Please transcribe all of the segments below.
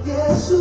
Yes,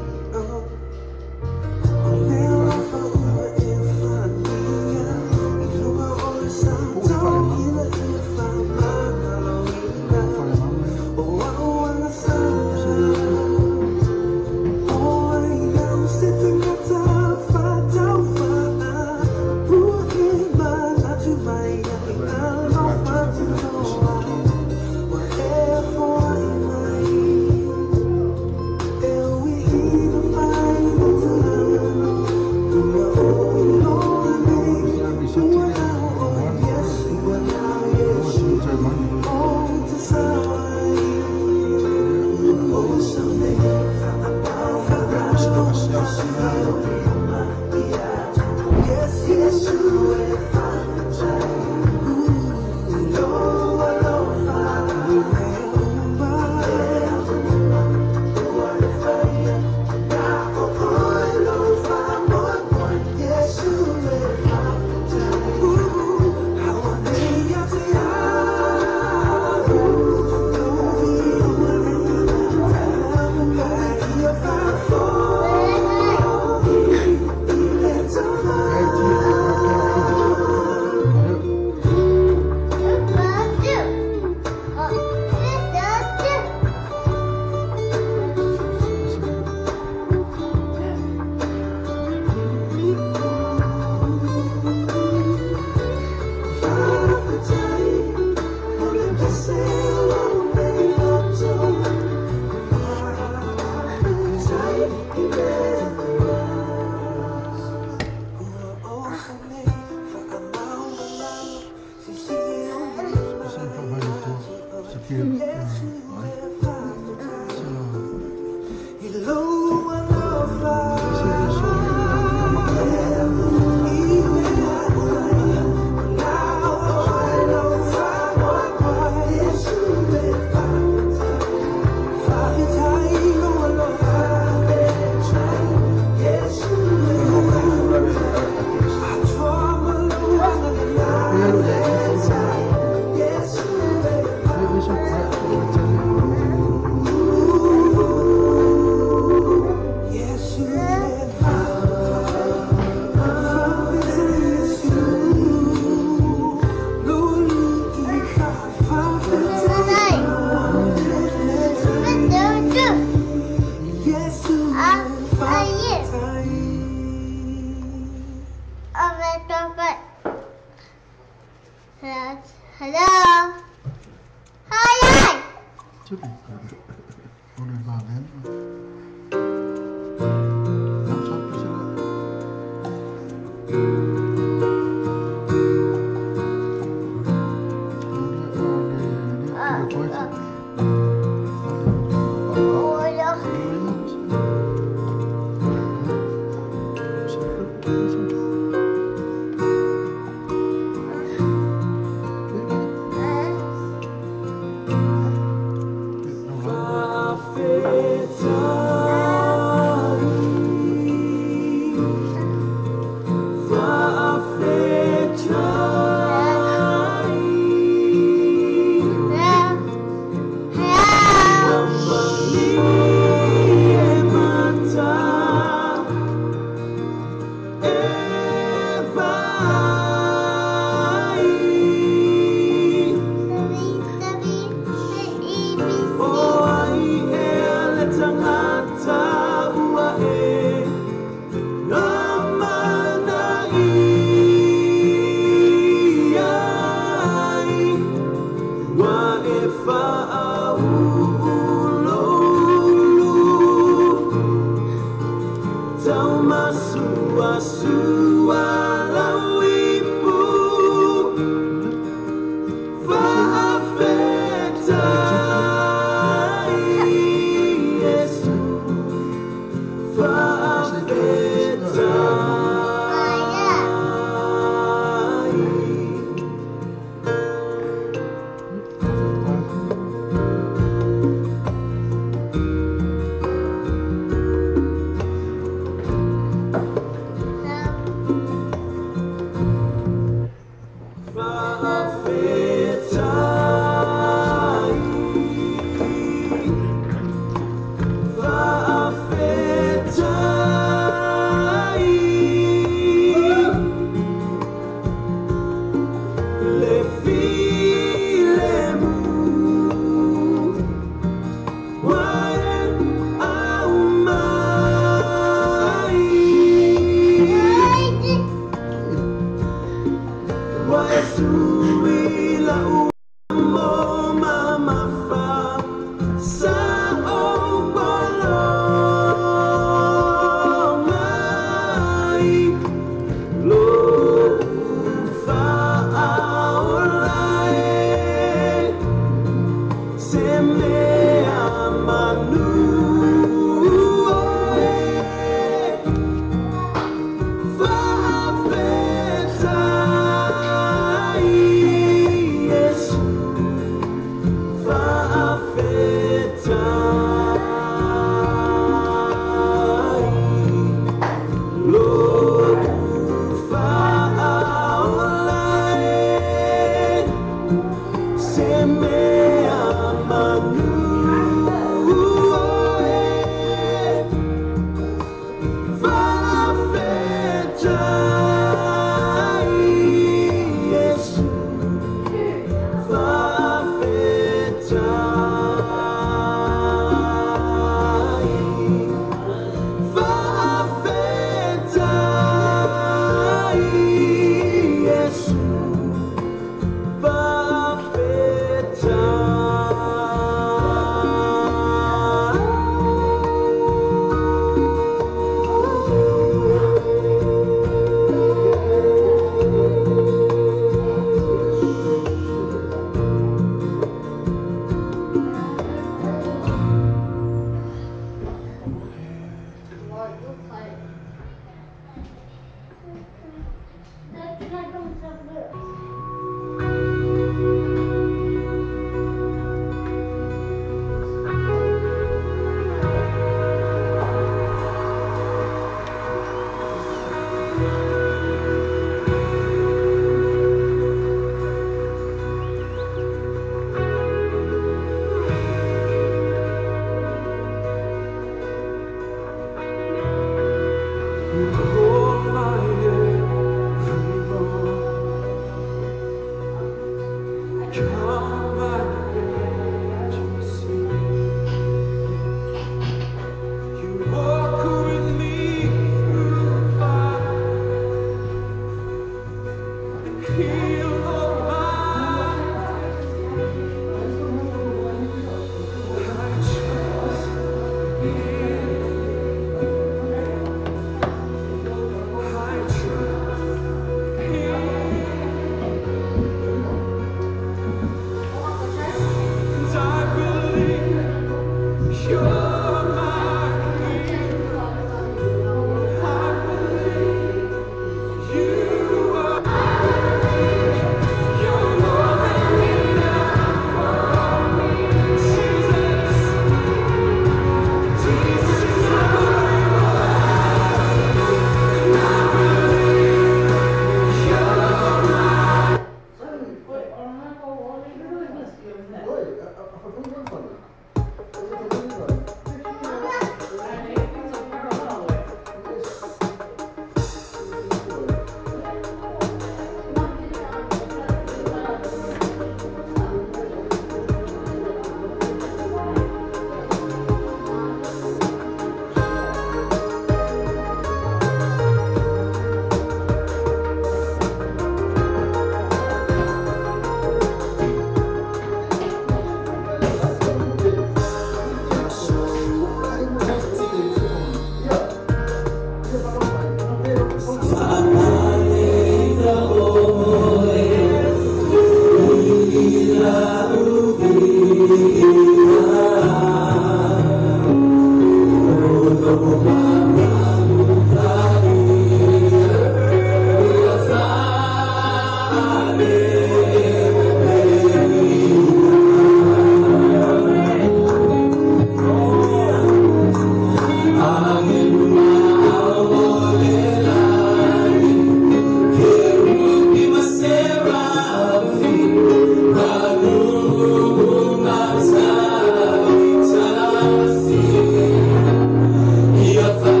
Your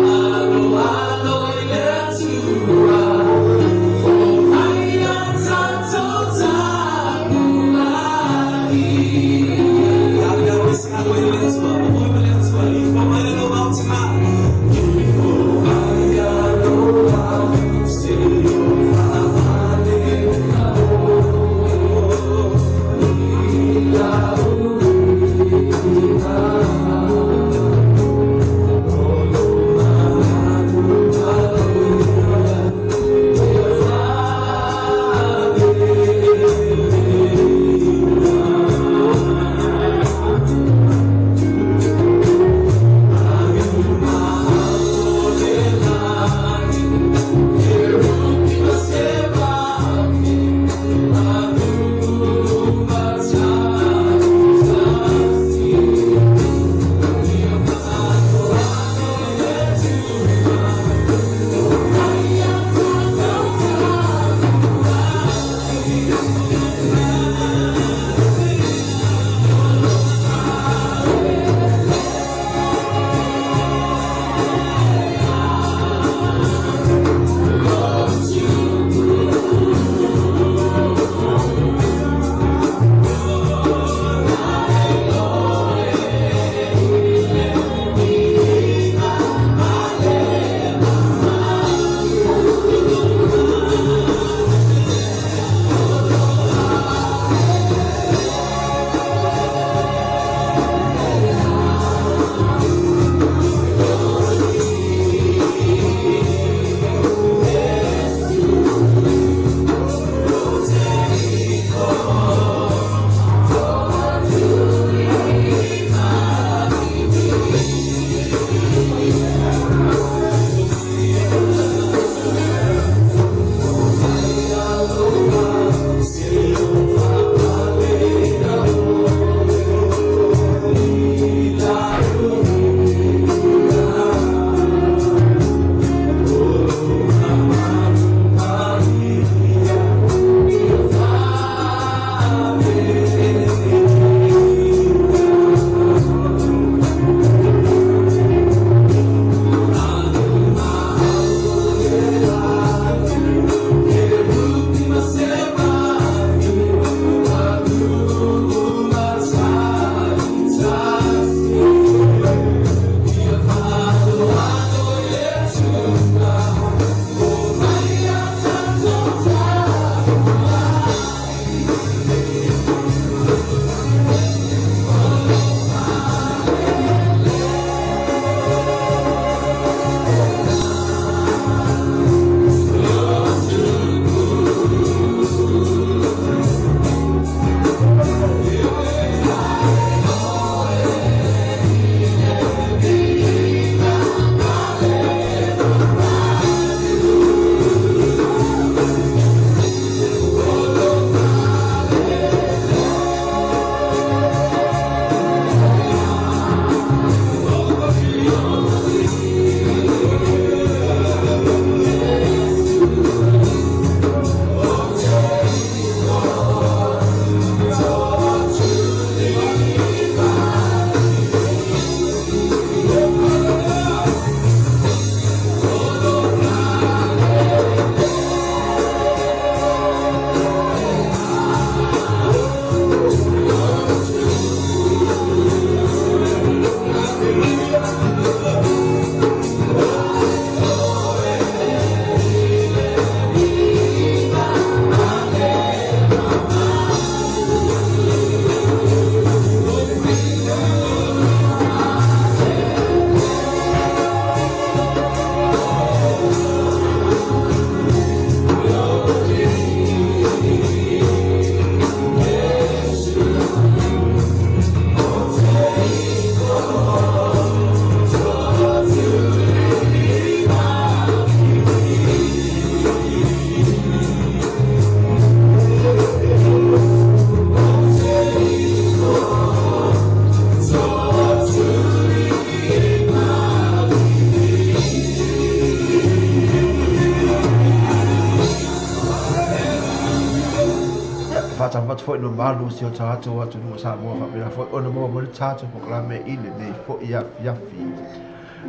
wat foi no malu si o tato watu no sa mo fa pena foi ona mo mo tato proclame ile nei fo ia fi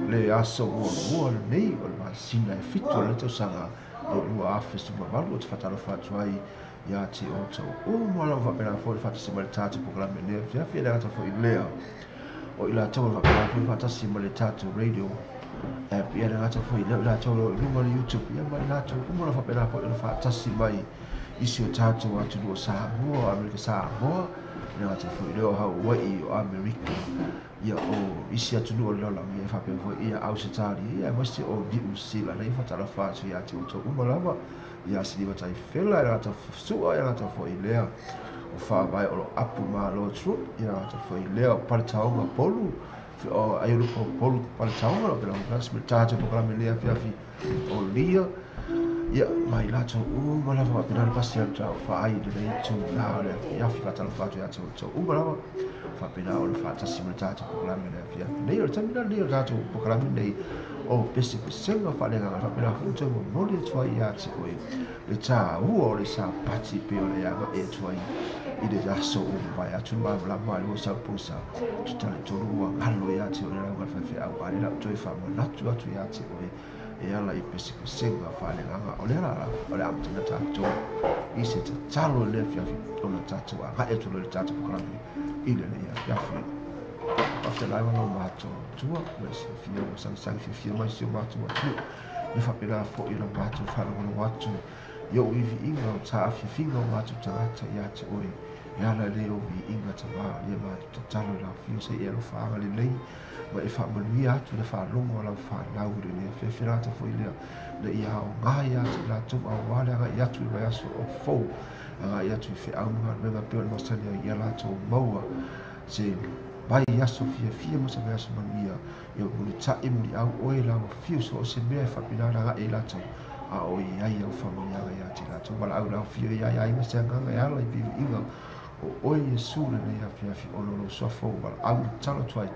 le aso mo nei o ma sina e fitu le to sanga o lua afestu ma malu o te fatalo fatu ai ia ti o to o mo la fa pena foi fatu si ma tato proclame nei fi le ato foi lea o ila to fa pena foi fatu si ma tato radio e pia le ato foi le la to lo mo YouTube ia ma la to mo la fa pena foi fatu si mai isi o tātou atu no Samoa, Amerika Samoa, na atu fui leo Hawaii o Amerika. Ia o isi atu no lola mi e whapea fui ia Ausitari, ia masi o New Zealand, na i whatara whātu ia te uto umalama, ia siniwa tai whela, ia ata sua, ia ata fui lea, o whawai o lo apu maa lo tru, ia ata fui lea o Palitaonga Polu, o Ayurupo Polu Palitaonga, o pera mkasi, me tātou pokalame lea fiafi o Lia, ia mai lato uma lava pena pasi ata fa ai de tu na le ia fi kata fa tu ata tu uma lava fa pena o fa ta simulta tu ko la mena fia nei o tamina nei o dato ko la nei o pesi senga fa le nga fa pena fu tu mo le tu ai ati o le ta o le sa pati pe o le ya e tu ai i de da so o vai atu ma la ma lo sa pusa tu ta tu ru ngalo ya ti o le nga fa fia au ai la tu fa ma na tu atu ya ti o e ala i pesi ko senga whale nganga o le ala o le amtana tātou i se te talo le fiafi o le tātou a ngai etu le tātou pukarami i le ia fiafi a te lai wano mātou tua me se fia o sang fia mai se o mātou atu e whapena fo i la mātou whale wano watu i o iwi inga o tā afi finga o mātou tangata i ate oi e ala le o vi inga ta maa le mātou te talo la fio se e alo whaanga le nei ma e whamanui atu le whalongo ala whanau re ne whiawhirata fo i lea na i au ngai atu la tum au wale anga i atu i mai aso o fau anga i atu i whi au mga renga peo ni masani i ala atu o maua se mai aso fia masa mai aso manuia i o muli ta i muli au oe la o fiu so o se mea i whapinara anga i lato a o i ai au whamani anga i ati lato wala au lau fia i ai ai ngase anga i ala i biwi inga o oe e sura ne a whiawhi onolo sofo wala au talo tuai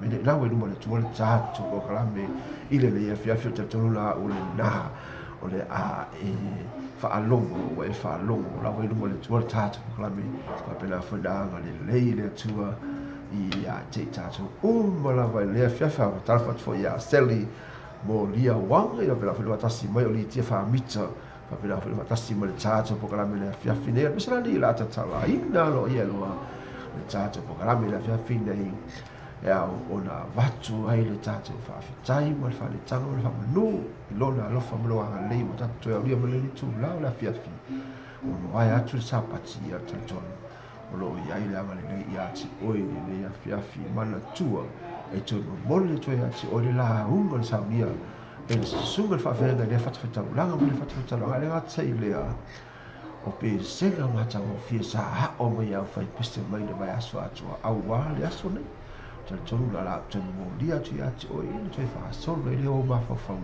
mene la we numero tu le tato ko kalame ile le fia fia te tonu la o le na o le a e fa alongo e fa alongo la we numero tu le tato ko kalame pa pela fa da le tua i a te tato mala vai le fia fa ta fa fo ya seli mo lia wang e pela fa tasi mai o li ti fa mita pa pela fa tasi mo le tato ko kalame le fia fine me sala li la ta la ina lo ye lo le tātou pokarami la whiawhine e au ona watu ai le tātou whawhitai mo le whanetanga mo le whamanu i lona alofa mlo anga lei mo tātou e au lia mo le nitu lau la whiawhi o no ai atu le sāpati i a tātonu o lo i ai le anga le nei i ati oi le nei a whiawhi mana tua e tonu mole le tue ati o le la unga le saunia e le sunga le whawhenga le whatawhetau langa mo le whatawhetau langa le ngatai lea o pe senga mata mo fia sa ha o mai au fai piste mai le vai aso atua au wa le aso nei tal tonu la tonu mo dia tu ya ti o i tu fa so le o ma fa fa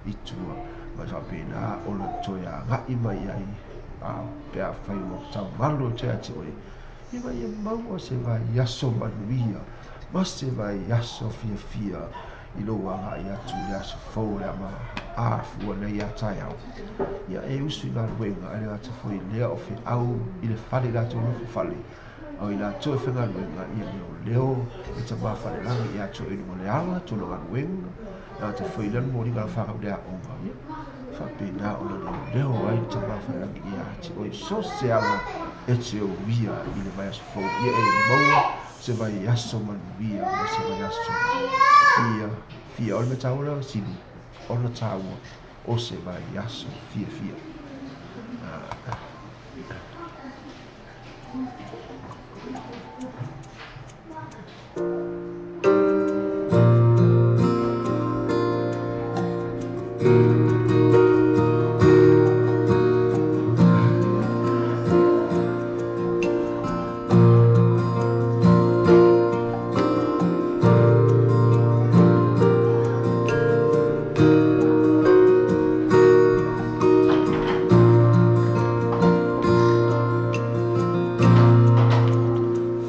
i tua ma sa pe na o le to ya ga i mai ai a pe a fai mo sa malo te ati o i vai mau se vai aso manuia ma se vai aso fia i lo wa ia tu ya so fo ya ma a fu le ya tai au ia e usu i ngā ruenga ale atu fui lea o fi au i le whale la tō nufu whale au i la tō e whenga ruenga i leo i ta mā whale langi i atu e mo le ala tō ngā ruenga i atu fui lea mo ni ngā whaka lea onga ia whape nā o leo ai ta mā whale langi i atu o i so se ala e te o wia i le vai aso fau ia e maua se vai aso manuia ma se vai aso fia o le metaura sini o le tāua o se vai aso fia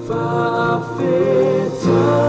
Fafeta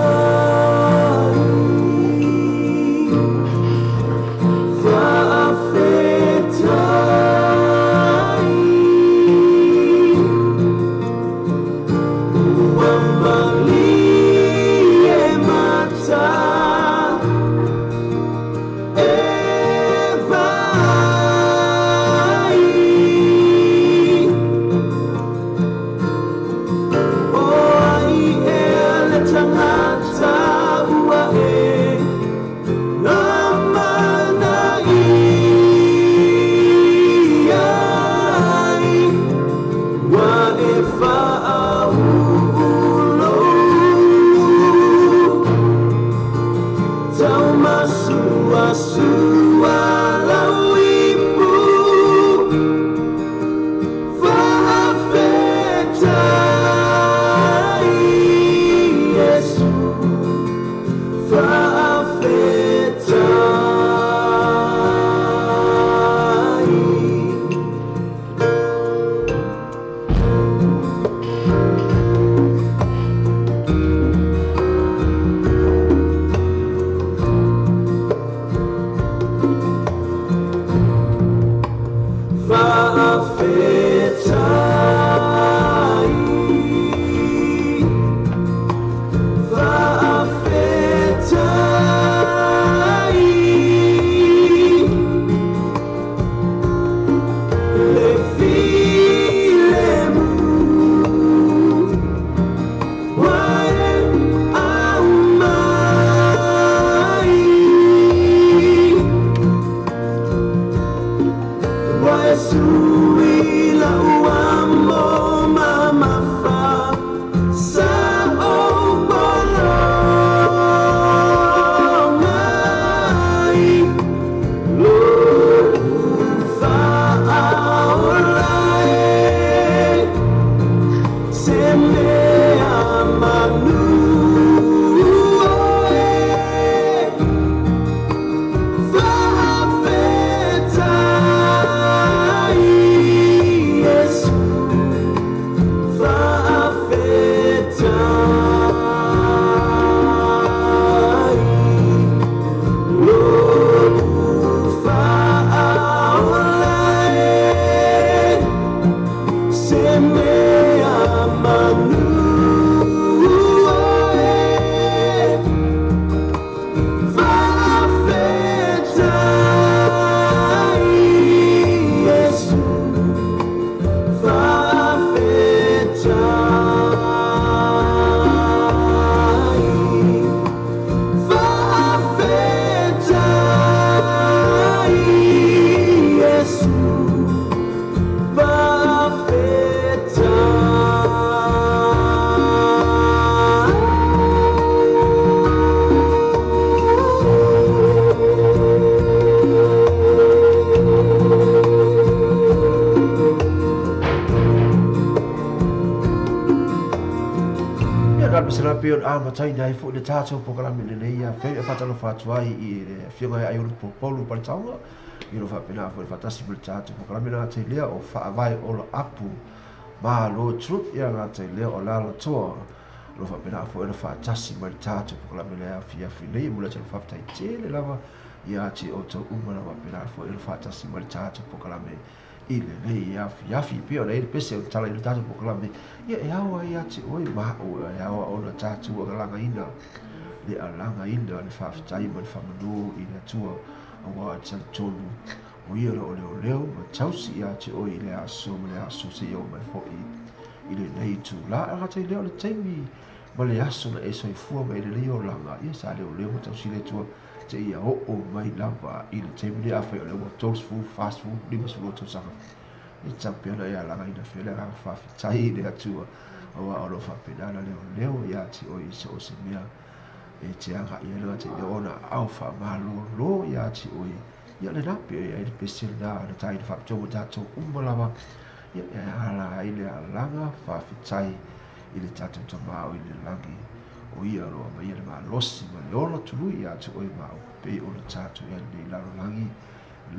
Pion amatai dai fu le tato programmi le ia fe e fatalo fatu ai i fianga ai un popolo per taunga i lo fa pena fu fatasi per tato programmi na te lea o fa vai o apu ma lo tru ia na te lea o la lo to lo fa pena fu e fa tasi per tato programmi le fia fili mula te fa tai te le lava ia ti o to uma na pena fu e fa tasi per tato programmi ile le ia fi pio le pese o tala il tato programmi ia e awa ia te oi ma o e awa o na tatu o langa ina le alanga ina le whaafitai ma le whamanu i le tua a wa te tonu o ia o leo ma tausi ia te oi le aso ma le aso se iau mai fo i le nei tu la anga te leo le teimi ma le aso na e soi fua ma i le leo langa ia sa leo ma tausi le tua te ia o mai lava i le teimi le awhai o leo tolls food fast food lima suloto sanga i tampiona ia langa ina fele a whaafitai i le atua o a oro whapinana leo ia te oi se o se mea e te anga i anga te leo ona au whamalo lo ia te oi ia le napi ia i le pese na na tai na whapitomo tātou umalawa ia e ala i le alanga whaafitai i le tātou tamao i le langi o ia roa ma ia le maa losi ma le ona tulu ia te oi ma o pei o le tātou ia le laro langi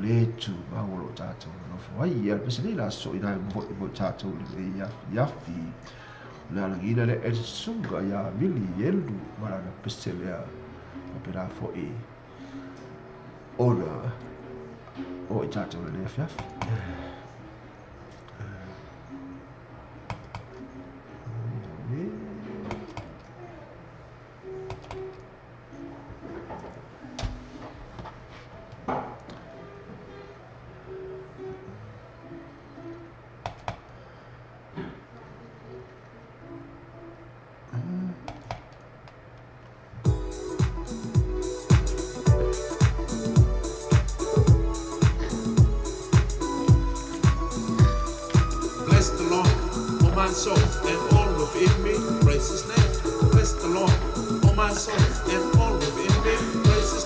le tu ma o lo tātou no fwai ia le pese la so i nai mo tātou le iafi na langina le el sunga ya mili yelu mara na pestelea opera fo e ona o itato le fiaf soul and all within me, praise his name. Bless the Lord, oh my soul and all within me, praise his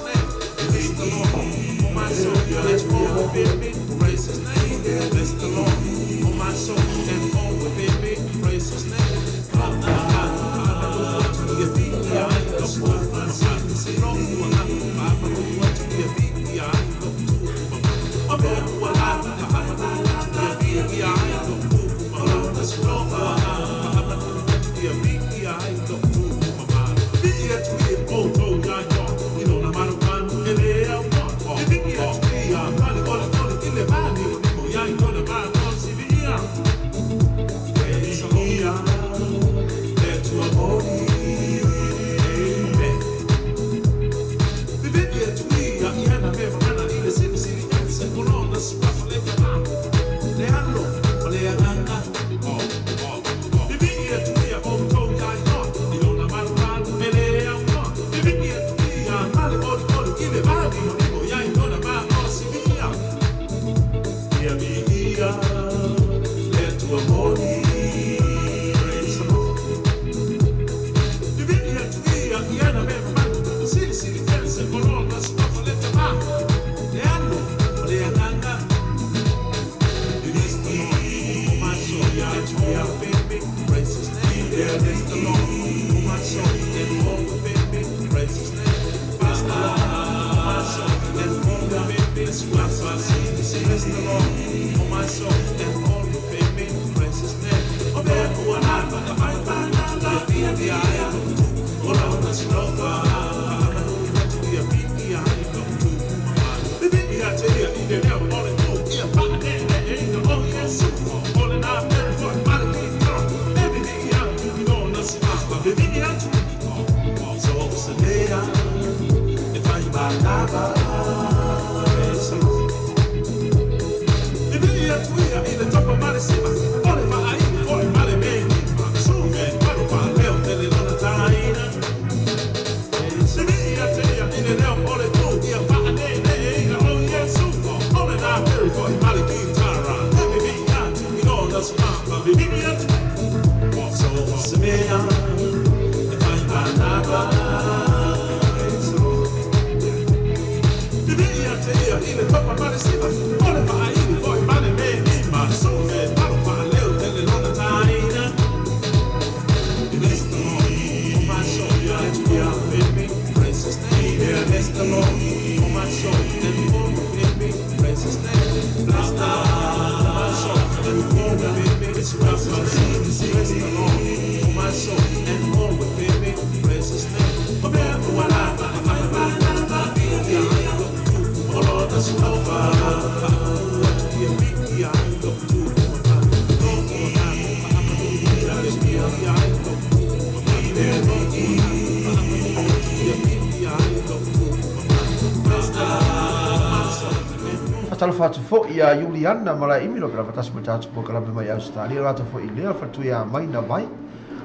Fatu fo ia Juliana mala imilo pra fatasi mo tatu po kala mai Australia rata fo ile fatu ia mai na mai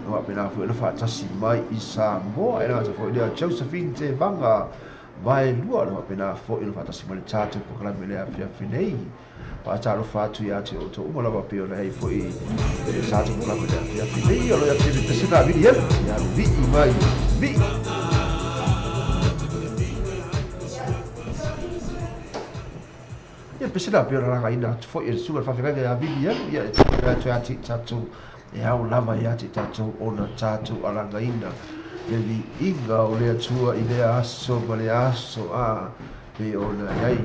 no apena fo ile fatasi mai isa mo era rata fo ile Josephine te vanga vai lua no apena fo ile fatasi mo tatu po kala mele afia finei pa talo fatu ia te to mo lava pe ole fo i tatu po kala mele afia finei lo ia te pesina vidi ya vi mai vi pesina pe ora ina fo e suga fa fega ya bibi ya ya ati tatu e au lava ya ati tatu ona tatu alanga ina eli inga ole atua ile aso male aso a pe ona yai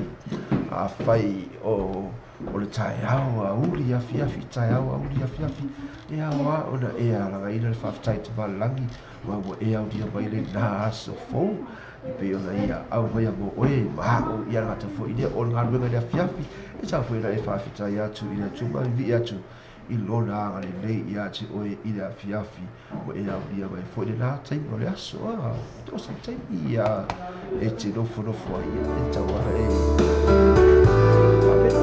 a fai o le tai au a uri ya fiafi tai au a uri ya fiafi e au a ona e alanga ina fa tai te valangi wa e au dia baile na aso fo pe ona ia au vai mo oe ma o ia ngata fo ile o ngā ruenga le fiafi e sa fo ina e whawhita ia tu ina tuma vi ia tu i lona anga le nei ia te oe ile a fiafi o e au ia vai fo ile nā taimi o le aso a to sa taimi ia e te nofo nofo ia e tawa e whabera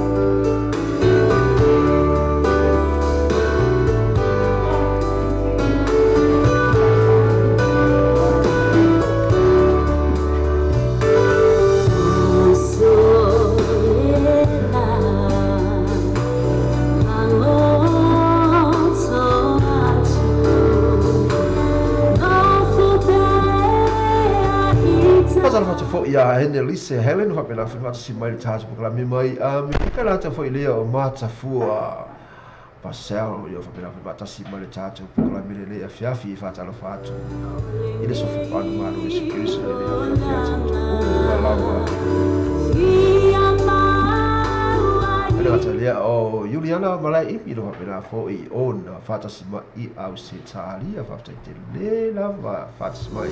ia hene lise Helen fa pela fa si mai tatu po kala me mai mi kala ta foi leo mata fua pasel yo fa pela fa si mai tatu po kala me le afiafi fa talo fatu ile so fa pa no malo esse que isso ele fa lava ele ta le o Juliana malai i do fa pela foi on fa si mai au se talia fa te le lava fa si mai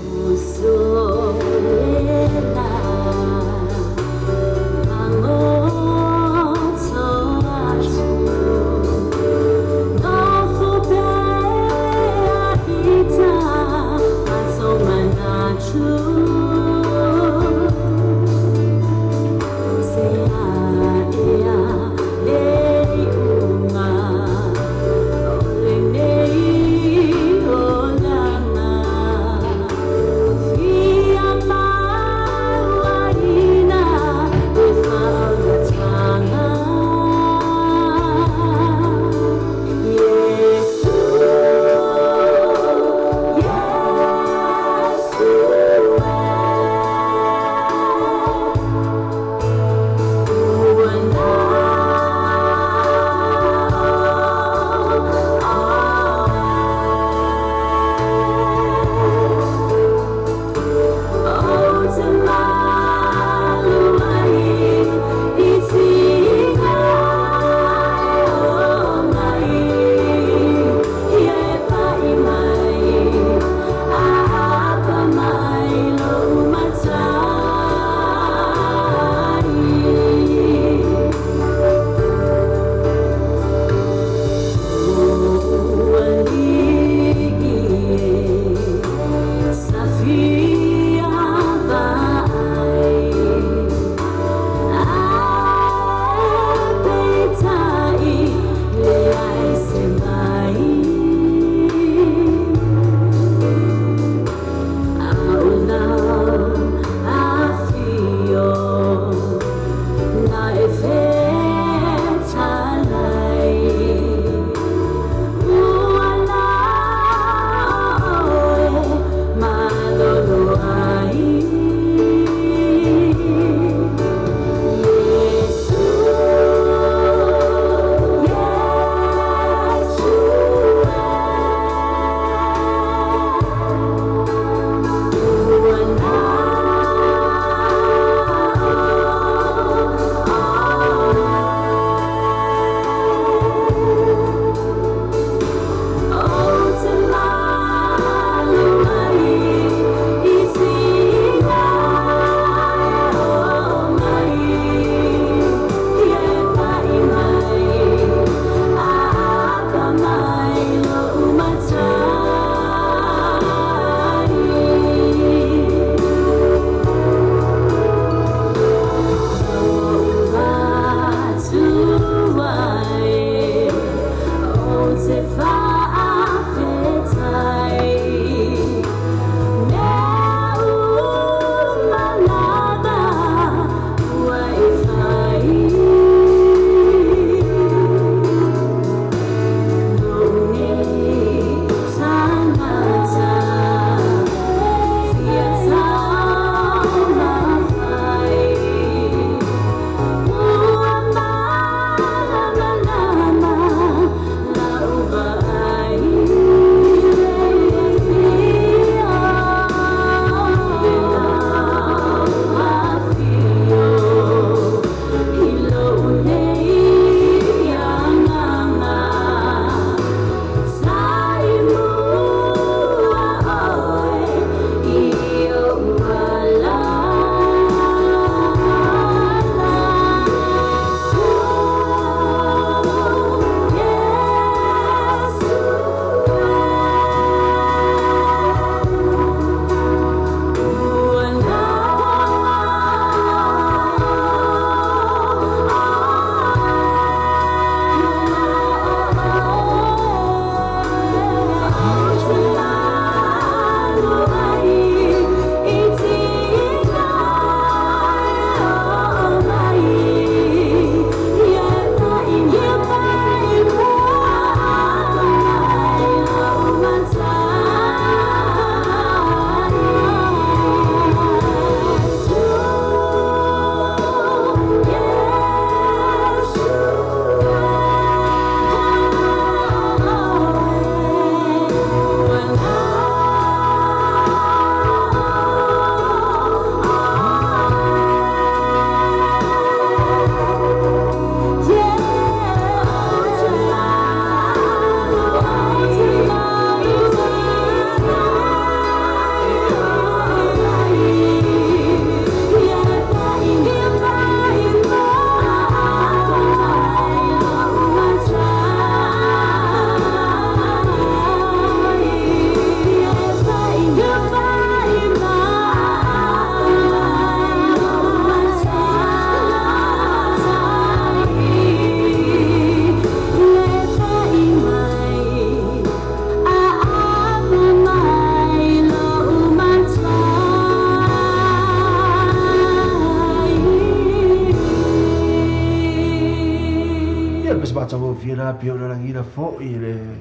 atago fiena pio na ngira fo ile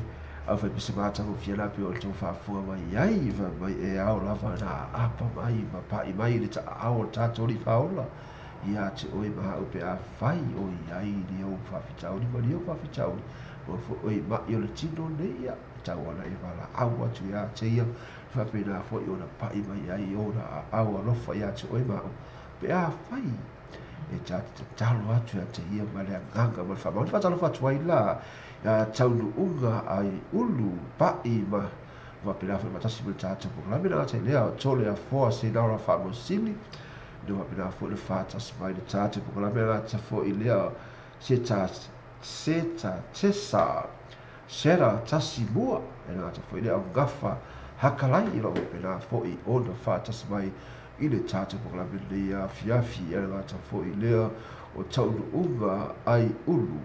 a fa pisa atago fiena pio to fa fu mai ai va mai e au la va na apa mai ma pa i mai le ta au ta to li fa ola ia te oi ma o pe a fai o ai di o fa fitau di bali o fa fitau o fo oi ma io le tino ne ia ta ona e vala au atu ia te ia fa pe na fo i ona pa i mai ai o na au lo fa ia te oi ma pe a fai e talo atu a te ia ma le anganga ma le whamau. Ni whatalo whatua i la taunu unga ai ulu pai ma wapena wha matasi ma tātou pukula. Mena ate lea tole a fōa se naura whamau sili. Ni wapena fō le whātasi mai le tātou pukula. Mena ate fō i lea se ta tesa sera tasi mua. Mena ate fō i lea o ngafa hakalai i lo wapena fō i ona whātasi mai i le tātou pukula me lea fiafi e la ta fo i lea o taunu unga ai ulu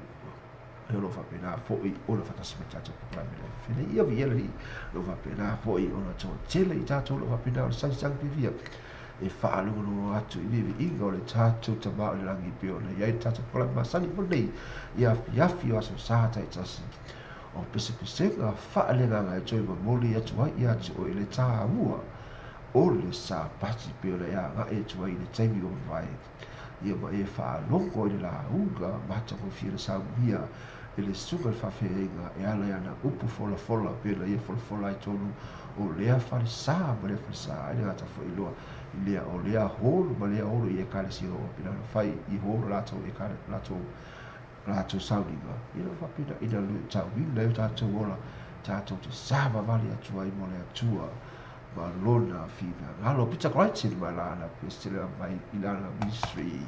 e lo whapena fo i ona whatasi me tātou pukula me lea whine ia vi ele ni lo whapena fo i ona tō tele i tātou lo whapena o sangi sangi pivia e whaalungu atu i niwi inga o le tātou tamau le rangi pio le iai tātou pukula ma sani mo nei ia fiafi o aso sāta i tasi o pese nga whaalenga ngai toi ma moli atu ai i atu o i le tā ua o le sa pati pe le ya nga e tua i le taimi o vai ia ma e fa longo i la unga mata ko fi le sa bia e le suga fa feinga e ala ya na upu fola pe le e fola i tonu o le fa sa ma le fa sa ia ta fo i loa le o le hol ma le o i e kale si o pina fai i hol la to e kale la to saudinga ia fa pina i da lu ta wi le ta to ola ta to sa va vali atua i mo le atua Malona fina. Halo, Peter Crichton malana pestile mai ilana ministry.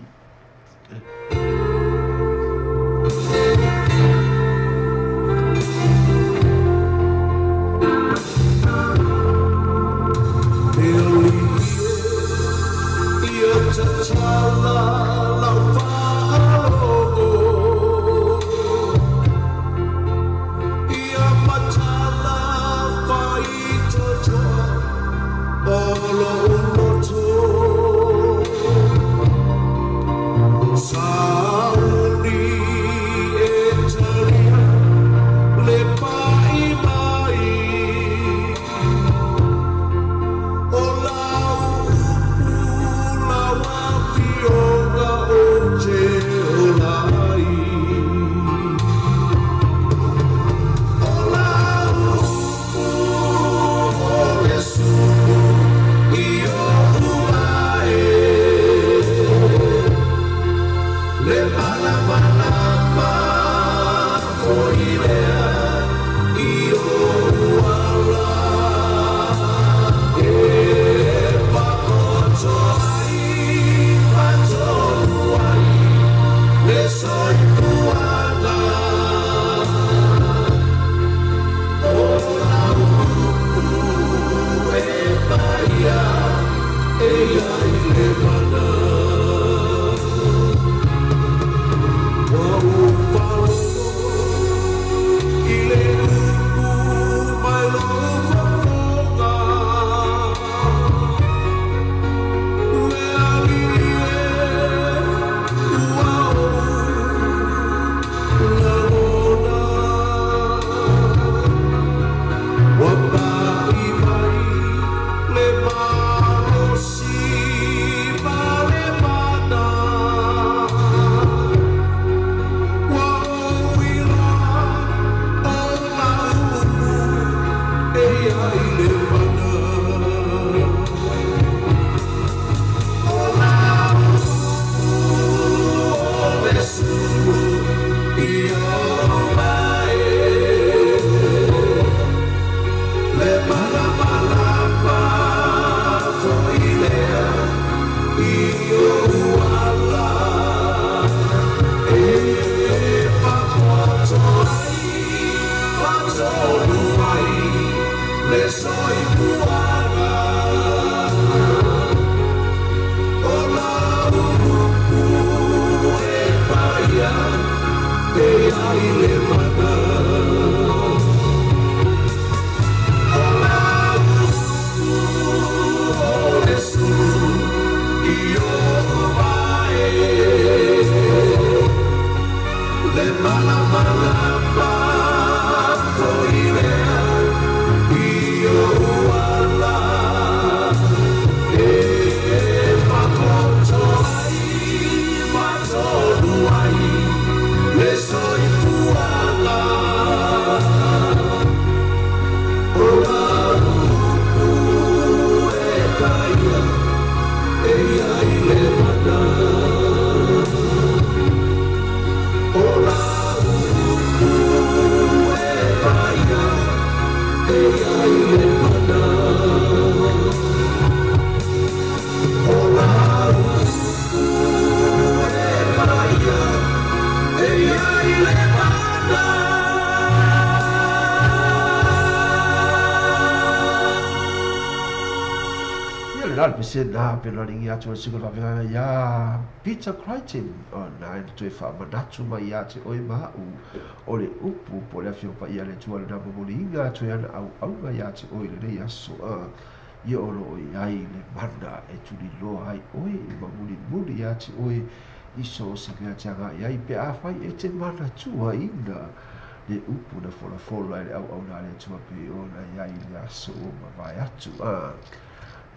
Yo pese na pe lo ringi atu se ko va ya Peter Crichton o na to fa manatu mai ya te oi ma o le upu po le fio pa ia le tua na mo linga to ya au ya te oi le ya so ia o lo ai le mana e tu li lo ai oi ma muli ya te oi iso se nga tanga ia pe a fai e te mana tua inga le upu na fola le au na le tua pe o na ia le aso ma vai atu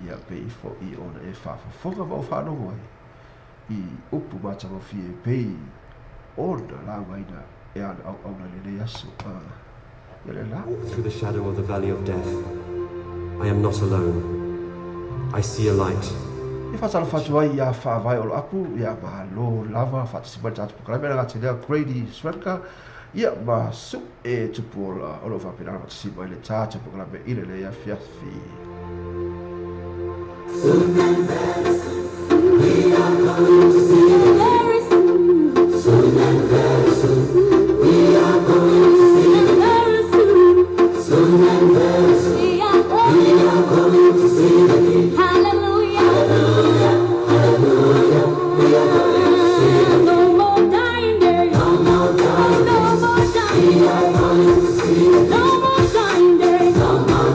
ia pe fo I ona e fa foga va fa no ai I upu mata mo fi e pe ona la waina e ana au na le aso ia le la through the shadow of the valley of death I am not alone I see a light e fa sala fatu ai ia fa vai o apu ia ma lo lava fa si ba tatu kala mera te le Grady Swerka ia ma su e tupola o lo fa pena si ba le tatu kala me ile le ia fiafi soon and very soon we are going to see the very soon soon and very soon we are going to see the very soon soon and very soon we are going to see the King. Hallelujah hallelujah hallelujah we are going to see the no more dying day no more dying no more dying we are going to see the no more dying day no more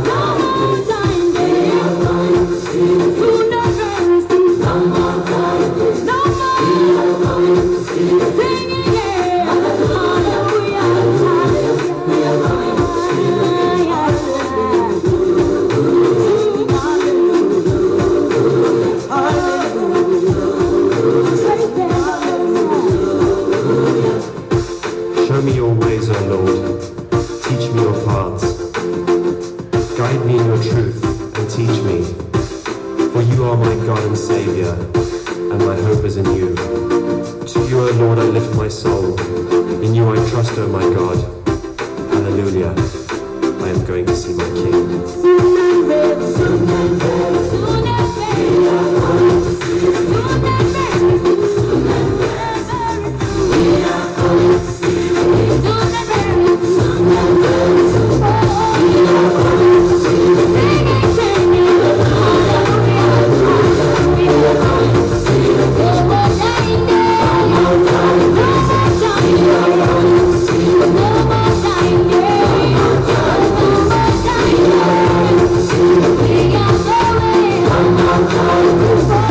dying day we are going to see the soon and very soon no more dying day no more we are going to see the singing yeah hallelujah hallelujah we are going to see the Show me your ways, O Lord. Teach me your paths. Guide me in your truth and teach me. For you are my God and Savior, and my hope is in you. To you, O Lord, I lift my soul. In you I trust, O my God. Hallelujah. I am going to see my King. soon and very soon and very soon and very we are going to see the soon and very soon and very soon we are going to see the soon and very soon and very soon we are going to see the singing hallelujah we are going to see the no more dying day no more dying no more dying we are going to see the no more dying day no more dying we are going to see the we are going no more dying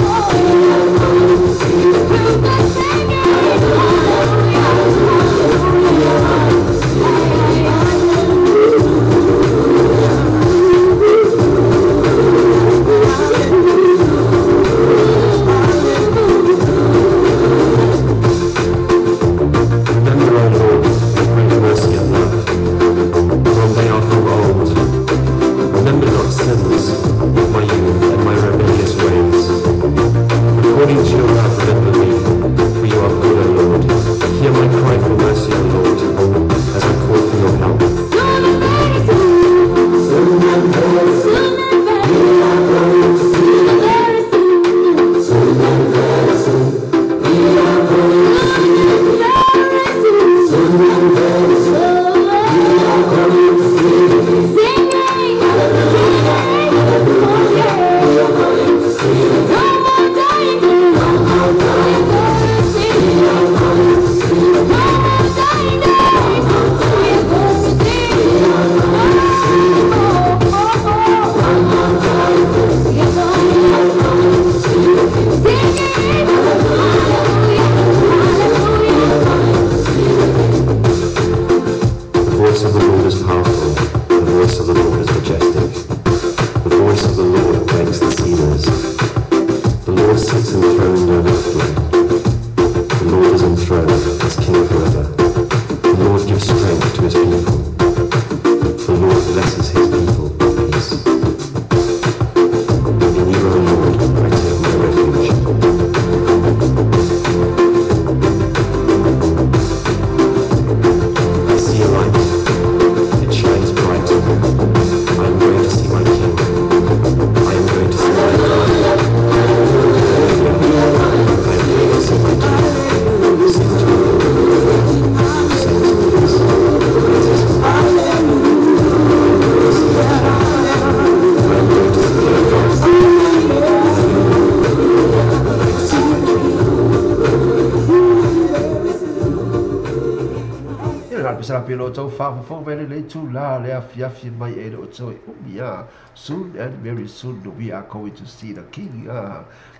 pesa pelo tau fa fo vele le tu la le afia mai e o tau umia soon and very soon we are going to see the king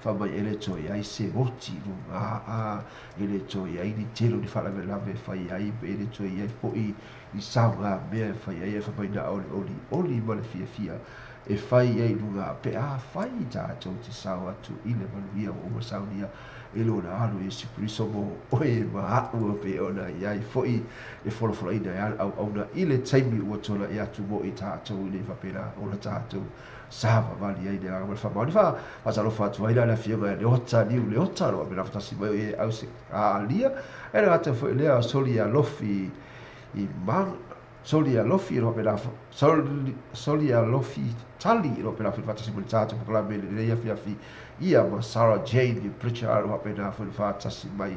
fa mai ele to ai se voti ele to ai ni telo di fala vela ve fa ai ele to ai po i sawa me fa ai fa mai da oli ma le fia e fai ai lunga pe fai ta to ti sawa tu ile maluia o saunia e lona alu e si priso mo o e ma ua pe ona iai foi e folo ina e au na ile taimi ua tola e atu mo i tātou i le whapena o na tātou sava vali ai ne aga mal whamau ni wha pasalo whatu aina la fianga le ota niu le ota roa me na whatasi mai e au se a alia e na gata foi lea soli a lofi i mang soli a lofi roa me na soli a lofi tali roa me na whatasi mai tātou pakala me le ia fiafi ia ma Sarah Jane i preacher alu hape na whatasi mai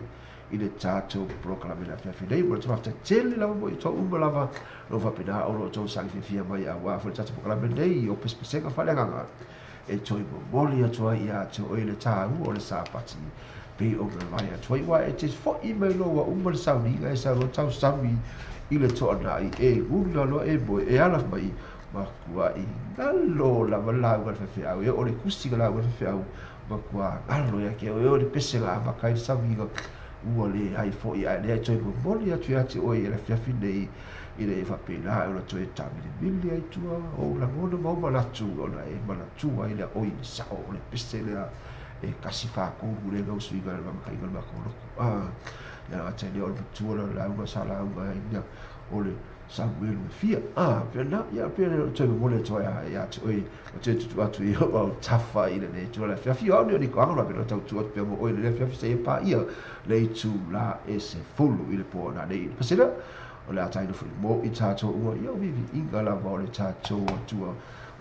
i le tātou proklame na fiafi nei mo le tawafta tele lava mo i tō uma lava no hape na o lo tō sangi fia mai a wa whale tātou proklame nei o pespesenga whale nganga e tō i moli atua i a tō o i le tāu o le sāpati pe o me mai atua i wa e te fo i mai lo wa uma le sauninga e sa ro tau sami i le tō ana i e gula lo e mo e alaf mai ma kua i ngalo lava lau ka whewhiau e o le kusi ka lau ka whewhiau ma kua ngalo ia ke o le pese ngā makai le saminga ua le hai fo i ai le ai toi mo moli atu ati o i le whiawhi nei i le whapena e o la toi tamini mili ai tua o la ngona mau manatu o la e manatu ai le oi ni sao o le pese le e kasi whakongu le ngau suiga le mamakai ngal makono ia nga tene o le matua la launga sa launga ina o le Samuel me fia pe na ya pe le tō mo le tō ya oi o te tu atu i o tafa i le ne tō la fia o ni ko anga pe tō tu pe mo oi le fia se pa ia le tu la e se fulu i le po na nei pasela o le atai no fu mo i tato o ia vivi inga la va o le tato tu o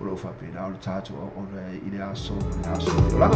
lo fa pe na o le tato o le i le aso la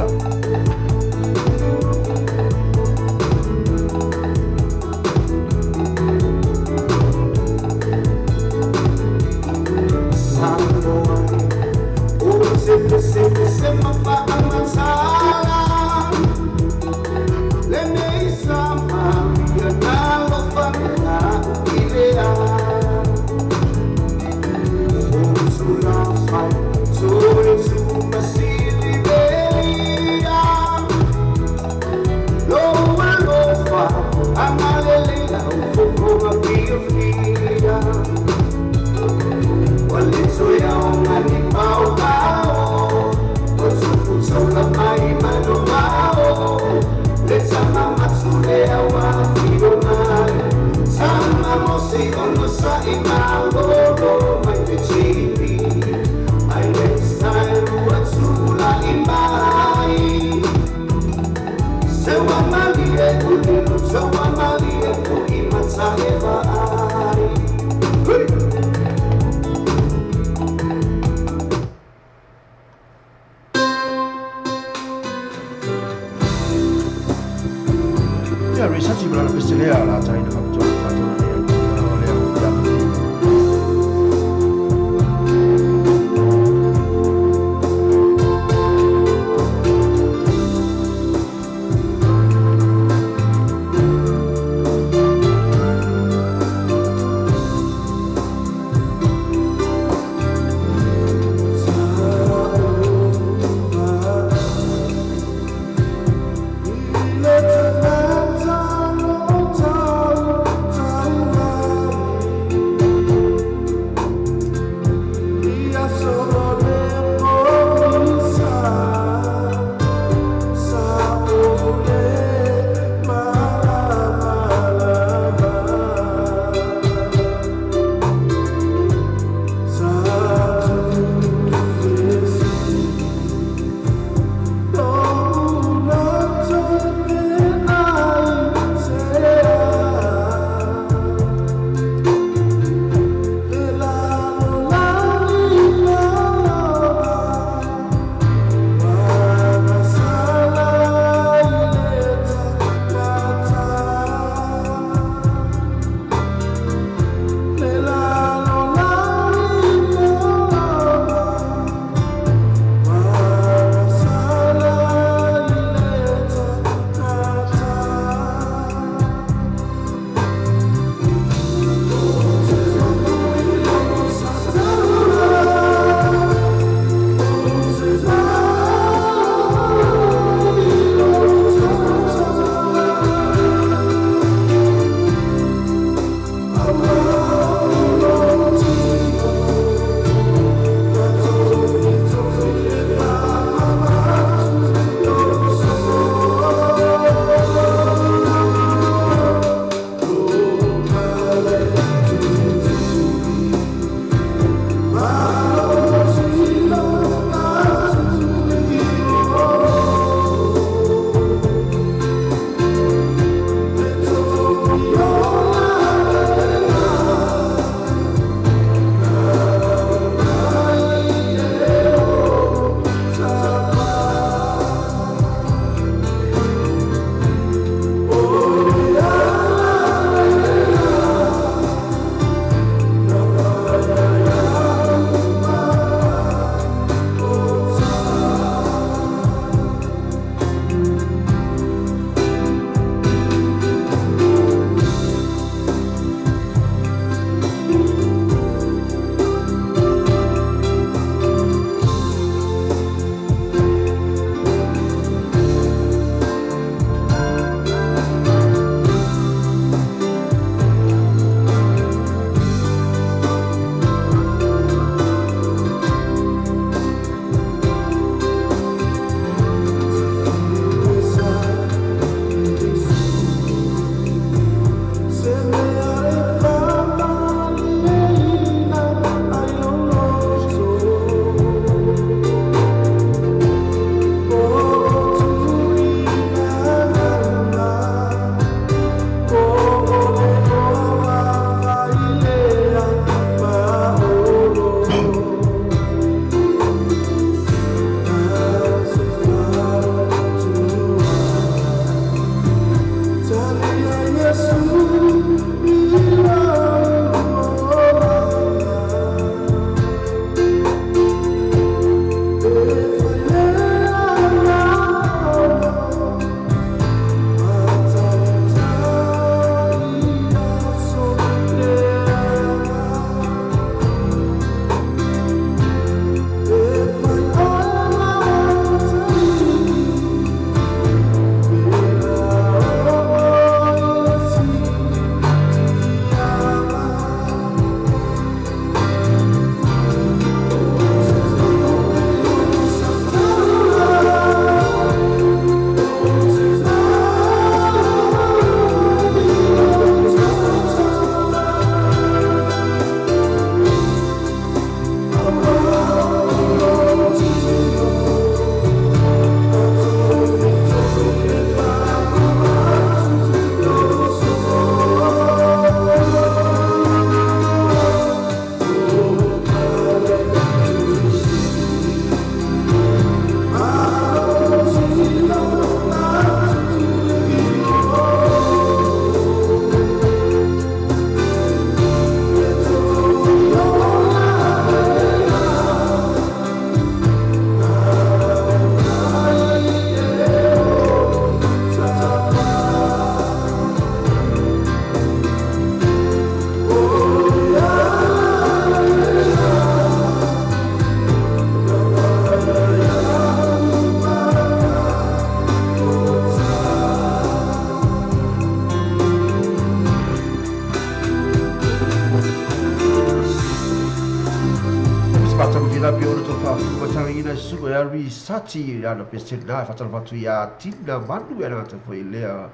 la piora to fa matanga ina su ya risati ya na pesena fa tala fatu ya tina manu ya ta foi lea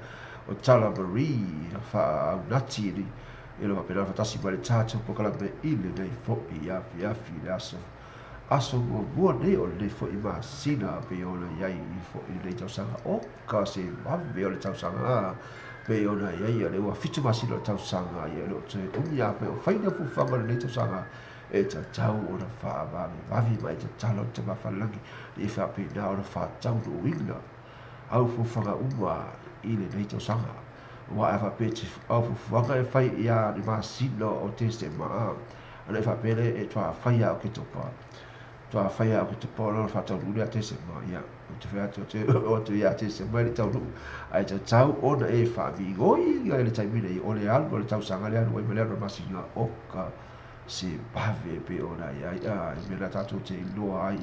o tala mari fa nati ni ilo va pera fatasi bale tato po kala be ile dei fo ya fi aso mo ne o le fo ima sina pe ona yai fo ile tau sanga o ka se va be o le tau sanga pe ona yai le wa fitu masilo tau sanga ya lo te o ya pe o faina fu fa le tau sanga e ta tau ona fa va vi mai ta talo te va fa langi e fa pe na ona fa tau do winga au fu fa uma ile le tau sanga wa fa pe te au fu fa e fai ya di masilo o te se ma ana fa pe le e fa fa ya o ke to pa to a fai a te polo fa tau lu te se ma ya te fa te o te ya te se ma le tau lu ai te tau ona e fa vi goi ga le tai mine o le algo le tau sanga le algo e le ro masinga o ka se bave pe ona ya ya me la tatu te lo ai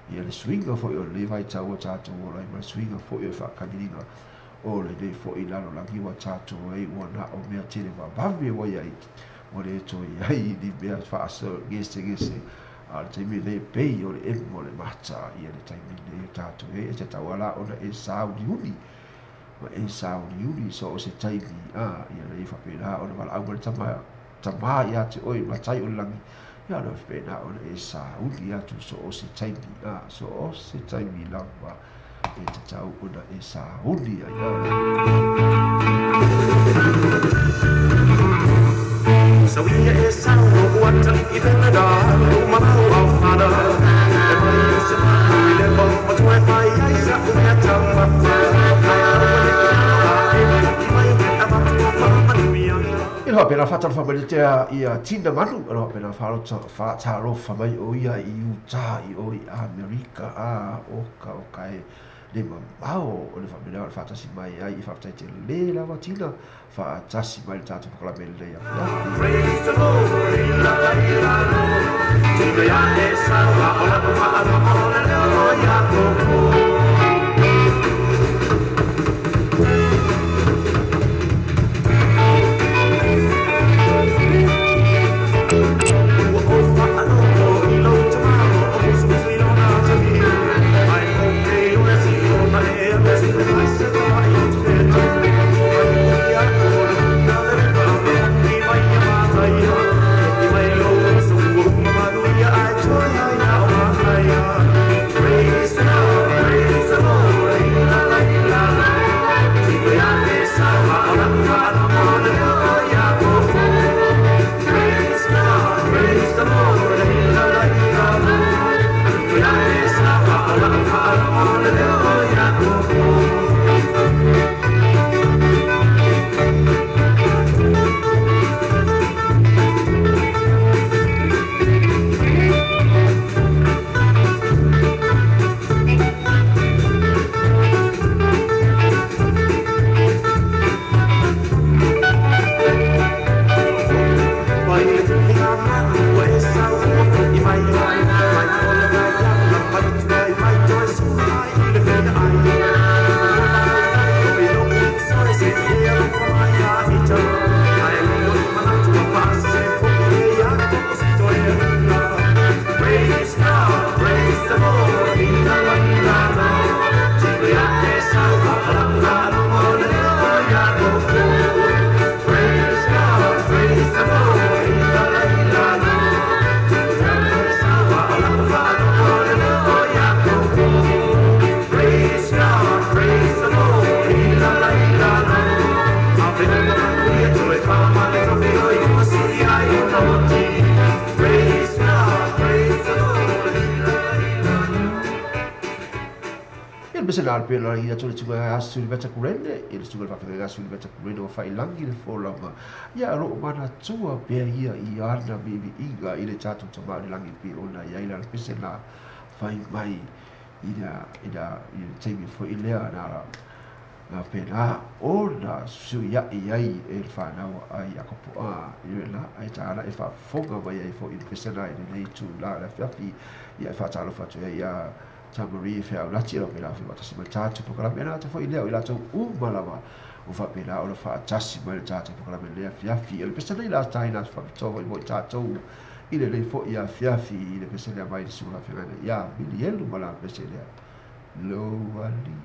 ia le swinga fo o le vai tau o tatu o lai ma swinga fo o fa kamina o le de fo i lalo la giwa tatu e o na o mea tele va bave o ia o le to ia i di mea fa so gese al te mi le pei o le e mo le mata ia le taimi le tatu e te tawala ona e saudi uni ma e saudi uni so o se taimi ia le fa pena ona wala au le tama ia te oi matai o langi ia le fa pena ona e saudi ia tu so o se taimi so o se taimi lava e te tau ona e saudi So we is sound of what even the dark Umau of father The money is a man We live on what's worth my eyes Up to get down my Ia ho pena fata fa bele te ia tina manu ro pena fa taro fa mai o ia i Utah i o i Amerika o kai le mau o le fa bele fa tasi mai ai fa te le la vatina fa tasi mai tatu ko la bele ia Praise the Lord la la la Tina ya esa la ola fa ala ola ya ko Sena pe la ia tole tuga asu ni beta kurende ile tuga fa fa asu ni beta kurende o fa ilangi le folanga ia ro mana tua pe ia i ana bibi iga ile tatu tama ilangi pe ona ia ile pe sena fa mai ida i temi fo ile ana na pe la ona su ia ai e fa na ai a ko ile la ai ta ana e fa foga vai ai fo i pe sena ile tu la fa fi ia fa ta lo fa tu ia Tamari fe au lati lo pela fe batasi ma tatu po kala mena to foi leo ila to malava o fa pela o fa tasi ma tatu po kala mena fia fi el pesa nei la taina fa to voi tatu i le lei fo ia fiafi i le pese lea mai le sula fengana ia bili elu ma la pese lea lo ali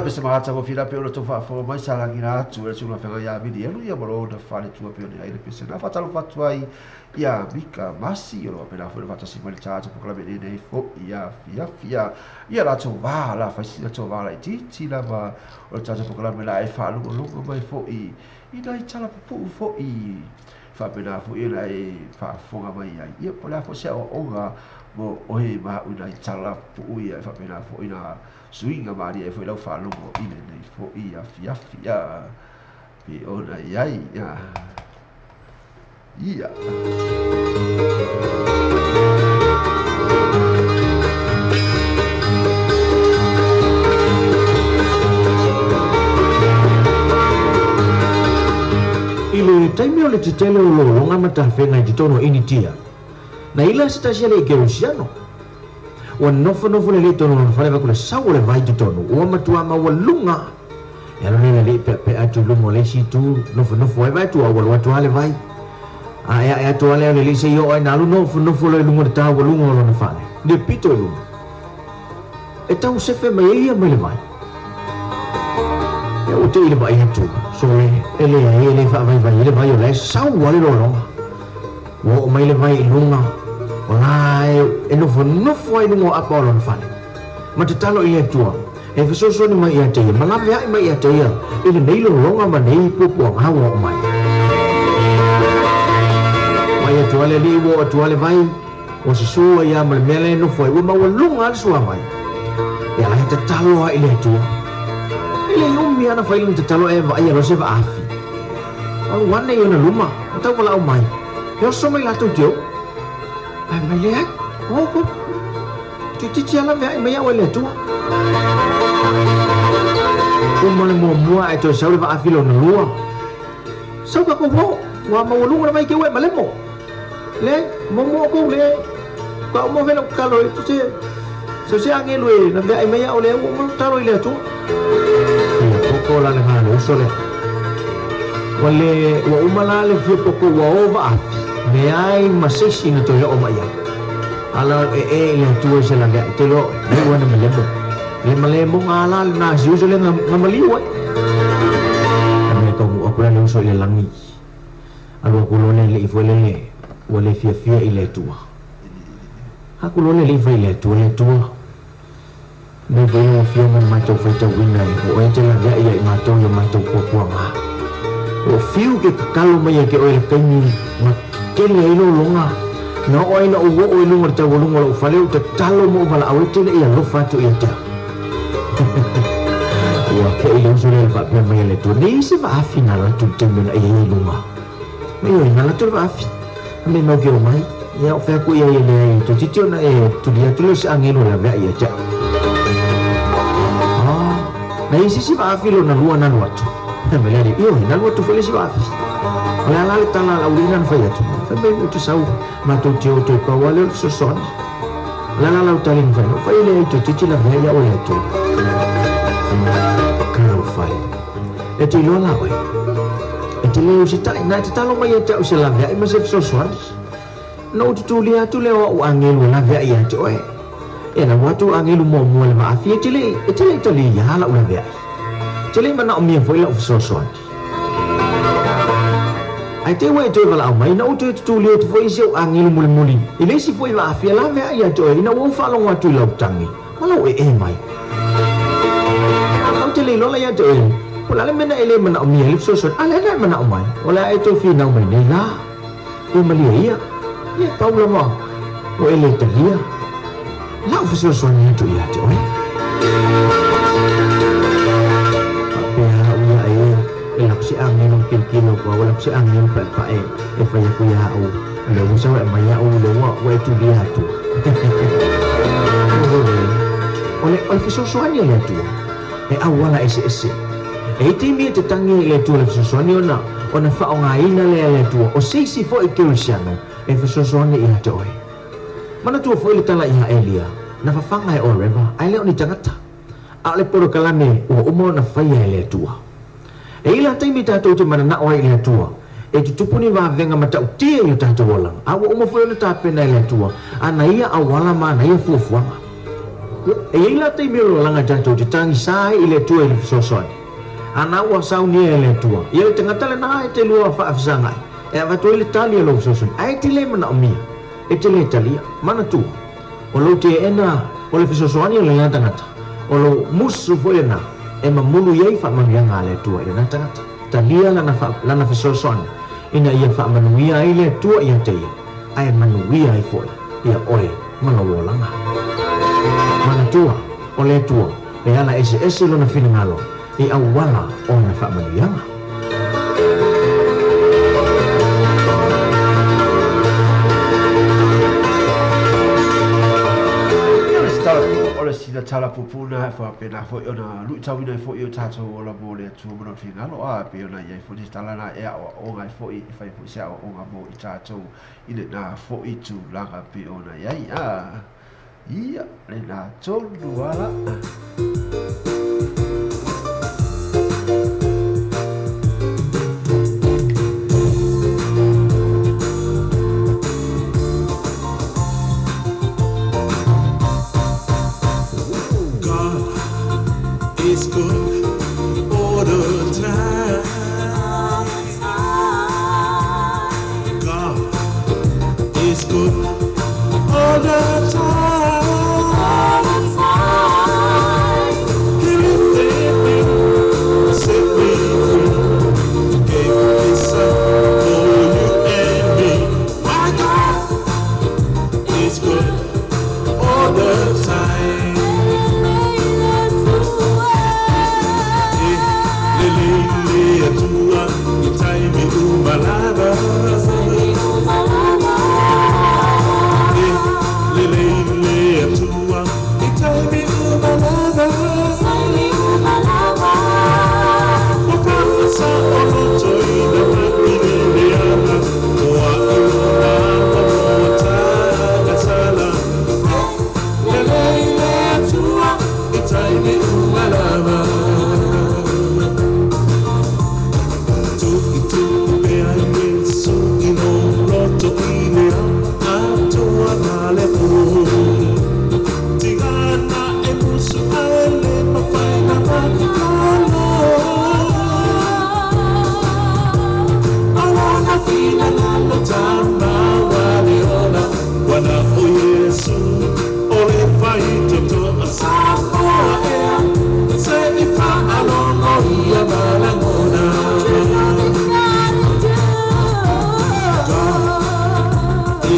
pese mahata ko fila pe o to fa fo mai sala ngira tu e sula fega ya vidi elu ya bolo da fale tu pe ni ai pese na fata lo fatu ai ya bika masi yo pe la fo fata si mal chacha po klabe nei fo ya ya la to va la fa si la to va la ti la va o chacha po klabe la e fa lu mai fo i dai chala pu fo i fa pe la fo i la e fa fo ga mai ai ya po la fo se o ga mo o he ma u dai chala pu i fa pe la fo i na swinga mari e foi lau whanongo ine nei fo i a fia pe ona iai ia ia. Ile taimi o le titele o longa matawhenga i titono ini tia. Na ila sita sia le Geusiano. Wa nofo le tono na fale vakule sau le vai titono. Ua matua ma walunga. Ya lone le pe atu lungo le situ nofo e vai tu a walu atu ale vai. A atu ale le se yo ai nalu nofo le lungo de ta walunga lo na fale. De pito lungo. E tau sefe mai ia mai le vai. Ya ute ile vai atu. So ele fa vai le vai o le sau wale lo longa. Wo mai le vai lunga. Olai e nofo ai lungo apa lo na fale. Ma te talo ile tua. E fesoso ni mai ia te ia. Malave ai mai ia te ia. Ile nei lo longa ma nei pupu ang hawa o mai. Mai atu ale li wo atu ale vai. O se sua ia ma le mele nofo ai. Wo ma walunga ale sua mai. E ala te talo ai ile tua. Ile umi ana failing te talo e vai alo se va afi. O wane yo na luma. O tau wala o mai. Yo so mai lato tio. Ai mai le ai. O ko. Titi ala mai ia wale tua. Umale mua e to sau le va afilo na lua. Sau ka ko ho, wa ma lu na mai ke we malemo. Le mo ko le. Ka mo velo kalo to se angelo e na ai mai o le mo talo ile to. Ko la le halo so le. Wale wa umala le fi ko wa ova. Me ai masisi na to yo mai. Ala le to se la ga te lo ni wa na malemo. Le malemo ngala na siuso le ngamaliwa. Kami kau aku le uso le langi. Alu aku lone le ifolele wale fia ile tua. Aku lone le ile tua. Me voy fia man mato feita winga o ente la ga ia mato yo mato kuanga. O fiu ke kalau mai ke o le kani ma kele ilo longa. No oi no o lunga ta volunga o faleu te talo mo bala awete le ia lo fatu ia ta. Wa ke ile usule va pe mai le tu ni se va final tu tembe na ia lunga. Me yo na tu va fi. Me no ke mai. Ya o fa ku ia le tu titio na e tu dia tu se angelo la va ia ja. Na isi si va fi lo na lua na watu. Me le io na watu fele si va fi. Ola la tala la urina fa ia tu. Fa be tu sau ma tu tio tu pa wale so son. La utalin fa no fa ile tu titi la va ia o le tu. Kau fai. E te lo la wai. E te leo si tai na te talo mai te o se la vea i ma se so swans. No tu lia tu leo o angelu la vea i te oe. E na watu angelu mo le ma afi e te le to li ya la o la vea. Te le mana o mi foi la so swans. Ai te wai to la mai na o tu lia tu foi se o angelu muli. Ile si foi la afi la vea i te oe na o fa lo watu la utangi. Mala o e mai. Te lo la ya te ola le mena ele mana o mi le so ala na mana o mai ola e to fi na mai ne la e malia ia e paula ma o ele te lia la o so ni to ya te ola pe ha u ya e la si angin no kilo ko wala si angin pa e fa ya ku ya o le mo sa mai ya o le wa tu dia tu ole so ni ya tu e awala ese e timi te tangi le tu le sosoni ona fa nga ina le tu o sisi fo e Geusiano e fa sosoni ia te oi mana tu fo le tala ia elia na fa fanga e o reva ai le oni tangata a le poro kalame o umo na fa ia le tu e ila timi tato te mana na oi le tu e tu tupuni va venga mata utie yo tato wala a o umo fo le tape na le tu ana ia awala ma na ia fufuanga e ila te miro langa tanto te tangi sai ile tua ile sosoi ana wa sau ni ile tua ile te ngatale na te lua fa afsanga e va to ile tali lo sosoi ai te le mana omi e te le tali mana tu o lo te ena o le sosoi ile la tangata o lo musu fo ena e ma mulu ye fa ma nga le tua ile na tangata talia lana fa sosoi ina ia fa manuia ile tua ia te ai manuia ai fo ia oe mana wolanga mana tua o le tua e ala ese lona finangalo e awala o na fa manianga sila tala pupuna e fa pena fo ona lu tawina fo yo tato ola bole tu mo fina lo a pe ona ye fo tala na e o ngai fo I fa fo sia o nga mo I tato ile na fo I tu la ka pe ona ye a ia le na tolu wala It's good all the time. God is good all the time. He lifted me, set me free, gave His Son for you and me. My God is good all the time.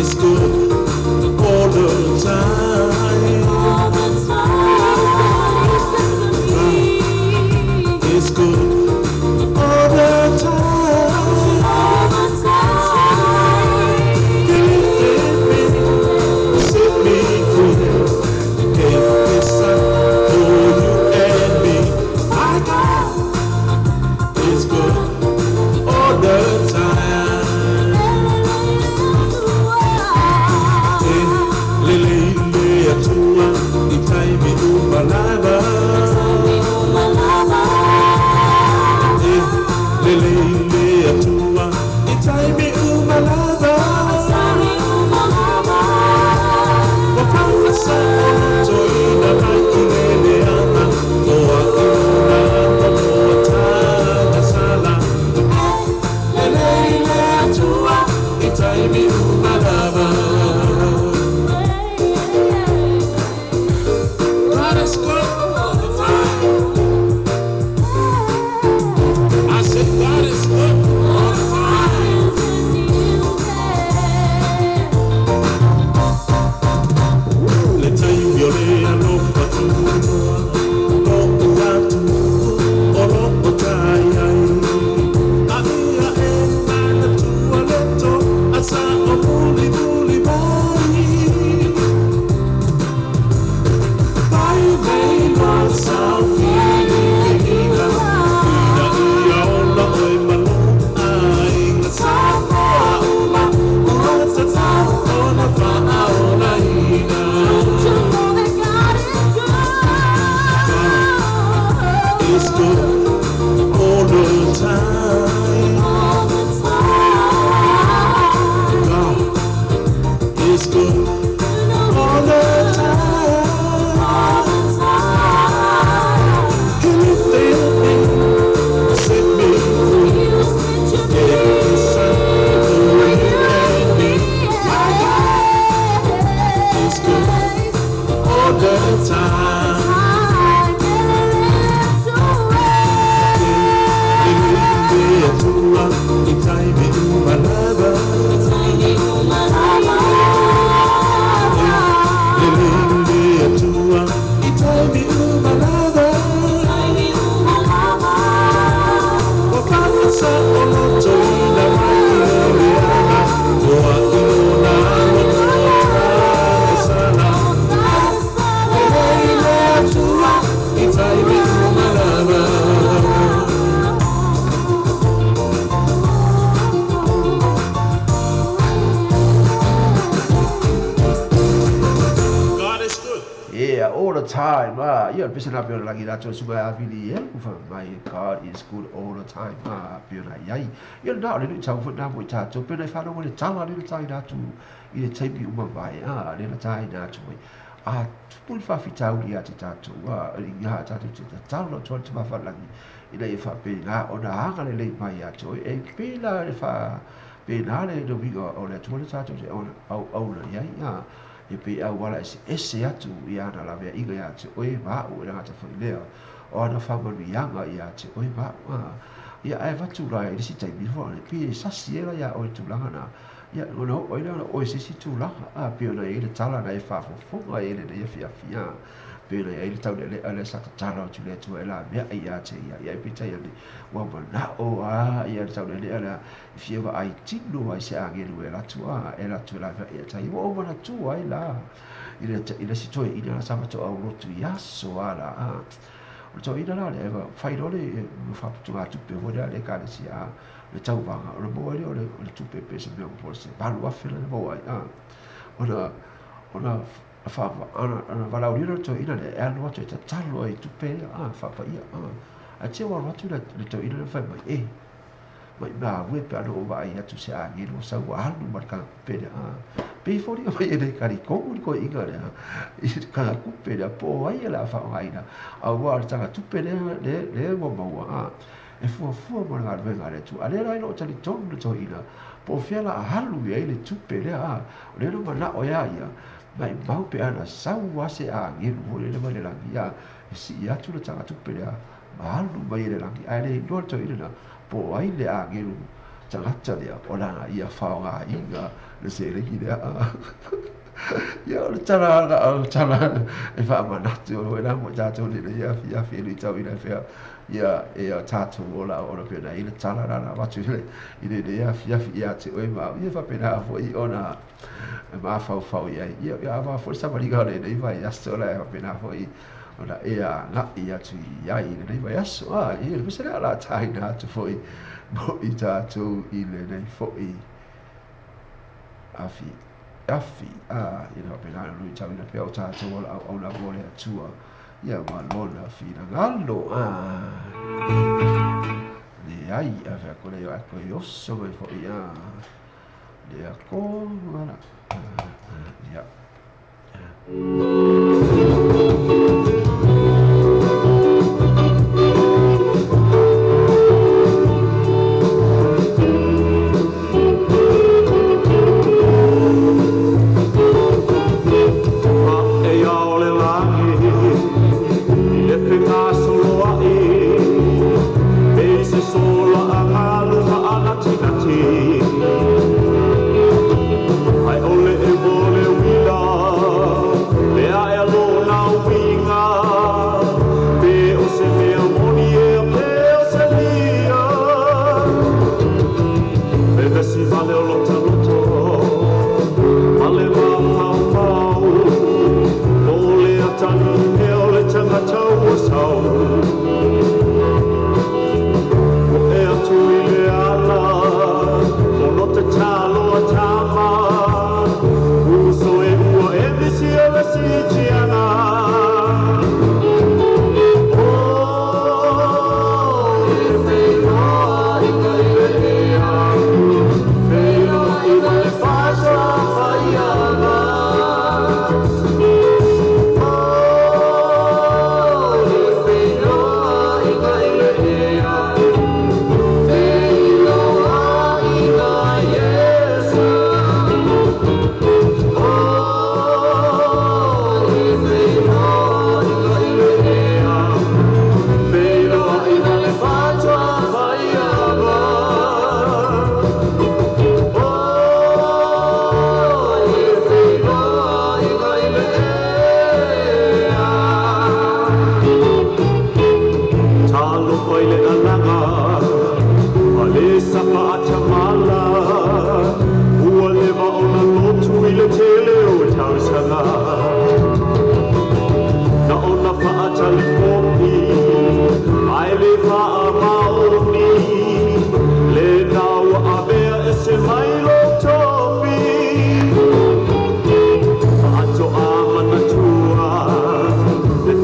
It's good all the time. It's good all the time. He lifted me, set me free, gave His Son for you and me. My God is good all the time. All the time. ia pesa na pena lagi dato suka avili ufa my God is good all the time pena ia ia na le chau fu na mo cha cho pena fa no le chala le chai dato i le chai bi uma vai le na chai dato pul fa fitau ia te dato ia dato te talo cho te ma fa lagi i le fa pena ona hanga le mai ia cho e pena le fa pena le do bigo o le cho le dato se ona au le ia e pe au wala ese atu ia na la vea iga ia te oe ma o e ngata whai lea o ana whamanu ianga ia te oe ma ia e watu rai e risi taimi fo pe e sasi era ia oe tūlanga na ia ona oe lea oe sisi tūlanga pe ona e le tala na e whafofonga e le na ia fia pe ona e le tau le le saka tala o tu le tua e la mea ia te ia e pita ia ni wa mana o ia le tau le le fia wa ai tino ai se angelu e la tua e la vea ia tai o mana tua e la ile si toi ina la sama to au rotu ia so ala o to ina la le fai do le fa tu atu pe ho le ka le si le tau vanga o le mo le tu pe pe se me po se ba lu afela le mo ai ona fa ana va la uri to ina le e lo to talo ai tu pe fa ia a te wa rotu le to ina le fa mai mai ba we pe no va ia tu se a ni lo sa wa lu marka pe pe fori mai e kari ko inga le i ka ku pe po ai la fa ai na a wa ta tu pe le mo mo e fu mo na venga le tu ale la no tali ton le to ina po fiala a halu ia le tu pe le no mana o ia mai mau pe ana sa wa se a ni mo le mai la ia si ia tu le tanga tu pe malu mai le langi ai le do to ina po ai le a ngiru tangata le ona ia faunga inga le se le ki ia le tala e fa manatu o le mo tato le ia fi tau ina fa ia e tato ola pe na ile tala na wa tu le ile le ia te o ma ia fa pena fo i ona ma fa ia va for sa baliga le vai ia sola pena fo i ona ia na ia tu ia ile vai aso ia se la tai na tu fo i mo i tato ile nei fo i afi ina pena lui tau ina peo tato o la vole atua ia ma lona fina ngalo le ai ave ko le ko yo so me fo ia le ko mana ia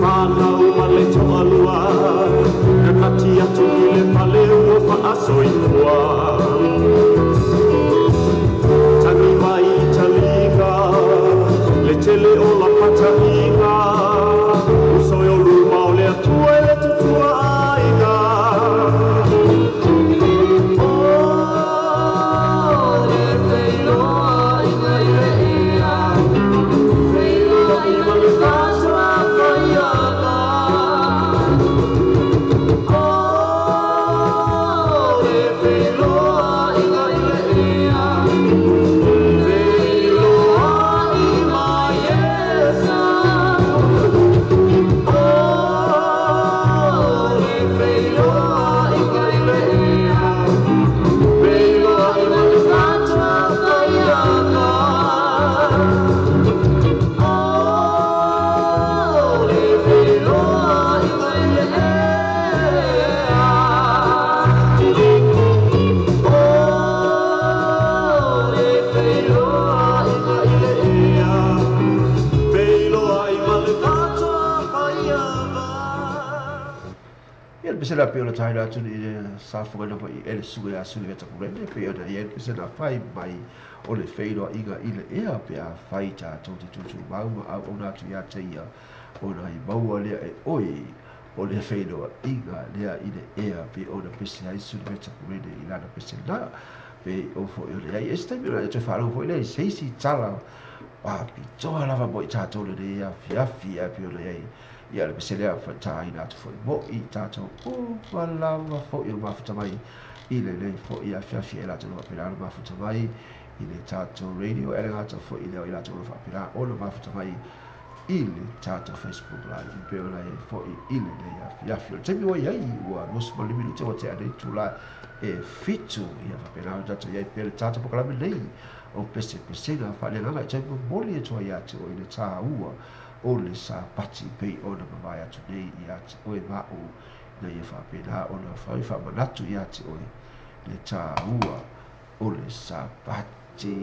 Follow soitua Tani mai talinga Le tele o la patainga Usoi o luma o le atua e le tutua aiga Sela pe ona taina atu ni sa fonga na pai ele suga ya suli ta kure ne pe ona ye pe sela fai mai o le feiro iga ile ea pe a fai ta to tu mau ma ona tu ya te ia ona I mau le e oi o le feiro iga le ile ea pe ona pe se ai suli ta kure ne ila na pe sela pe o fo yo le ai este me la te falo fo le sei si tala pa pi to ala va boi ta to le ia fia pe ona ai ia le peselea whatai nā tu fwoi mo I tātou o walawa fwoi o mafuta mai I le nei fwoi a whiawhi e lātou noa pera ana mafuta mai I le tātou radio e le ngātou fwoi leo I lātou noa whapera o na mafuta mai I le tātou Facebook live I peo lai fwoi I le nei a whiawhi o temi o iai ua nosu malimi te o te anei tula e fitu ia whapera o tātou iai pere tātou pokalame nei o pese na whale nganga I temi moli e toa ia te o I le tā ua o le sa pati pei o na mawai atu nei I ati oe mao na ia whapena o na whai whamanatu I ati oe le tā ua o le sa pati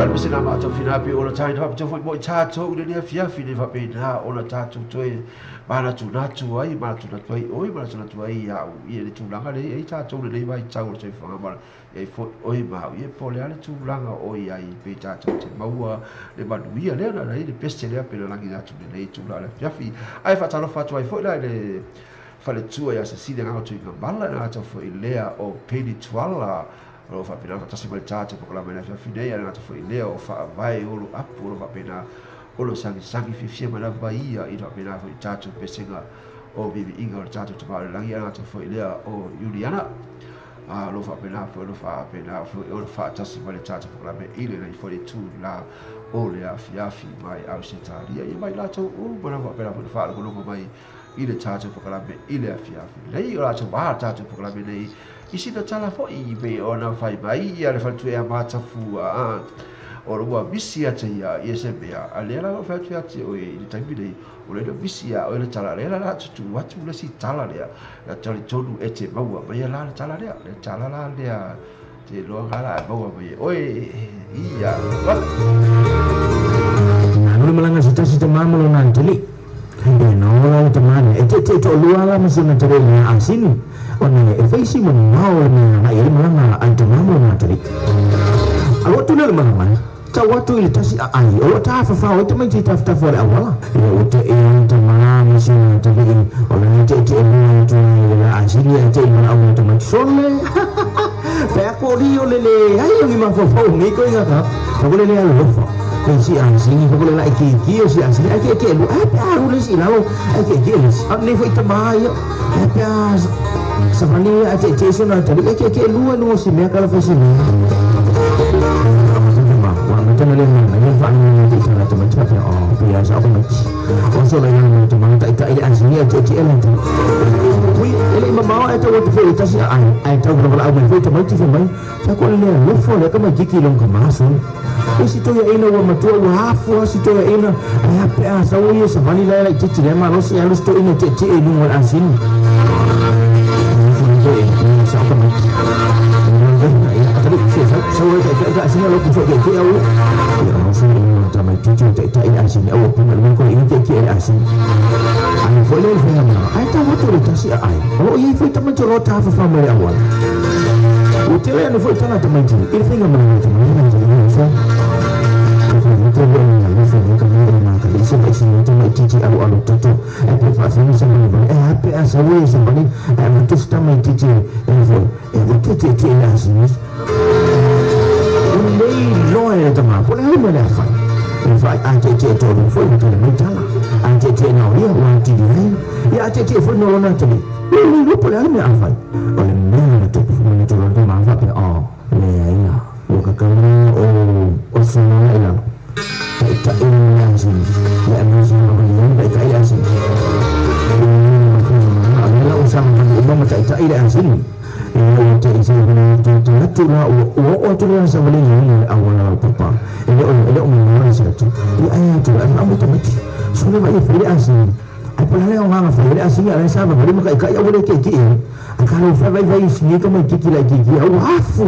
le pese na ma to fina pe ona tai na to foi mo chacho le dia fia fine fa pe na ona chacho toe mana tu na tu ai mana tu na tu ai oi mana tu na tu ai ya i le tu langa le ai chacho le vai chau le fa ma e fo oi ma i po le ale tu langa oi ai pe chacho te maua le manuia le na le pese le pe langi na tu le tu la le fia fi ai fa talo fa tu ai fo le fa le tu ai asasine nga tu nga bala na to fo ilea o pedi tuala o fa pena ta si chacho po la mena fa fidea na to fo ilea o fa vai o lo apu o fa pena o lo sangi fifia ma la baia i fa pena fo chacho pesenga o vivi inga o chacho to fa langi na to fo ilea o Juliana lo fa pena fo o fa ta si chacho po la me ile na fo le tu la o le afi mai au setaria i mai la to o bona fa pena fo fa lo mai ile chacho po la me ile afi lei o la to ba chacho po la me nei isi ta tala fo i be ona fai mai ia le fatu e mata fua o roa bisia te ia i se be a le la fatu ia te o i tangi dei o le bisia o le tala le la tu watu le si tala le la tali tonu e te maua mai la tala le tala la le te lo ngala maua mai oi ia nanu malanga sita mamulo nantuli no teman itu luala mesin terima asini ona efeisi mau na ile malanga antamamu na tali alo tu le malanga tawatu ile tasi ai o ta fa o teman ci tafta for awala ya uta in tamamu mesin tali ona je ni tu ile asini ente mana au teman sole pe ko rio le ai ngi ma fo ngi ko ngata ko le le lo si asini ko le la ki si asini ke lu apa lu si lalu ke ni foi tabayo apa sebenarnya aja sana tadi ke lu si me kalau fasi ni macam mana ni sana teman cakap biasa apa macam also yang teman tak ada asini aja nanti ele membawa itu waktu itu si ai tahu berapa lama itu teman tu semai aku lihat lu follow kamu jiki long kemasun situ ya ina wa matua wa hafu situ ya ina apa sawi samani la cici le ma rosi halus to ina cici inu wal asin siapa ni tadi sawi tak sini lo tu ke au ya rosi sama cici tak ina asin au pun ko ini cici asin ai boleh faham ai tahu tu tasi ai oh ini kita mencerita apa family awal hotel yang foi tanah teman cici ini faham mana teman cici itu yang lalu kami kali sampai sini cuma cici alu tutu privasi sampai apa asawi sampai itu sampai cici itu cici asini ini loyal teman pun ada apa phải anh chị cho đúng phơi một thời mới chắc anh chị nào biết làm gì đấy ya anh chị phơi nó là gì lúc đó mình ăn phải còn mình là chụp mình chụp cái mảng phải này ấy là một cái ô xin nói là tại em gì ya em gì mà mình tại cái gì ở đây là ông sang mình mà chạy là gì chạy tu lah tu lah sama ni awal papa ele orang satu dia ayah tu anak tu mati sudah banyak fili asing apalagi orang fili asing ada siapa beri makai kaya boleh keki kalau fili sini kamu keki lagi afu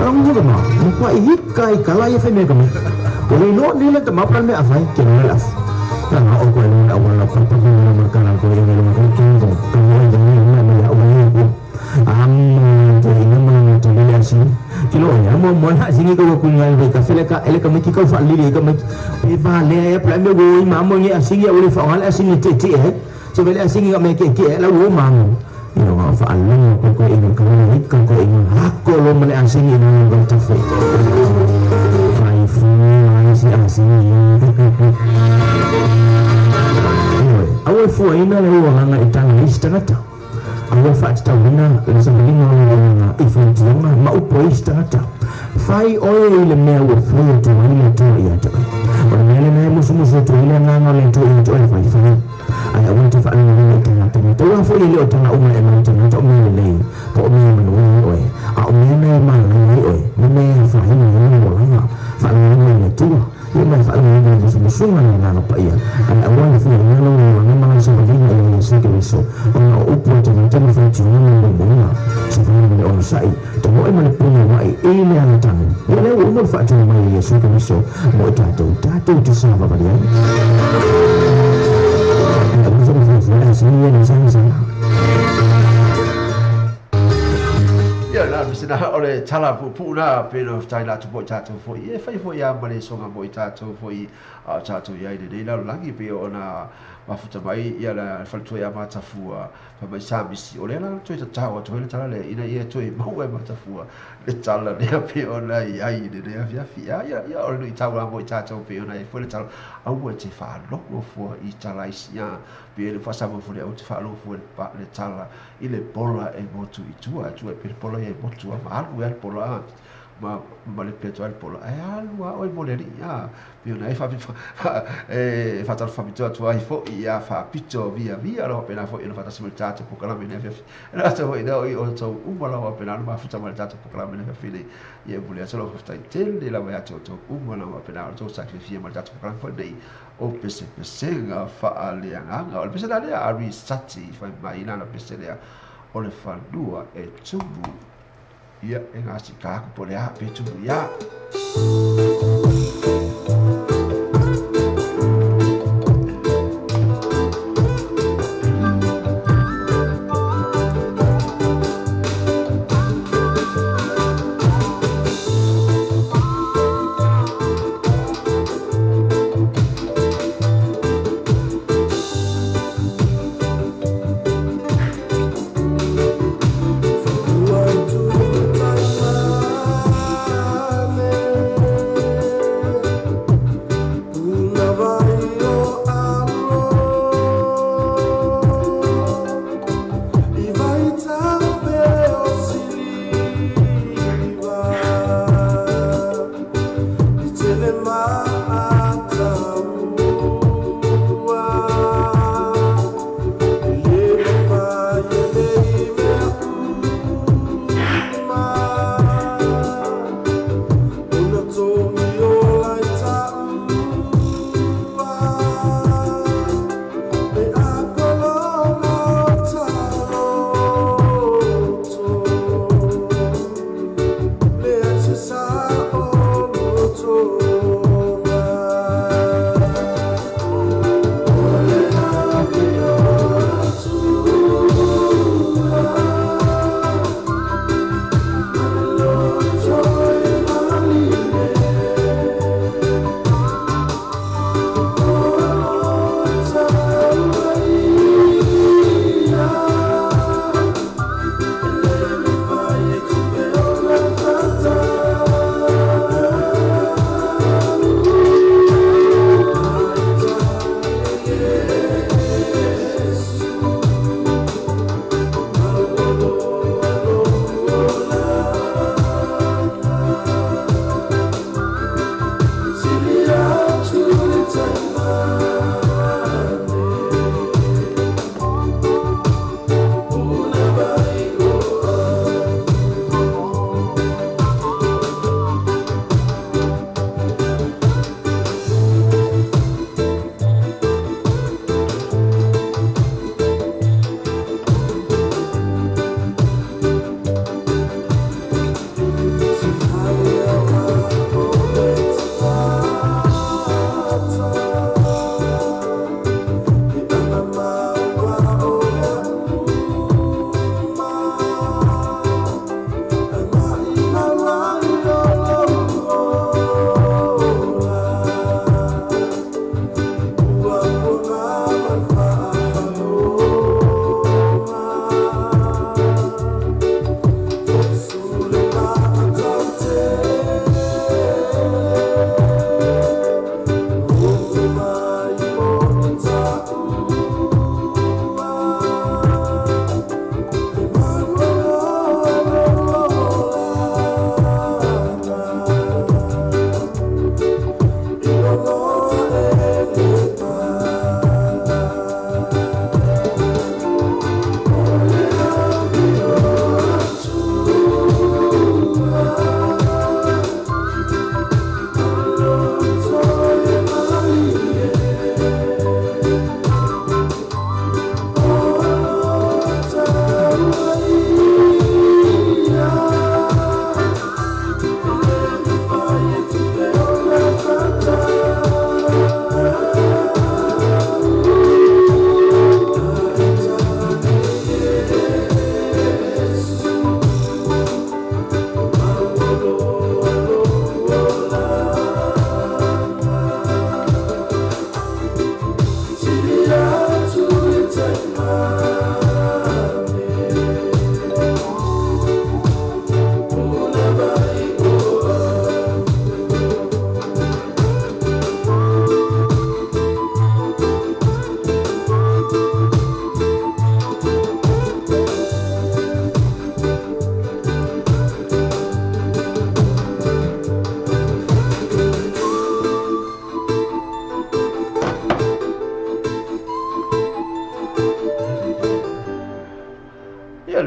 orang juga mah muka ikai kalau ya fili kamu boleh no dia tak mahu pernah apa kenal karena orang ini awal papa punya makanan kau ini makan kamu jangan mana awal ini mana tu dia sini kilo ya mau nak sini kau kunjung ke kafe leka kami kau fali kami pipa le plan me go mamo ni asing ya boleh fahal asing tete sebab asing kami ke lalu mang you know fa'alun ko ingin kami ko ingin hakko lo mali asing ini ngam tafe mai si asing awal fu ina le wanga itang istanata awal fa tawina le sabina wanga ifunti ma upo istanata fai oil le me wo fu to ile to ya to wala me musu to ile ngano le to ile to fai ai awal to fa ni to wa fu ile to na umma e to me le ko me man wo oi me ma ni oi me fa ni wo la fa ni le to Lima fa'alina di sumusungan na napaya. Ang awan na fina nga nung mga mga sa pagiging ay Yesu Kristo. Ang naupo at ang tabi fa jungan ng bunga. Sa panginoon ni Onsai, tamo ay malipuna wa ay ili ang tanong. Wala umul fa jungan may Yesu Kristo. Mo tato di sa babalian. Ang awan sa mga siniya ng sana. Ya la bisina ole chala pu na pero taila tu bocha tu fo ye fai fo ya male songa boita tu fo I cha tu ya de la langi pe ona mafuta mai ya la faltu ya mata fua fa mai sabisi ole la tu ta wa tu le chala le ina ye tu mau e mata fua le chala le pe ona ya I de ya ole ta wa boita tu pe ona fo le chala au wa te fa lo fo I chala isia pe le fa sa fo le au te fa lo fo pa le chala I le pola e motu I tua pe pola e motu ma alu e pola ma le peto al pola e alu o moleri ya pe ona e fa e fa tal fa pito tua I fo ia fa pito via lo pena fo ina fa tasimo tato po kala me ne fe la to I do I o to umala o pena ma fa tamal tato po kala me ne fe le ye bulia solo fa tai tel de la va to umala o pena to sacrifice mal tato po kala fo dei o pese nga fa ale nga o pese dale ari sati fa mai na pese le o le fa dua e tubu ia e nga si ka ko le a pe tubu ia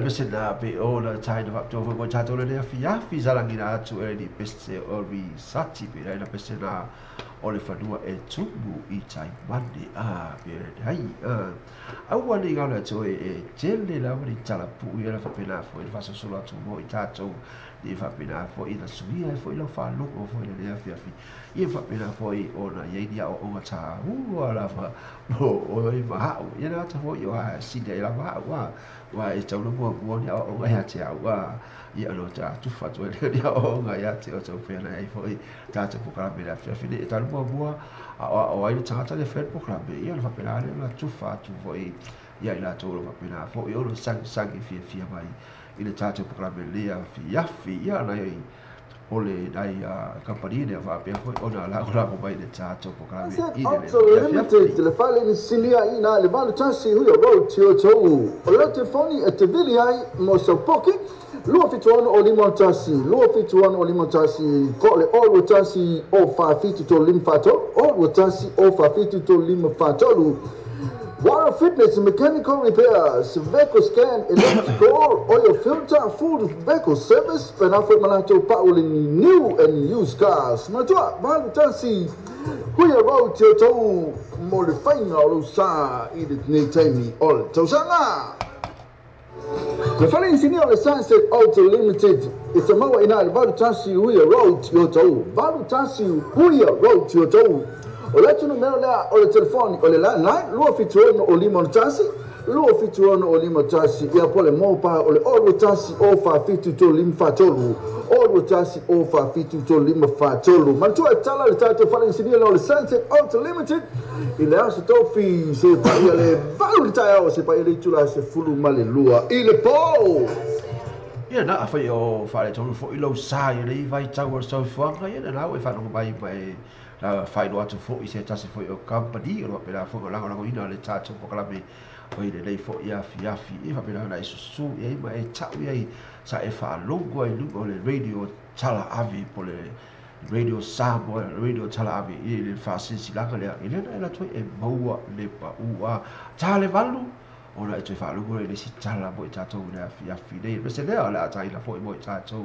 pesena pe ona tai na to mo chato le fi zalangina atu e di peste o research pe na pesena o le fanua e tubu I tai mani pe hai au wani ngana to e tele la wani tala pu I la fa pena fo il faso solo atu mo I tato di fa pena fo I la suia fo I la fa luko fo le fi I fa pena fo I ona ye dia o ta ala fa o I ma ia na ta fo yo ha si de la wa e tau mo ni o ga te wa ia lo ta tu fa tu ni o ga te o tau pena ai fo I ta te po ka la fi ni ta mo o ai ta ta le fe po ka be ia fa pena la tu fa tu fo I ia la to lo fa pena fo I o lo sang fi mai I le ta te po ka be le fi ia na ai ole dai company ne va pe ko ona la ko mai le tato po ka I also limited le fale ni silia ina le valu tansi hu ro tio tou o le telefoni e te vili ai mo so poki lo fituano o limon tasi ko le o tasi o fa fitu to lim fato o tasi o fa fitu to lim fato lu Water Fitness and Mechanical Repairs, Vehicle Scan, Electrical, Oil Filter, Food Vehicle Service, Penafo Malato Paul in new and used cars. Matua, Valu Tansi, Huya Road Tioto, Molifaina, Rosa, Edith Natami, All Tosana. The following senior on the Sunset Auto Limited, it's a Mawa in Valu Tansi, Huya Road Tioto, Valu Tansi, Huya Road Tioto. O le tunu mero lea o le telefoni o le landline lua fituono o lima tasi lua fituono o lima tasi ia pole mopa o le olu tasi o fa fitu to lima fatolu olu tasi o fa fitu to lima fatolu mantua tala le tato fale insidia o le Sunset Auto Limited I le aso tofi se pa ia le valu le tai au se pa ia le tula se fulu male lua I le po ia na fa yo fale tonu fo I lo sa ia le vai tau o so fuanga ia na o fa no mai la fai no atu fo I se tasi fo o company o pe la fo la ina le tato po kala me o I le dei fo ia fi I fa pe la na su ia ma e tau ia sa e fa longo I lu le radio tala avi po le radio sabo radio tala avi I le fa si la kale I le na to e maua le pa ua tale valu ona e to fa longo le si tala bo tato le fi dei pe se le ala tai la fo bo tato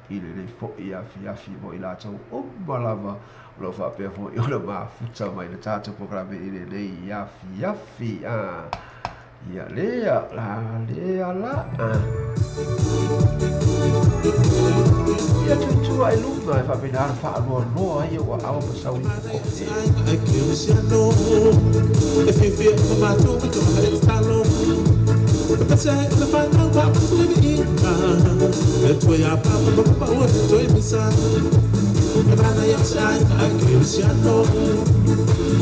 I le fo ia fi bo ila tau o balava lo fa pe fo yo ma futa mai le tato po kala I le ia fi ia le la ia tu ai lunga fa pe dar fa no ai o a o sa wi I can't say no. If you feel for my two, but you're head stalo. But say the final papa to me. That's why I papa what to me son. The man I am shy, I can't say no.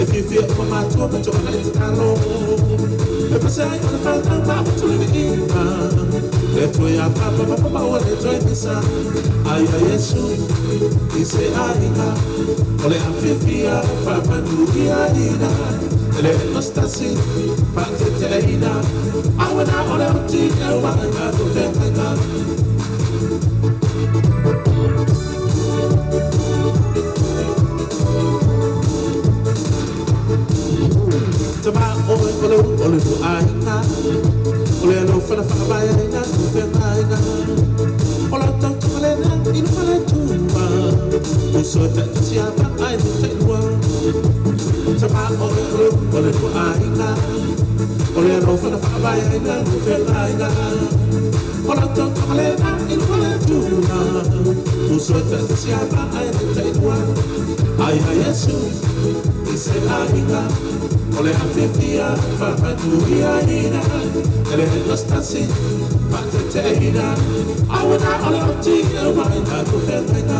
If you feel for my two, but you're head stalo. But say the final papa to me. That's why I papa what to me son. I yes, he say I ole afifia papa dunia ina le nostasi pate ina awana ole utika wana kuteka tama ole tu aina ole no fana fa ina kuteka ina ole to malena ina fala tumba uso ta siapa ai te lua tama ole tu aina ole no fana fa ina kuteka ina ole to malena ina fala tumba uso ta siapa ai te lua ai yesu ise aina ole afifia papa dunia ina ele nostasi pate ina awana ole utika wana kuteka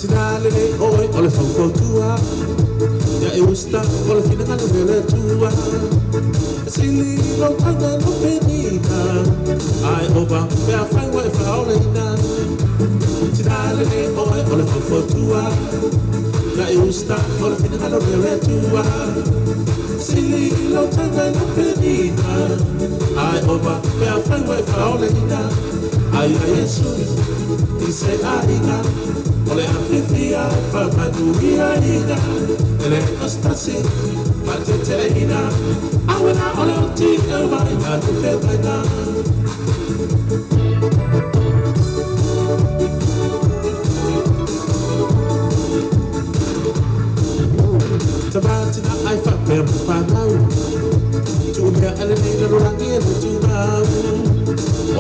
Tinalele oi ole fonko tua ya e usta ole fina kana vele tua sili lo tanga lo penita ai oba pe a fai wa fa ole ina Tinalele oi ole fonko tua ya e usta ole fina kana vele tua sili lo tanga lo penita ai oba pe a fai wa fa ole ina Ai ai Jesus, I say aiga, ole afifia, papaduia ina, ele ostasi, pateteina, awena ole otika vaina tufevaina. Tabatina ai fa per pagau, tu me alene lo rangi lo tu mau.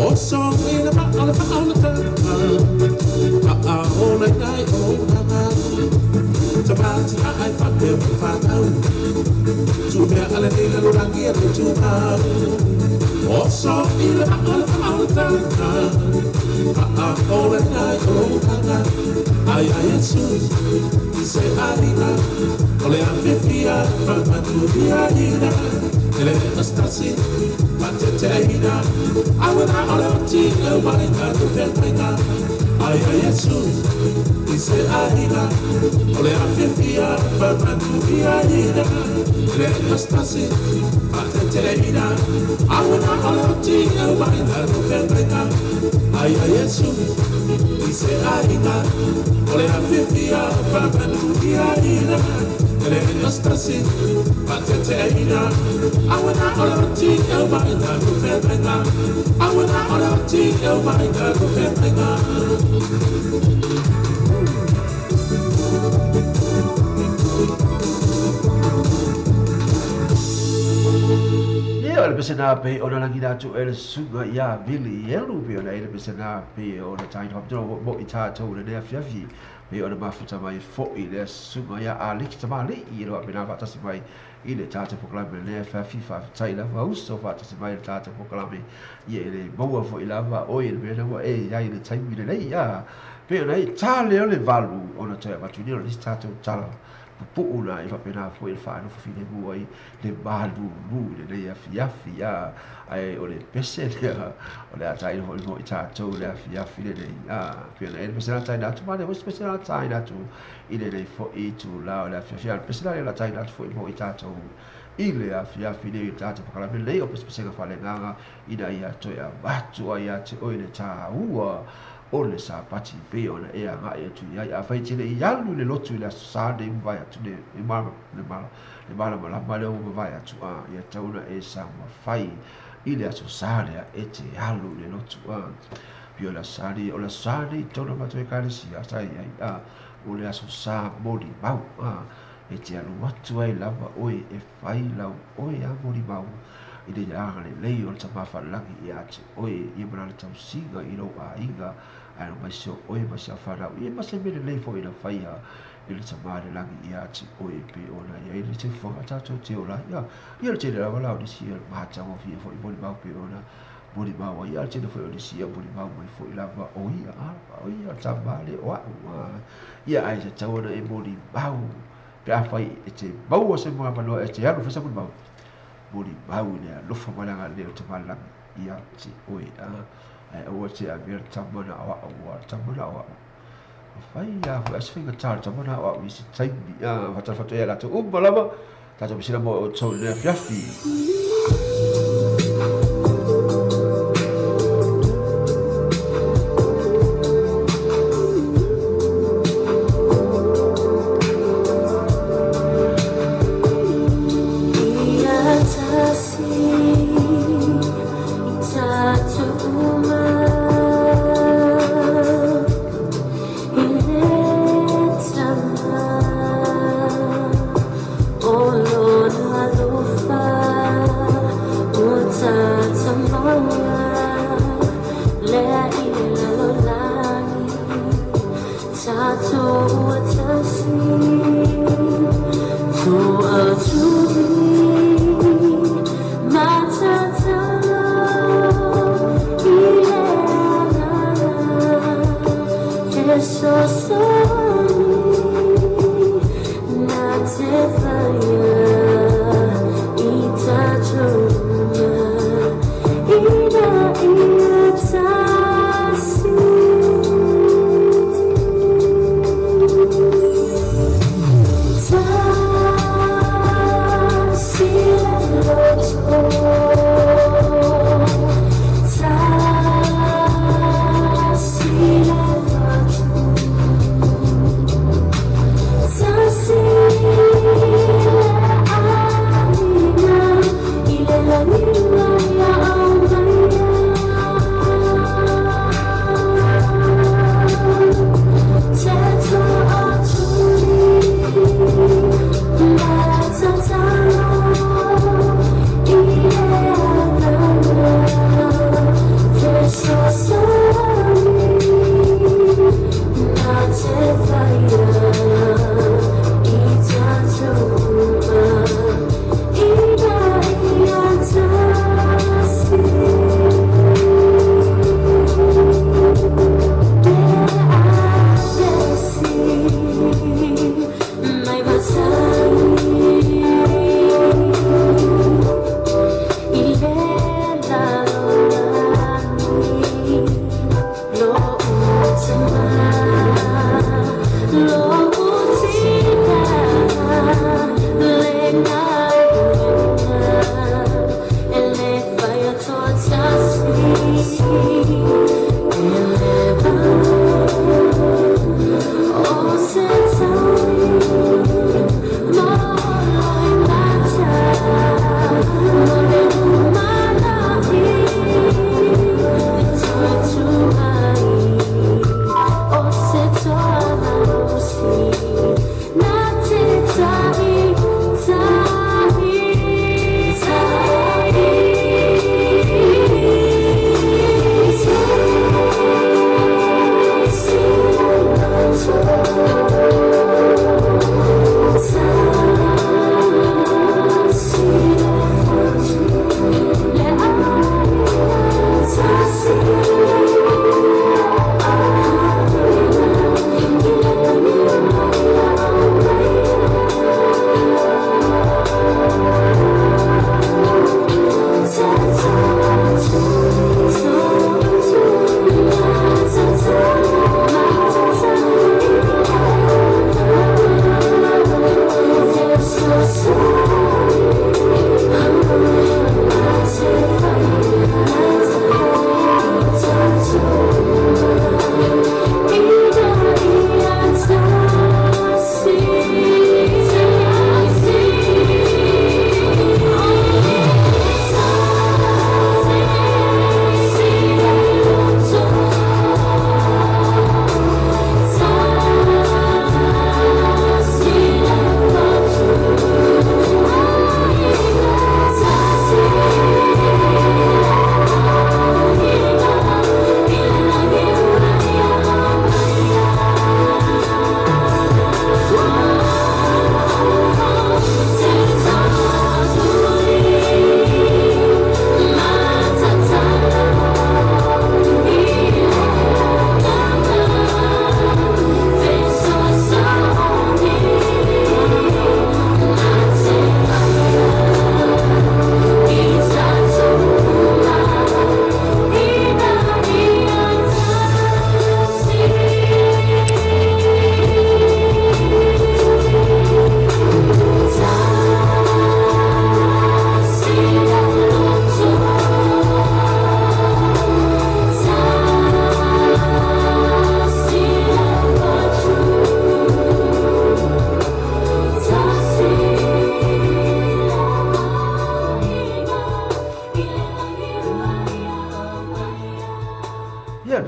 O song ina ba ole fa ole ta, ole nai ole na. Tabatina ai fa per pagau, tu me alene lo rangi lo tu mau. O song ina ba ole fa ole ta, ole nai ole na. Ai ai Jesus, I say alina. Ole afifia, papaduia ina, ele ostasi, pateteina, awena ole otika vaina tufevaina. Ai ai Jesus, I say alina. Ole afifia, papaduia ina, ele ostasi, pateteina, awena ole otika vaina tufevaina. Ai ai Jesus, I say alina. Ole afifia, papaduia ina. Ele ostasi, pateteina, awena ole otika vaina tufevaina. Awena ole otika vaina tufevaina. Ole pesena pe ona langi datu ele sunga ya vili yelu pe ona ele pesena pe ona tain hop do mo ita to le de fiafi pe ona mafuta mai fo ile sunga ya alik tamali ilo apena vata mai ile tata proclame le fiafi fa tai la va uso vata mai tata proclame ye le boa fo ila va o ile be no e ya ile tai mi le ya pe ona ta le valu ona tai va tu ni le tata tala puuna I whapena fo il whaano fine buai le balu mu le afi ya ai o le pese le o le atai ho mo I tātou le afi le pia le pese la tai natu ma le o pese la tai natu I le fo I tu la o le afi le pese la tai natu fo mo I tātou I le afi le I tātou pakala le o pese ka whale nganga ina ia to ia watu ia te o le tā ua o le sa pati pe ona e anga e tu ia a fai tele ia lu le lotu le sa de vai atu le mala male o vai atu a ia tauna e sa ma fai ile atu sa le e te alu le lotu a pio la sari o la sari tona ma te kale si a sai a o le asu sa mori mau a e te alu atu ai lava oi e fai lau oi a mori mau I le anga le lei o le tamafa langi I ate oi I mara le tau singa I ro a inga ai mai so oi ma sa fara I ma se mele lei fo I na faia I le tamare langi I ate oi pe ona ia I le te fonga tato te ora ia ia le te le wala o le sia ma ta mo fia fo I boli mau pe ona boli mau ia le te fo o le sia boli mau mai fo I lava o ia tamale o ia ai te tau ona e boli mau pe a fai e te mau o se mo avalo e te anu fesa boli mau boli mau le lofa malanga le o te malanga ia te oi ai o te a ver tamana o tamana o fai ya fo as finga tar tamana o we si tai fata fata ya la to balava ta to bisila mo o to le fiafi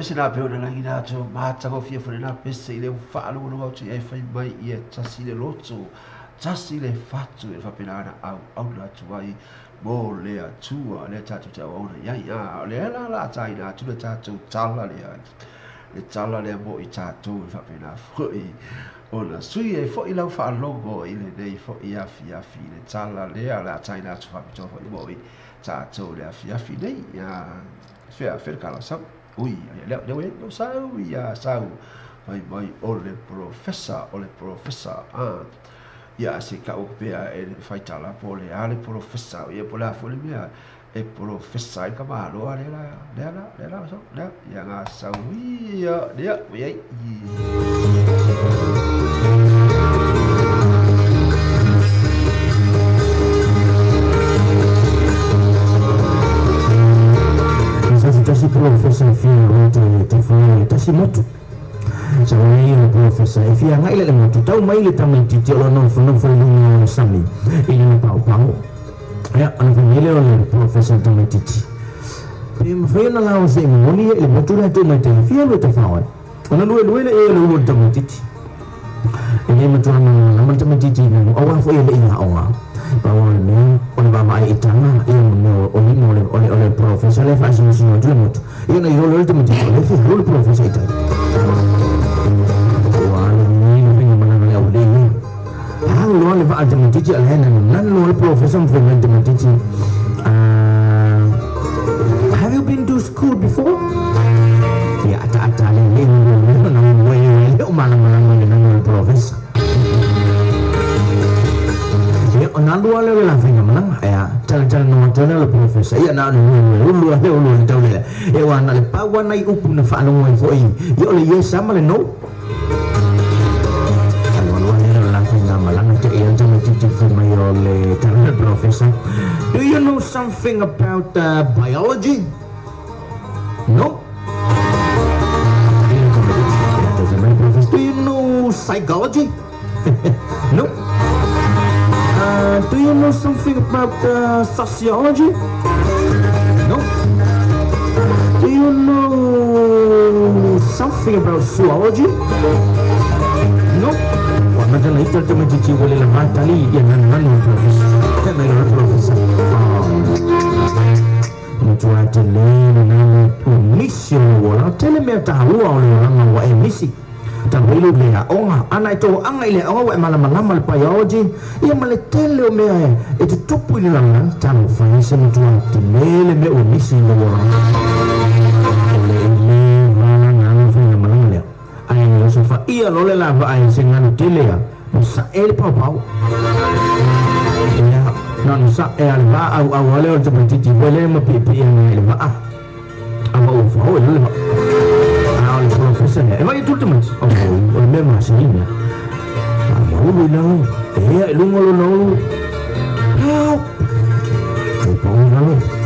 Sina pe ona ngi na to mata ko fia fo na pese ile fa lo no ti e fa mai e tasi le loto tasi le fatu e fa pena na au la tu ai mo le atua le tatu te ona ya ya le la tai na tu le tatu tala le tala le mo I tatu fa pena foi ona sui e fo I lau fa logo ile dei fo ia fia fi le tala le la tai na tu fa to fo mo I tatu le fia fi dei ya fia fer kala sa ui le no sau ia sau mai ole professor ia se ka o pe e fai tala po le ale professor ia po la fo le mia e professor ka ma lo ale la so la ia nga sau ia ia tasi professor fia roto te foi tasi motu sa mai professor fia ngai le motu tau mai le tamen ti lo no foi no sami ile pau ya ana famile o professor tamen ti pem foi na la ose moni le motu le to mai te fia lo te fao ona lu le lo tamen ti ile motu na tamen ti no o wa foi le ina o bahwa ni on ba mai itana no ole professor le faz no sino de muito e na eu le também le fez o professor ita wala ni ni mana le ole lo le va também titi al hena nan lo professor foi também titi have you been to school before ya ata le no mana le professor onando ale la fina mana ya tal no tele professor ya na lu tele e wana le pawa na upu na fa no foi yo le sama le no la fina malanga te ya tele titi fu mayo le tele professor do you know something about biology No. Do you know psychology? No. Do you know something about sociology? No. Do you know something about zoology? No. Wah, macam itu cuma cici boleh lemah tali dia nan profesor. Kan ada profesor. Mencuat jalan nama misi orang. Tele mereka tahu orang wa misi. Tak boleh lihat orang anak itu orang ini orang malam-malam malpayoji ia maletele mea itu tupu ni lang tamu fahisa menjual temele me umisi orang oleh mana fahina malam le ai sofa ia lole la ba ai sengan tele ya sa el pau ya non sa el ba awale on seperti boleh mepipi yang ba apa ufo le profesor ya, emang itu teman? Oh, memang aslinya. Mau bilang, lu ngelu, help,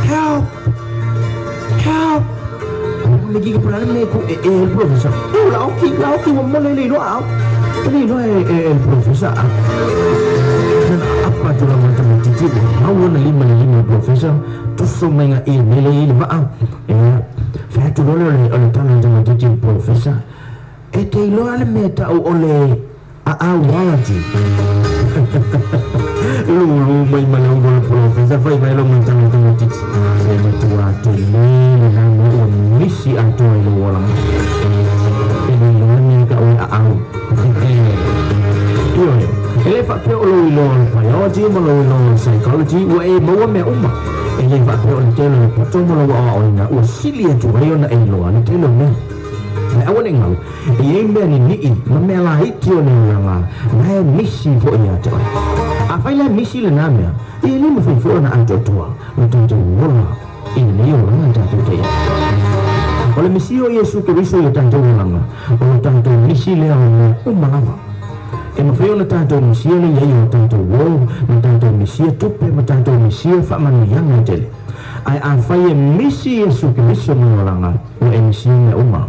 help. Aku lagi ke pelan ni aku profesor. Lauki mau lele lu au. Ini lu profesor. Dan apa tu lah macam cici? Mau lima profesor. Terus semua ini maaf. Saya tu oleh tangan jangan cici profesor. Ilo alam tahu oleh awalji. Lu main malam profesor, main malam tangan cici. Saya tu ada ni nama misi atau ilo orang. Ini ni kau au. Iyo. Ele pakai ilo biology, ilo psychology, mau me umma. Ele pakai ilo telo, patut mau na usilia tu ayo na ilo ane telo ni. Awak ni ngau, ia ni memelah itu ni orang. Nah misi for ia tu. Apa yang misi le nama? Ini mesti for na anjur tua. Untuk orang ini orang anjur dia. Kalau misi Yesus Kristus itu anjur orang. Kalau anjur misi le orang umma. Mfio na tanto misia ni yayo tanto wo na tanto misia tupe na tanto misia fa manuyang na jeli ai afai misi Yesu Kristo ni orang wa misia na umma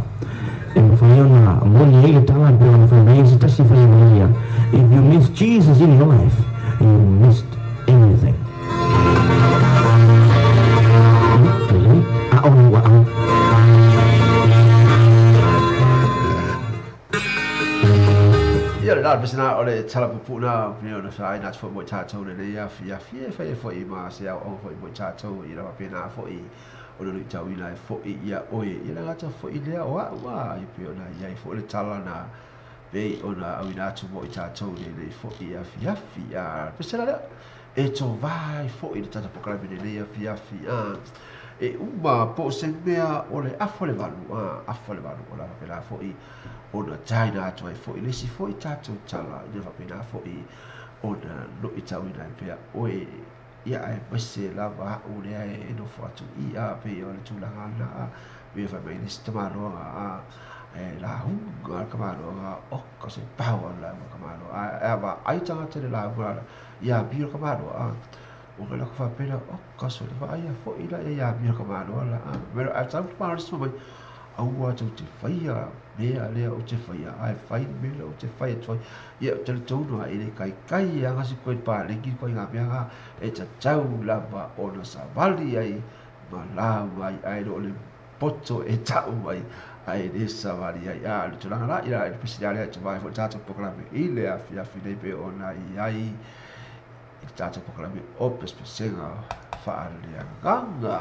mfio na moni ile tala bila mfio sita sifa ya if you miss Jesus in your life you missed everything. Ya, dah bersama oleh cara pupuna, punya saya nak buat cacau ni ya, foi mas ya, foi buat cacau, ia apa pena foi, orang jauh ini foi ya, ia nak foi dia, wah, ia na ya, foi le cala na, be ona awina tu buat cacau ni foi ya, bersama itu vai foi di tanah pokok ni ya, uma po sembea oleh afole balu orang pena foi. Ona China tu ai foi lesi foi tato chala ia va pena foi ona no itawi na pea oi ia ai bese lava ule ai no fatu ia pe ona tulanga we va mai ni stamaro la hunga kamaro o ko se pau la kamaro va ai tanga te la bra ia biro kamaro o la fa pena o ko se va ai foi la ia biro kamaro la pero a tau para so mai au tu te faia mea lea o te whaia, ai whai mea o te whaia toi, ia o te tono ai le kai anga si koe pālengi koe ngā mea ngā, e ta tau lava o na sa wali ai, ma lau ai lo le poto e tau ai le sa wali ai, le turanga la, ira e pisi ale ai te vai fo tātou pokalame, i le afi nei pe o na i tātou pokalame, o pespesenga, whaalea nganga.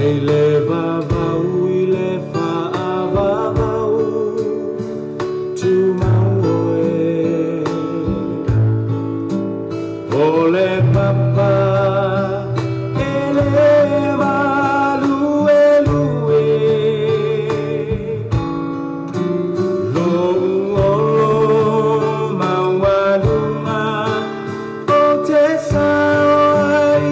Ile vavau ile faavavau tu maue ole papa ele value lue lo mawalunga o te sai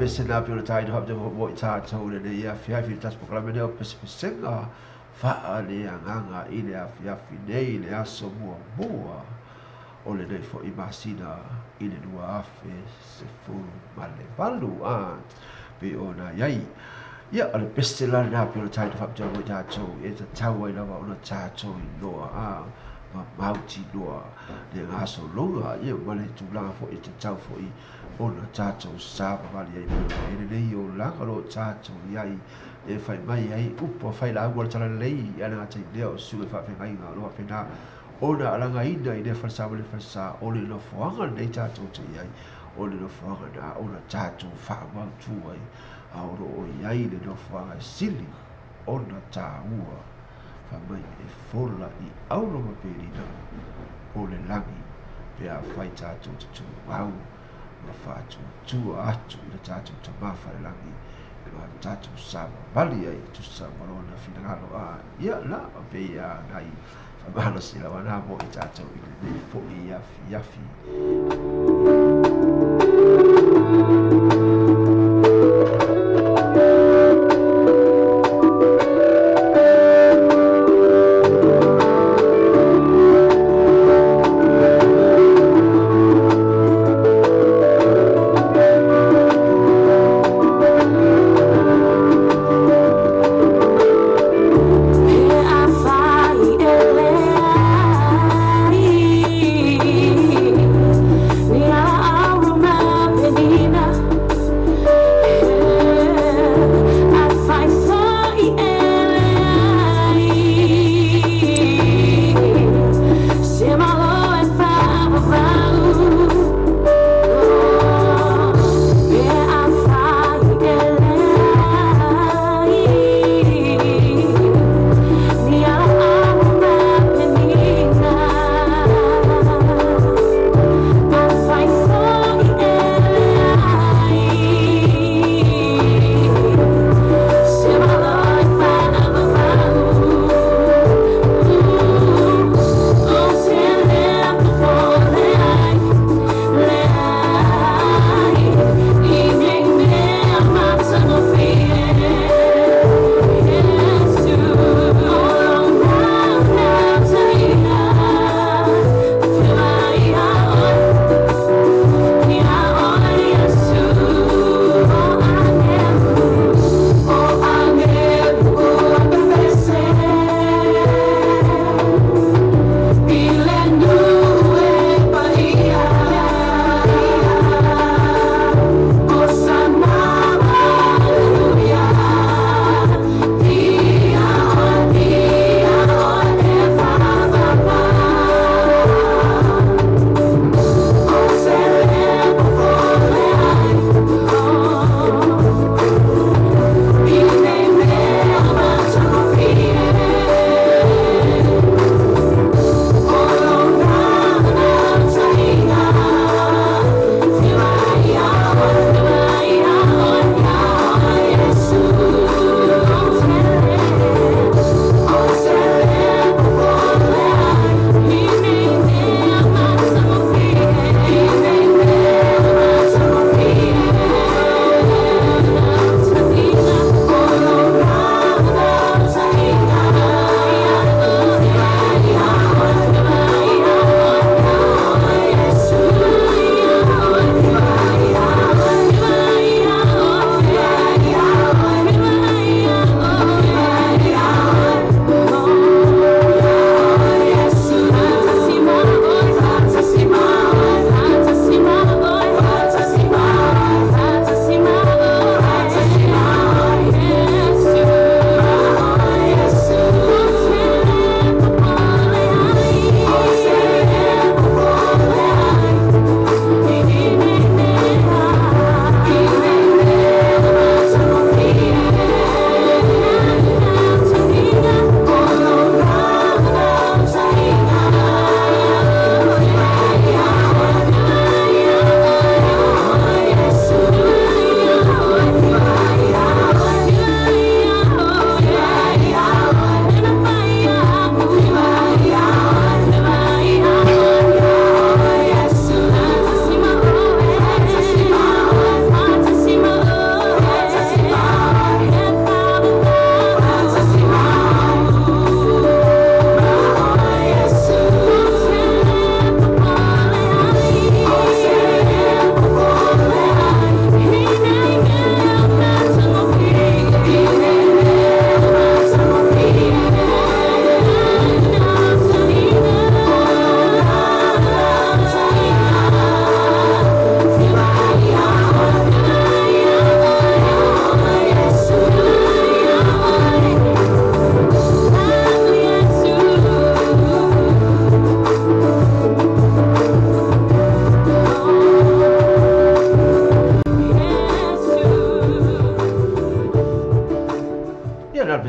Pesena pio tai do habde mo ta tau le ia fia fi tas proklame ne pesena fa le anga ile afia fi nei le aso mua o le nei fo imasina ile lua afe se fu male valu a pe ona yai ia ale pesela na pio tai do habde mo ta tau e tau ai lava ona ta tau no a mauti noa le aso longa ia male tu la fo e tau fo i ona tātou sāpa wali ai e lei o langa lo tātou iai e whai mai ai upo whai la agua tala lei ana ngatai leo su e whai mai ngā loa whena ona alanga ina i ne whasa wale whasa o le no whaanga nei tātou te iai o le no whaanga na ona tātou whaamau tū ai a oro o iai le no whaanga sili ona tā ua whai mai e whola i auroma perina o le langi pea whai tātou te tū wau ma fatu tua atu i tatu ta mafa langi e ma tatu sama bali ai tu sama lona finagalo a ia la pe ia nai fa bala sila wana mo i tatu i le fo i yafi Ni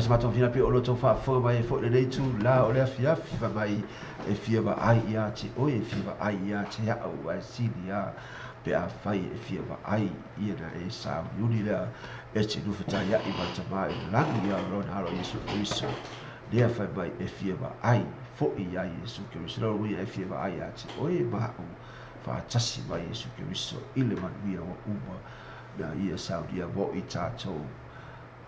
pesa mato fina pe o lo to fa fo mai fo le tu la o le fia fa mai e fia va ai ia te o e fia va ai ia te ya o ai silia pe a fai e fia va ai ia na e sa yuni la e te nu fata ya i va ta mai la ia ron haro Yesu Kristo dia fai mai e fia va ai fo i ai Yesu Kristo lo wi e fia va ai ia te o e ma o fa tasi mai Yesu Kristo ile man ia o uma na ia sa dia vo i tato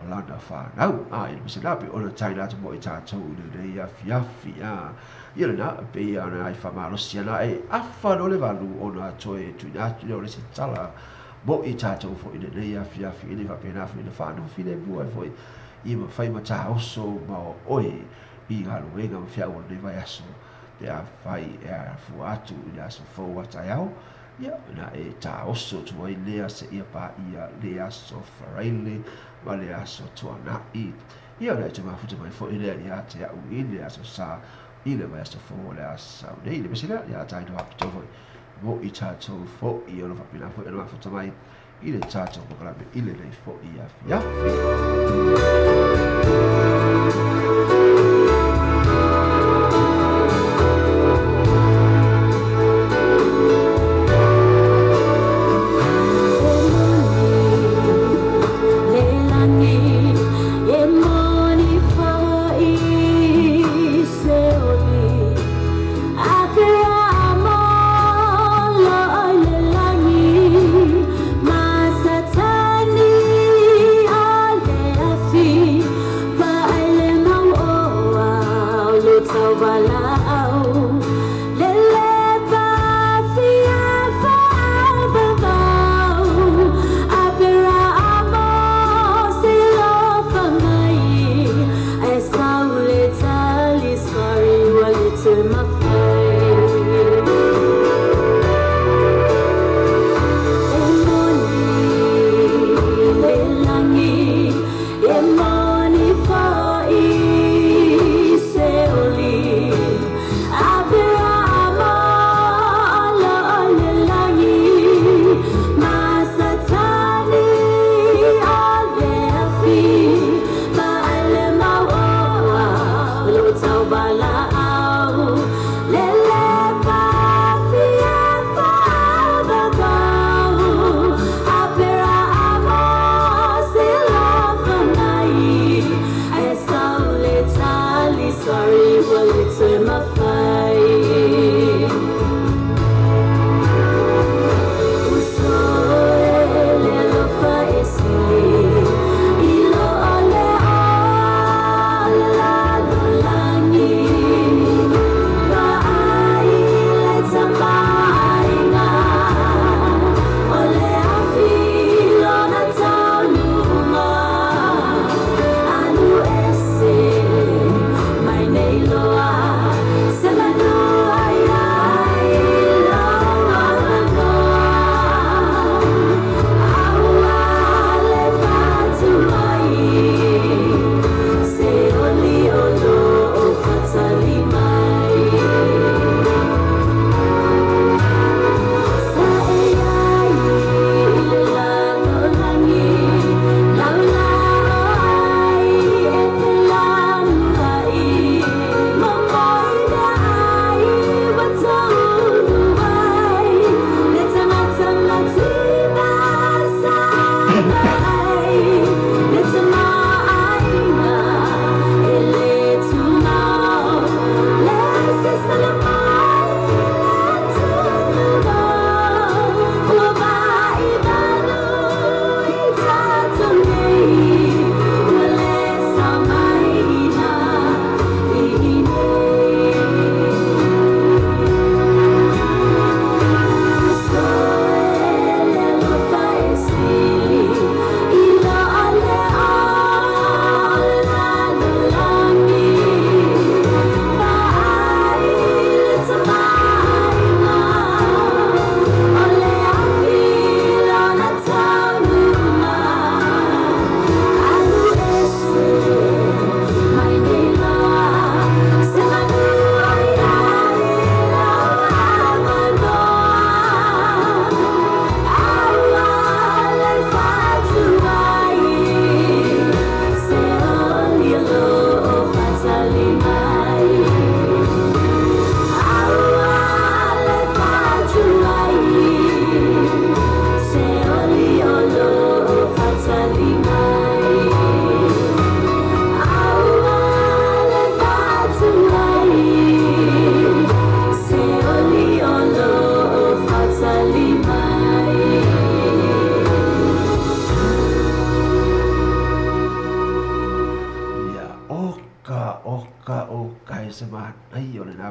Lana fa nau ai mi se lapi o le taina to mo i tato le ia fiafi a ia na pe ia na ai fa malo sia na e afa no le valu o na to e tu na tu le se tala mo i tato fo i le ia fiafi i le va pena fi le fa no fi le bua foi i ma fai ma ta oso ma oi i halu e ga fia o le vai aso pe a fai e a fu atu i aso fo wa taiao ia na e ta oso tu ai le se ia pa ia le aso fraile ma le aso tuana i ia le te mafuta mai fo i le ia te au i le aso sa i le vai aso fo le aso nei le mesina ia tai no apito foi mo i tato fo i ono fa pina fo i ono mafuta mai i le tato mo kala me i le nei fo i a Bye.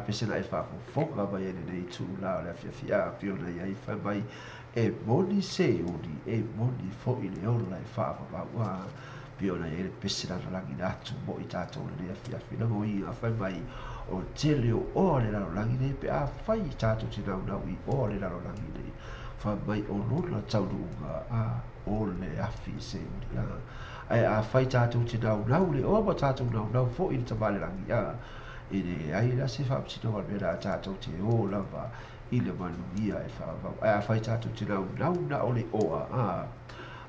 pesena e whaafofonga mai ene nei tū la o le awhiawhia pio nei ai whai mai e moni se uni e moni fo i le ola e whaafawau pio nei e le pesena rangi na atu mo i tātou le awhiawhi na ngoi a whai mai o te leo o le rangi nei pe a whai i tātou te nau nau i o le rangi nei whai mai o lona taurunga o le awhi se uni ai a whai tātou te nau nau le o ma tātou nau nau fo i le tamale rangi ine ai la se whaapitino al mea tātou te o lava i le manuia e whaavau ai a whai tātou te nau nau na o le oa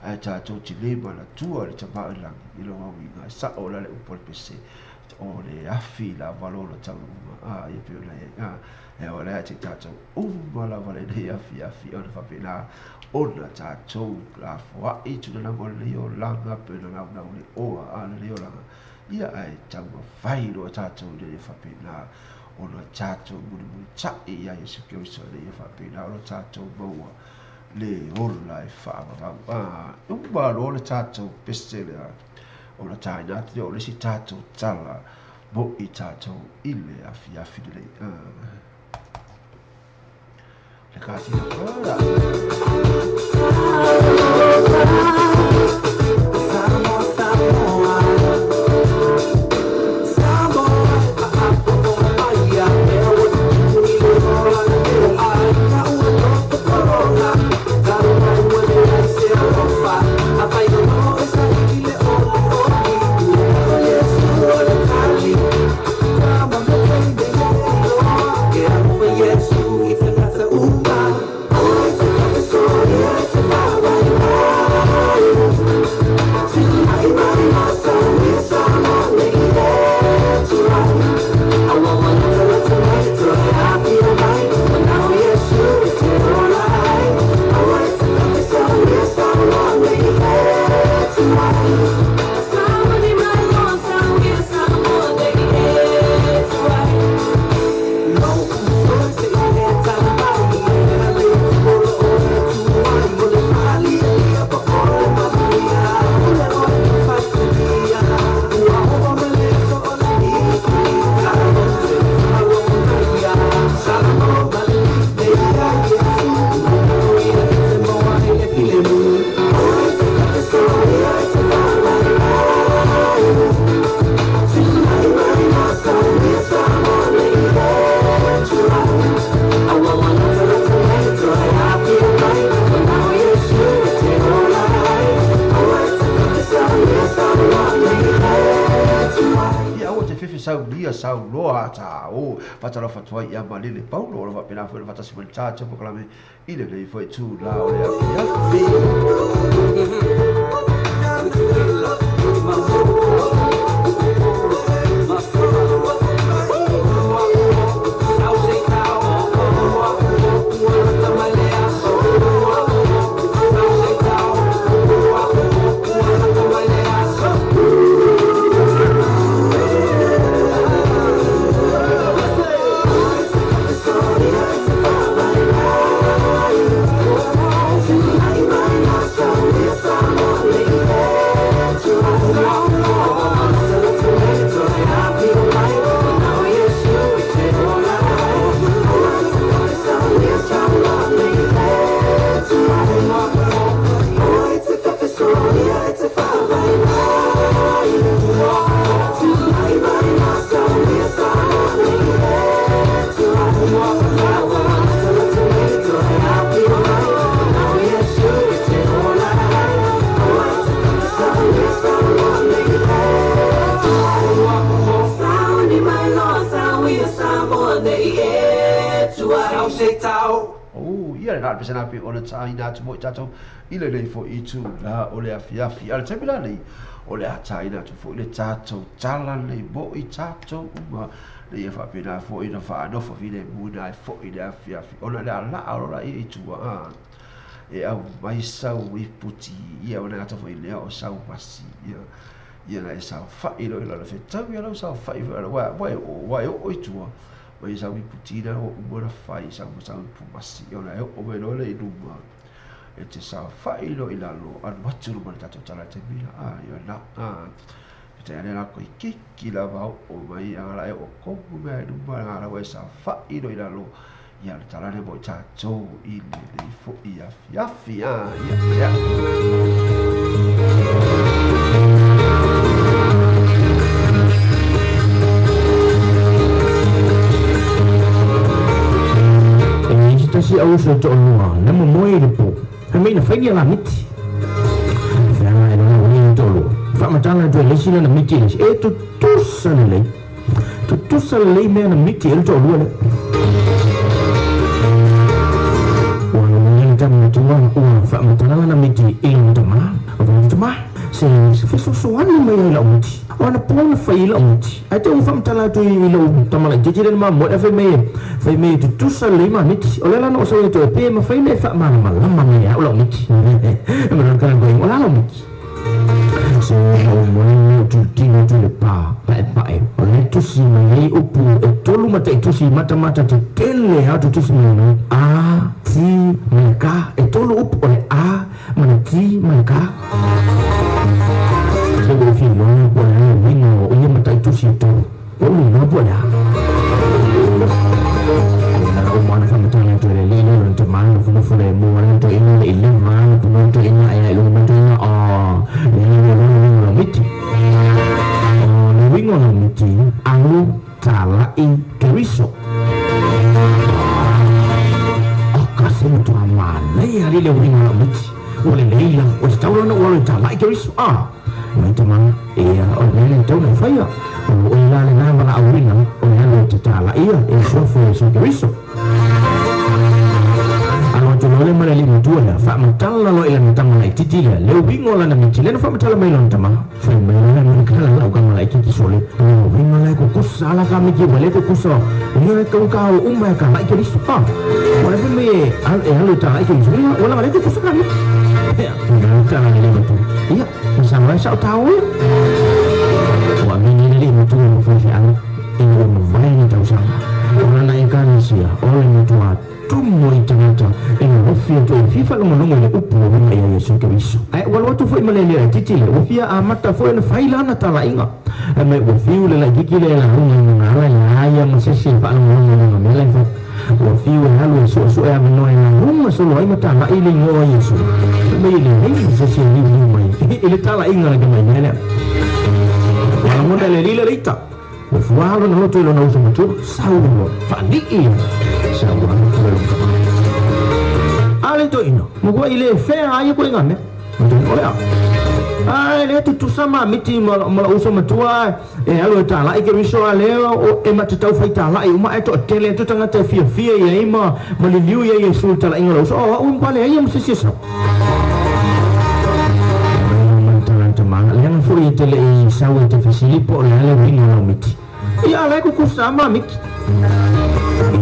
ai tātou te le mana tua le tamale rangi i lo au inga sa o la le upol pese o le afi la valona taurunga i pio nei e o lea te tātou umala vale nei afi o na whapena ona tātou la fua i tuna na mo leo langa pena nau nau le oa ana leo langa ia ai tau whai roa tātou le whapena ona tātou muni muni tai ia i se kio isa le whapena ona tātou maua le ola e whaavavau umalo le tātou peste lea ona tāina te o le si tātou tala mo i tātou i le afi nei le kāti na kora sau loa ta o patalo fatwa ia malile paulo va pena foi va tasi malta cho proclame ile le foi tu la o le pesana pe ona taina tu mo tatou ile le fo i tu la o le afiafi ala te bila nei o le taina tu fo le tatou tala le mo i tatou uma le fa pena fo i na fa no fo vile muna fo i le afiafi ona le ala ora i tu e au mai sau i puti ia ona ata fo i le o sau pasi ia la sau fa i lo le fe tau ia lo sau fa i wa o i tu mai sa putina o umora fai sa pumasi ona o velo le duma e te sa fai lo ilalo an maturu man tato tala te mila ia na Tēne la koe kiki la vau o mai angala e o kopu mea e rumba ngara wai sa whai no i ralo ia le talane mo i tātou i le fo i afi afi ia. E ni tasi au so to lua na mo moi le po e mai na whaingia la miti whainga e na wani to lua whamatana tu e lesina na miti lesi e tu tusa le lei tu tusa le lei mea na miti e to lua le wana mwenye tamu tua whamatana na miti e na tama se fesosoani mai ai lau miti ona pona fai lau miti ai te whamatana tu i lau tamala jejire na mo e fai me tu tusa le ma miti o lela no so e to e pe ma fai me whamana malama me au lau miti e mara kana koe o lau miti se o mo tu tino tu le pa e o le tusi mai upu e tolu mata e tusi mata te tele ha tu tusi mai a ti maka e tolu upu o le a mana ti maka se o fi no o le wino o ia mata e tusi to o le no po la o mana fa mata le to le le no to mana fu le mo le to ina le ile mana pu no to ina ai lo ma to ina ni miti ni wingo na miti anu talai keriso akase mtu amana ya lile wingo na miti wale leila wastawla na wale talai keriso Maitama ia o nene tau na whaia o ila le nā mara awina o nene te tāla ia e sofu e so keriso ano tu lole mara li mutua la whamatala lo ila mitama na ititilia leo wingo la na miti lena whamatala mai lon tama whai mai la na kala lau kama la ikiki sole leo wingo la ko kusa ala ka miki wale ko kusa leo e kau kau umma ka la keriso wale me e halu tāla keriso wala wale ko kusa ka miki Bukan ada lima tu. Iya, bersama saya tahu. Wah, ini lima tu yang berfungsian. Ini orang tahu sama. Orang naikkan sia, orang itu tumu itu macam. Ini wafia tu, FIFA lu menunggu le upu rumah ya Yesus Kristus. Walau tu foi meleleh cicil, wafia amat tak foi failan atau lainga. Ame wafia le lagi kira lah rumah mengalah ya masih siapa lu menunggu meleleh. Wafia halu so ya menoi rumah solo ai mata na iling o Yesus. Mai le sesi ni mai ile tala inga lagi mai ne wala mo dale lila rita wala no to no so mucho saulo fani saulo ale to ino mo go ile fe ai ko inga ne olha le tu sama miti mala uso matua e alo tala ike riso aleo o e matau fai tala e uma eto tele tu tanga te fia ya ima maliliu ya Yesus tala inga uso o pale ya msisi yang foi tele e sawe te fasilipo la le wingo no miti ia la ko kusama miti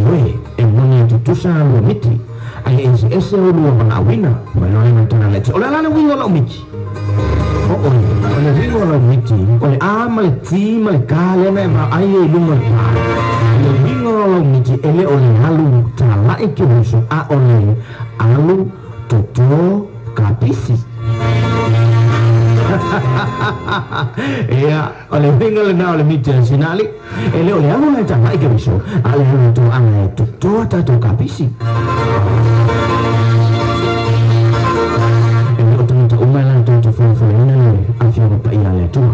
we e moni tu sa lo miti ai ese o lo bana wina bueno ai mantana le ola la wingo no miti o le wingo no miti o le ama le ti ma le kale na ma ai e lungo le wingo no miti ele o le halu tala e ke uso a o le alu toto kapisi Iya, oleh tinggal na oleh miti sinali. Ele oleh anu na tama ike biso. Ale anu tu ane tu atau kapisi. Ele otunta umay lang tu full ina le. Afya pa iya le tu.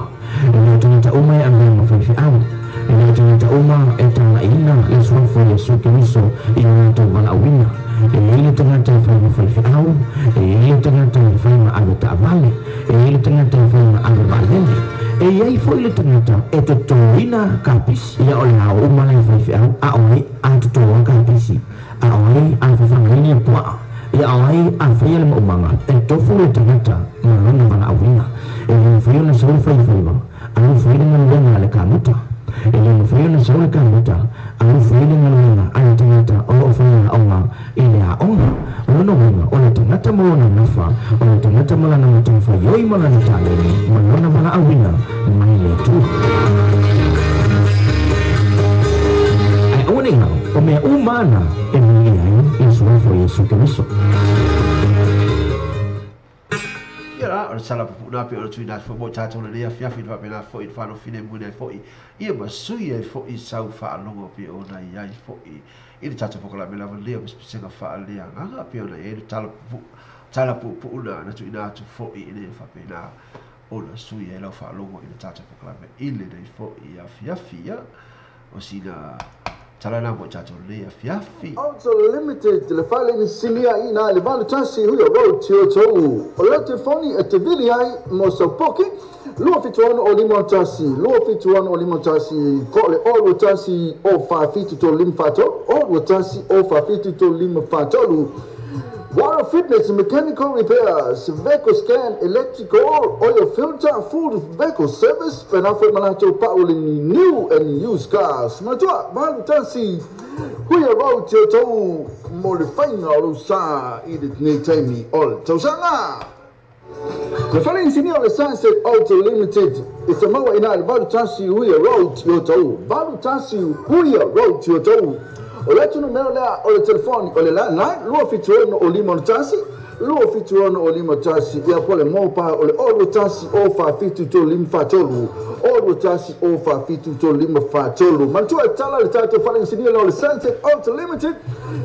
Ele otunta umay ang mga full out. Ele otunta umay etang na ina le full Yesu Kristo ina tu bala wina. Ele tengah telefon out. Ele tengah telefon ada tak balik. Ele tengah telefon ada balik. Ia foi le tengah itu tuina kapis. Ia oleh au malai out. Aoi atu tuang kapisi. Aoi atu family tua. Ia aoi atu yang umanga. Itu foi le tengah malon bala awina. Ele foi na saul foi. Anu foi dengan dengan le kamuta. Ele foi na saul kamuta. Anu foi dengan dengan anu tengah o foi Allah. Ile a ona ono wina ona tangata mo na nafa ona tangata mala na mtafa yoi mala na tale manona mala awina mai le tu ai ona nga o me umana e mi ai Yesu Kristo. Ia o le sala pupuna pe o le tuina fo mo tatou le ia fiafi le pena fo i fano fine mune fo ia masui e fo i sau fa longo pe ona ia fo i le tatou pokola me lava lea spesiga fa lea nga pe ona e le tala pupuna na tuina atu fo i le fa pena ona sui e lau fa longo i le tatou pokola me ile nei fo i ia fiafi o sina talana mo tatou lea fiafi Also limited le fale ni sinia ina le vale tansi huyo road tio tou. O le telefoni e te vili ai mo sopoki. Lua fituano o limon tasi. Lua fituano o limon tasi. Ko le olu tasi o fa fitu to lim fato. Olu tasi o fa fitu to lim fato lu. Water Fitness Mechanical Repairs, Vehicle Scan, Electrical, Oil Filter, Food Vehicle Service, Penafo Malato Paul in new and used cars. Matua, Balu Tansi, Huya Road Tio Molifaina Lusa, Edith Natami, all Tosanga. The following senior the Sunset Auto Limited, it's a Mawa Inal, Balu Tansi, Huya Road Tio Balu Tansi, Huya Road Tio. O le tunu meo lea o le telefoni o le la nai lua fituono o lima tasi lua fituono o lima tasi ia po le mopa o le olu tasi o fa fitu to lima fatolu olu tasi o fa fitu to lima fatolu mantua e tala le tato fale insinia o le Sunset Auto Limited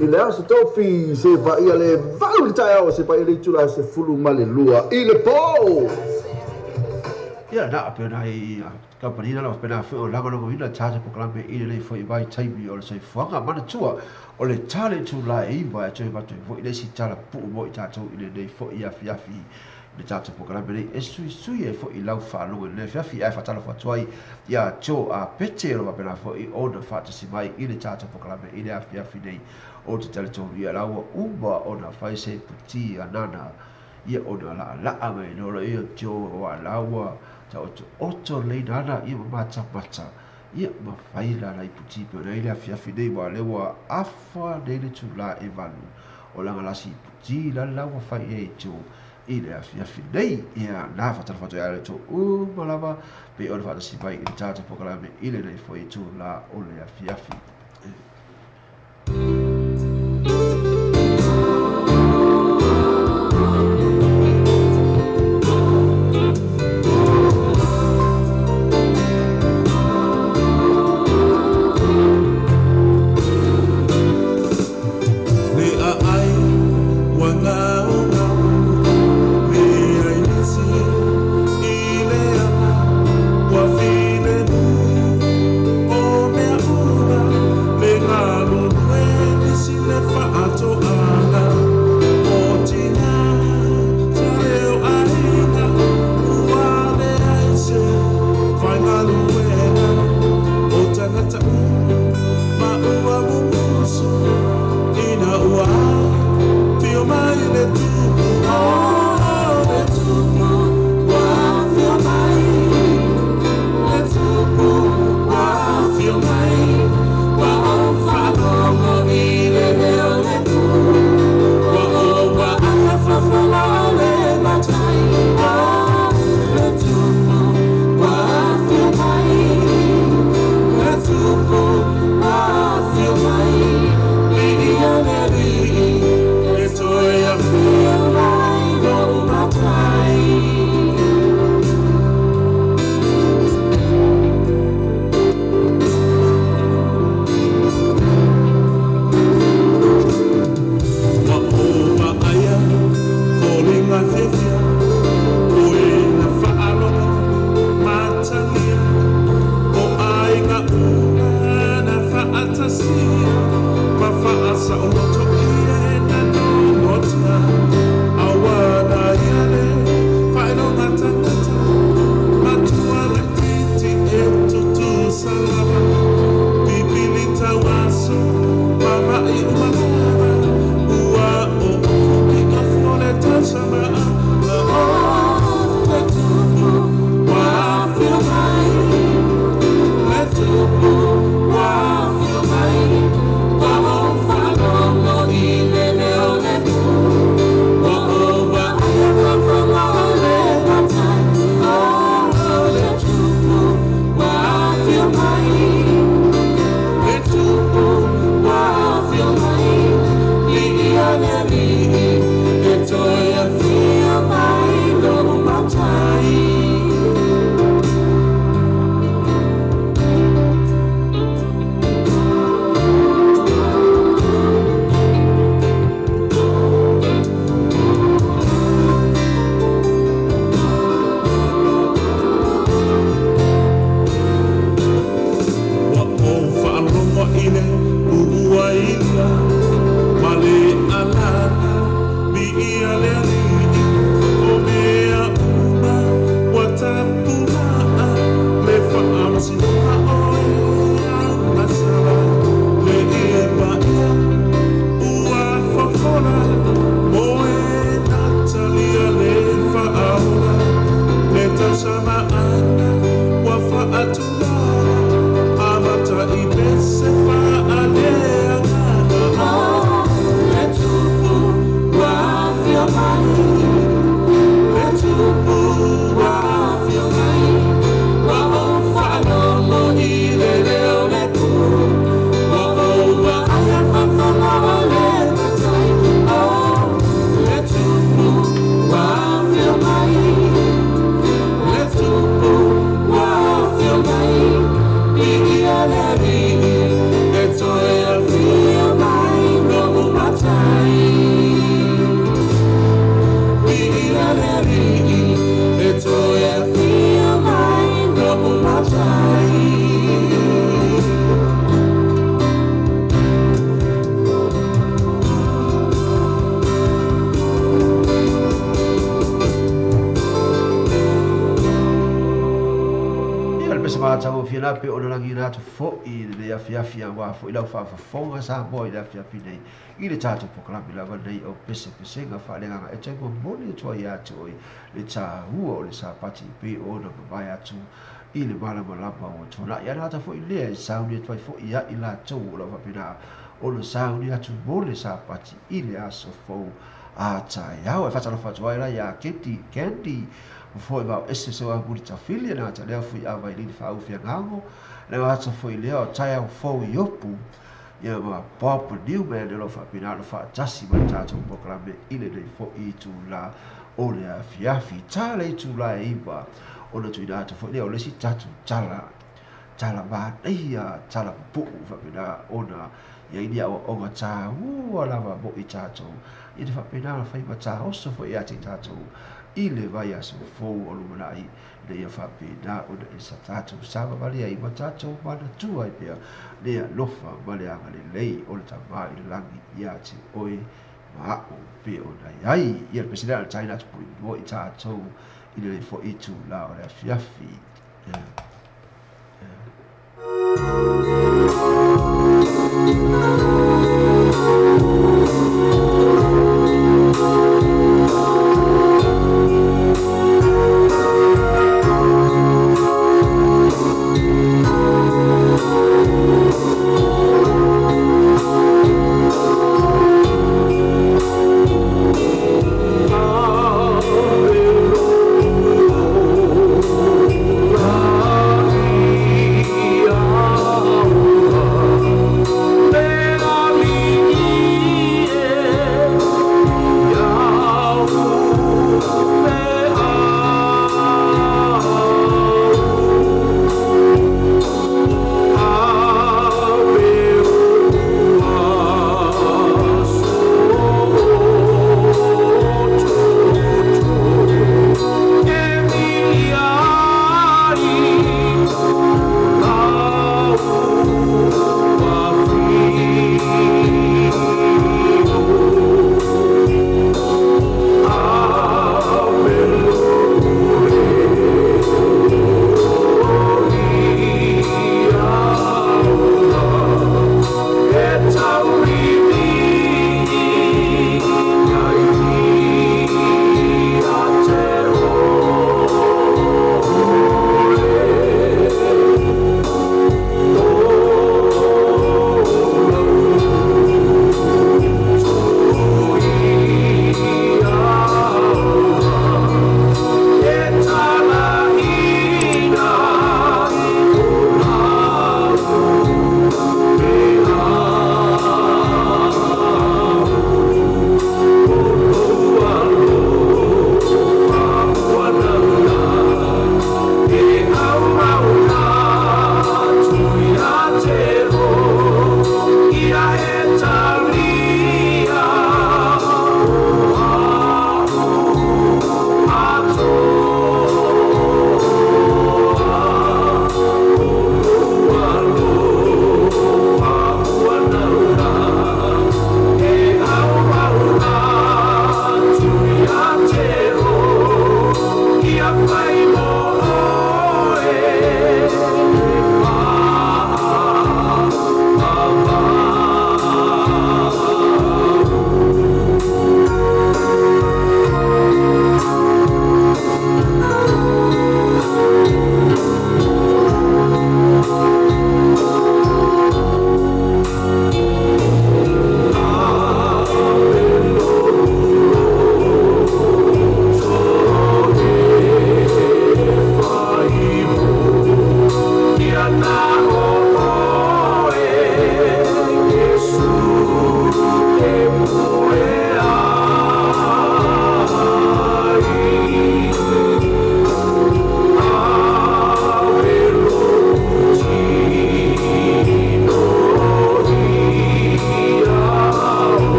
i le aso tofi se pa ia le valu kitai au se pa ia le tula se fulu male lua i le po ia na pe na i kampanina la pena fo o laga logo ina tata poklame ile le foi vai taibi o le sai fanga mana tua o le tale tu la e vai tu va tu vo ile si tala pu mo tata ile le fo ia fiafi le tata poklame le e sui e fo i lau fa lo le fiafi ai fatala fo tuai ia cho a pete lo pena fo i o de fata si mai ile tata poklame ile a fiafi nei o te tale to ia lawa uba ona fai se puti anana ia ona la ame no lo ia cho wa lawa ta oto le nana ia mata ia ma faila la iputi pe le ia fiafi nei wa le wa afa nei le tula e valu o langa la si iputi la wa fai e cho ia fiafi nei ia na fata fata ia le to malava pe o fata si vai in tata pokalame ile nei foi to la o le fiafi Wa fine nu o me la pe ona langi na to fo I le afia wa fo ila fa fonga sa boy le afia nei I le tato proklami la va nei o pese nga fa le nga e te ko moni to ya to le ta huo le sa pati pe ona ba ya tu I le mala malapa o to la ya na ta fo le sauni to fo ya ila to la va pina o le sauni atu mole sa pati I le aso fo a ta ya o fa ta fa to ya keti kendi foi va esse so a gurita filia na ta le fui ava I fa u fia gango le va ta foi le o ta o fo yopu ia ma pop new man lo fa pina lo fa tasi ma ta to proclame ile le fo I tu la o le fiafi ta le tu la iba o le tu da to fo le o le si tatu tala ba ia tala pu fa pina ona ia dia o nga ta la va bo I tato ia fa pina fa I ta o so fo ia ti tato ile vai a so fo o lumai le ia fa pina o le sa tato sa va le ai tato ma na tu ai pe le lofa ma le anga le lei o le tama I langi ia ti oi ma o pe o dai ai ia presidente China tu po I tato ile fo I tu la o le fiafi Oh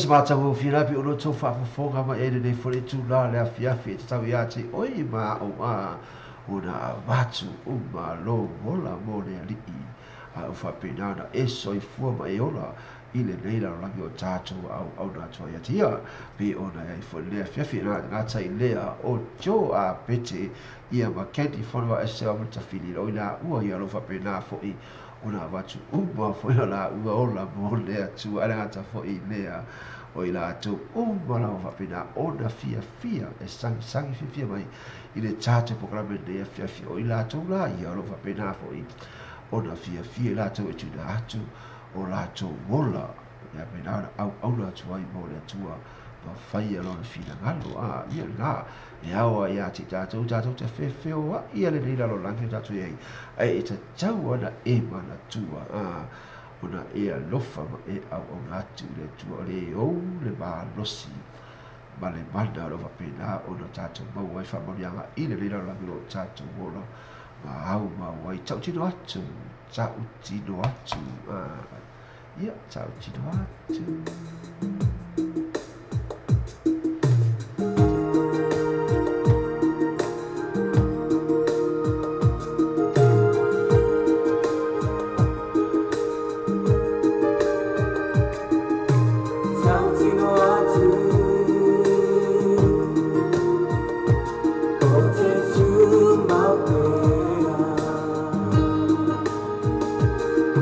mata mo fira pi ono to fa fonga ma ere nei fore tu la le afia fi tau ia te oi ma o a ona watu uma lo mola mo le ali a fa pena na eso I fu ma e ola ile nei la rangi o tato au na to ia tia pe ona ai fo le afia fi na tai lea o jo a pete ia ma kenti fonga ese o ta fili o ina ua ia lo fa pena fo I ona watu uma fo la ua ola mo le tu ala ta fo I lea o ila tu umala o fapina ona fia e sangi fia mai I le tate programa de fia o ila tu la ia o fapina fo I ona fia la tu e tu da atu o la tu wola ya pena au la tu ai mo le tua pa fai lo fina ngalo a ia la ia o ia ti tatu te fe o ia le ila lo langi tatu ai te tau ona e mana tua ona e alofa ma e au atu le tua le o le ba losi ma le manda o va pena ona tatu ma wai fa morianga I le lila la lo tatu wola ma au ma wai tau tino atu ia tau tino atu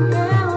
Yeah,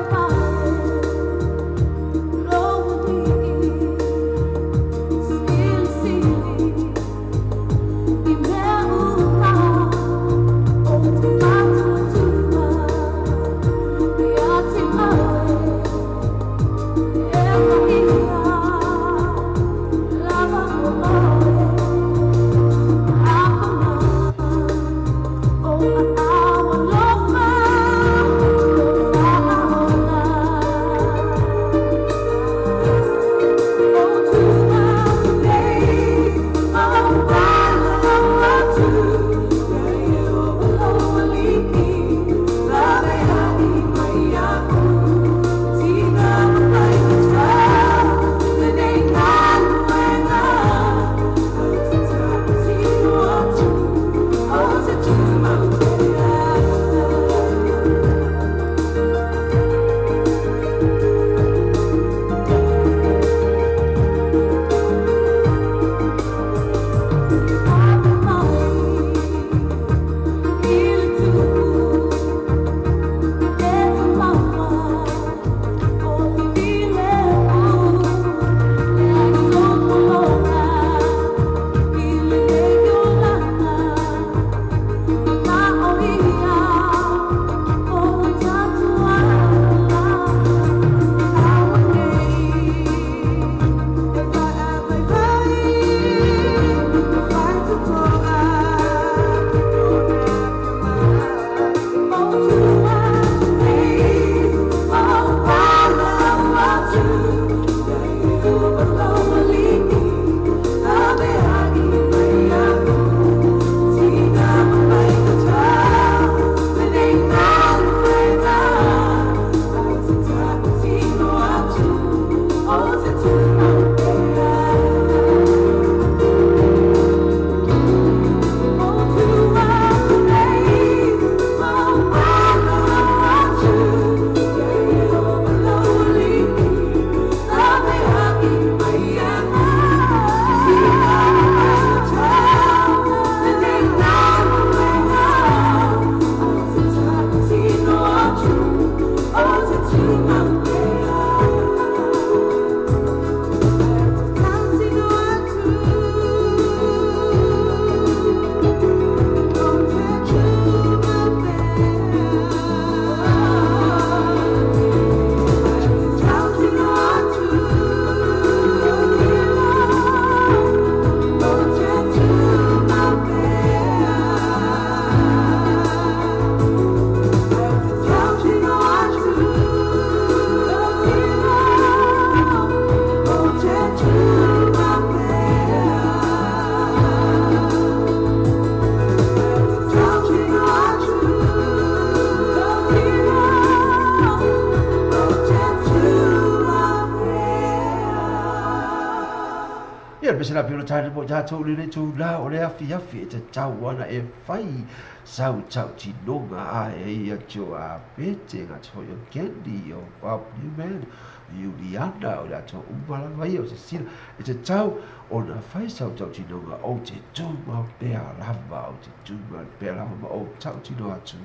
mesela pio tau po jato le tu la o le afi afi te tau wana e fai sau tau ti nonga a e ia cho a pete nga cho yo kendi o pap ni man Juliana o la to umala vai o se sila e te tau o na fai sau tau ti nonga o te tuma pea lava o te tuma pea lava o tau ti no atu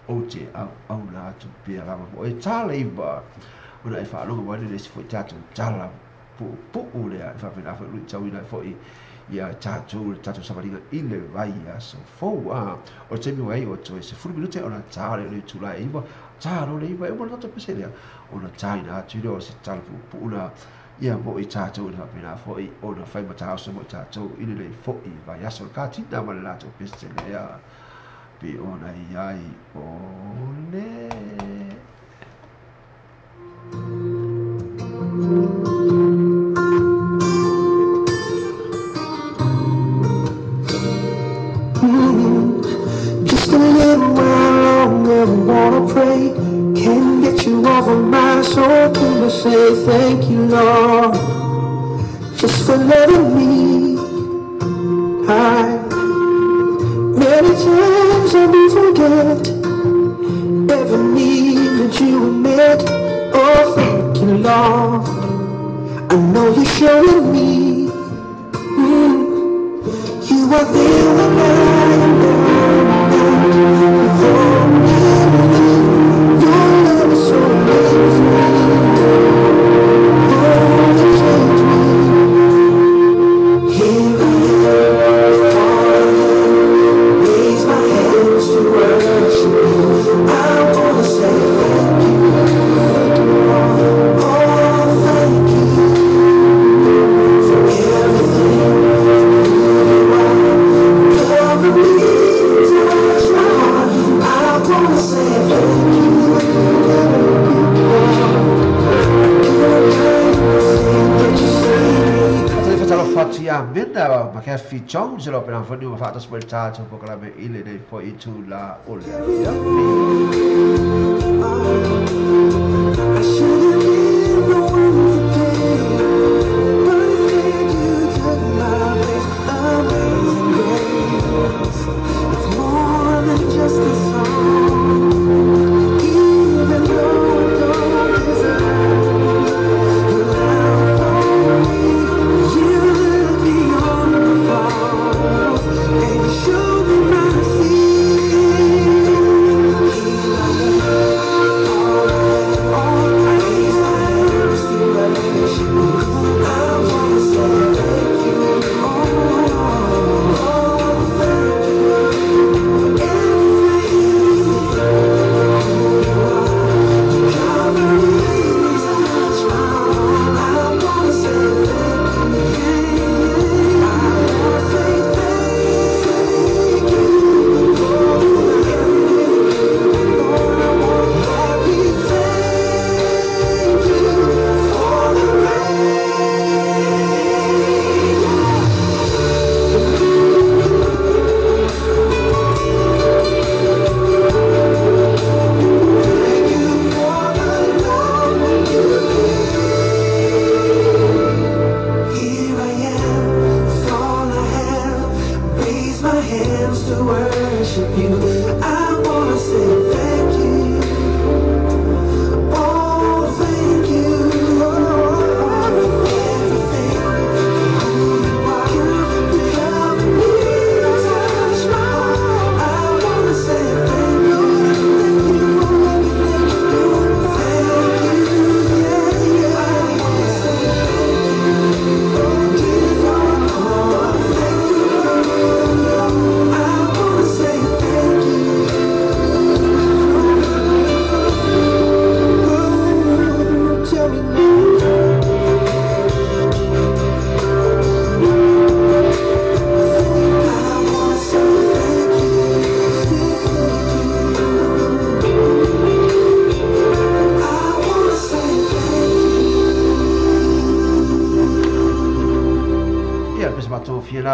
o te au la atu pea lava o e tala iwa o na e whaalonga wani le si fo tatu tala pu le fa fa fa lu tau ina fo ia tatu samaringa ile vai so fo o te mi wai o to se fu minute ona tale le tu la iwa talo le iwa e mo to pese le ona taina tu do se talo pu la ia mo i tatu na pina fo ona fa mata so mo tatu ile le fo i vai so ka tinda ma la to pese le ya pe ona ai ole Just a little while longer, wanna pray. Can't get you off of my soul. Can I say thank you, Lord, just for loving me? Many times I do forget every need that you have met. Oh, thank you, Lord. I know you're showing me you are there when I am down. For me, your love is so amazing. Oh, you change me. Here I am, raise my hands to worship you. I wanna say thank you. Oh, thank you for everything. Fatia Minda, ma che ficcion se lo per un fondo fatto speltato un po' la ile dei poi tu la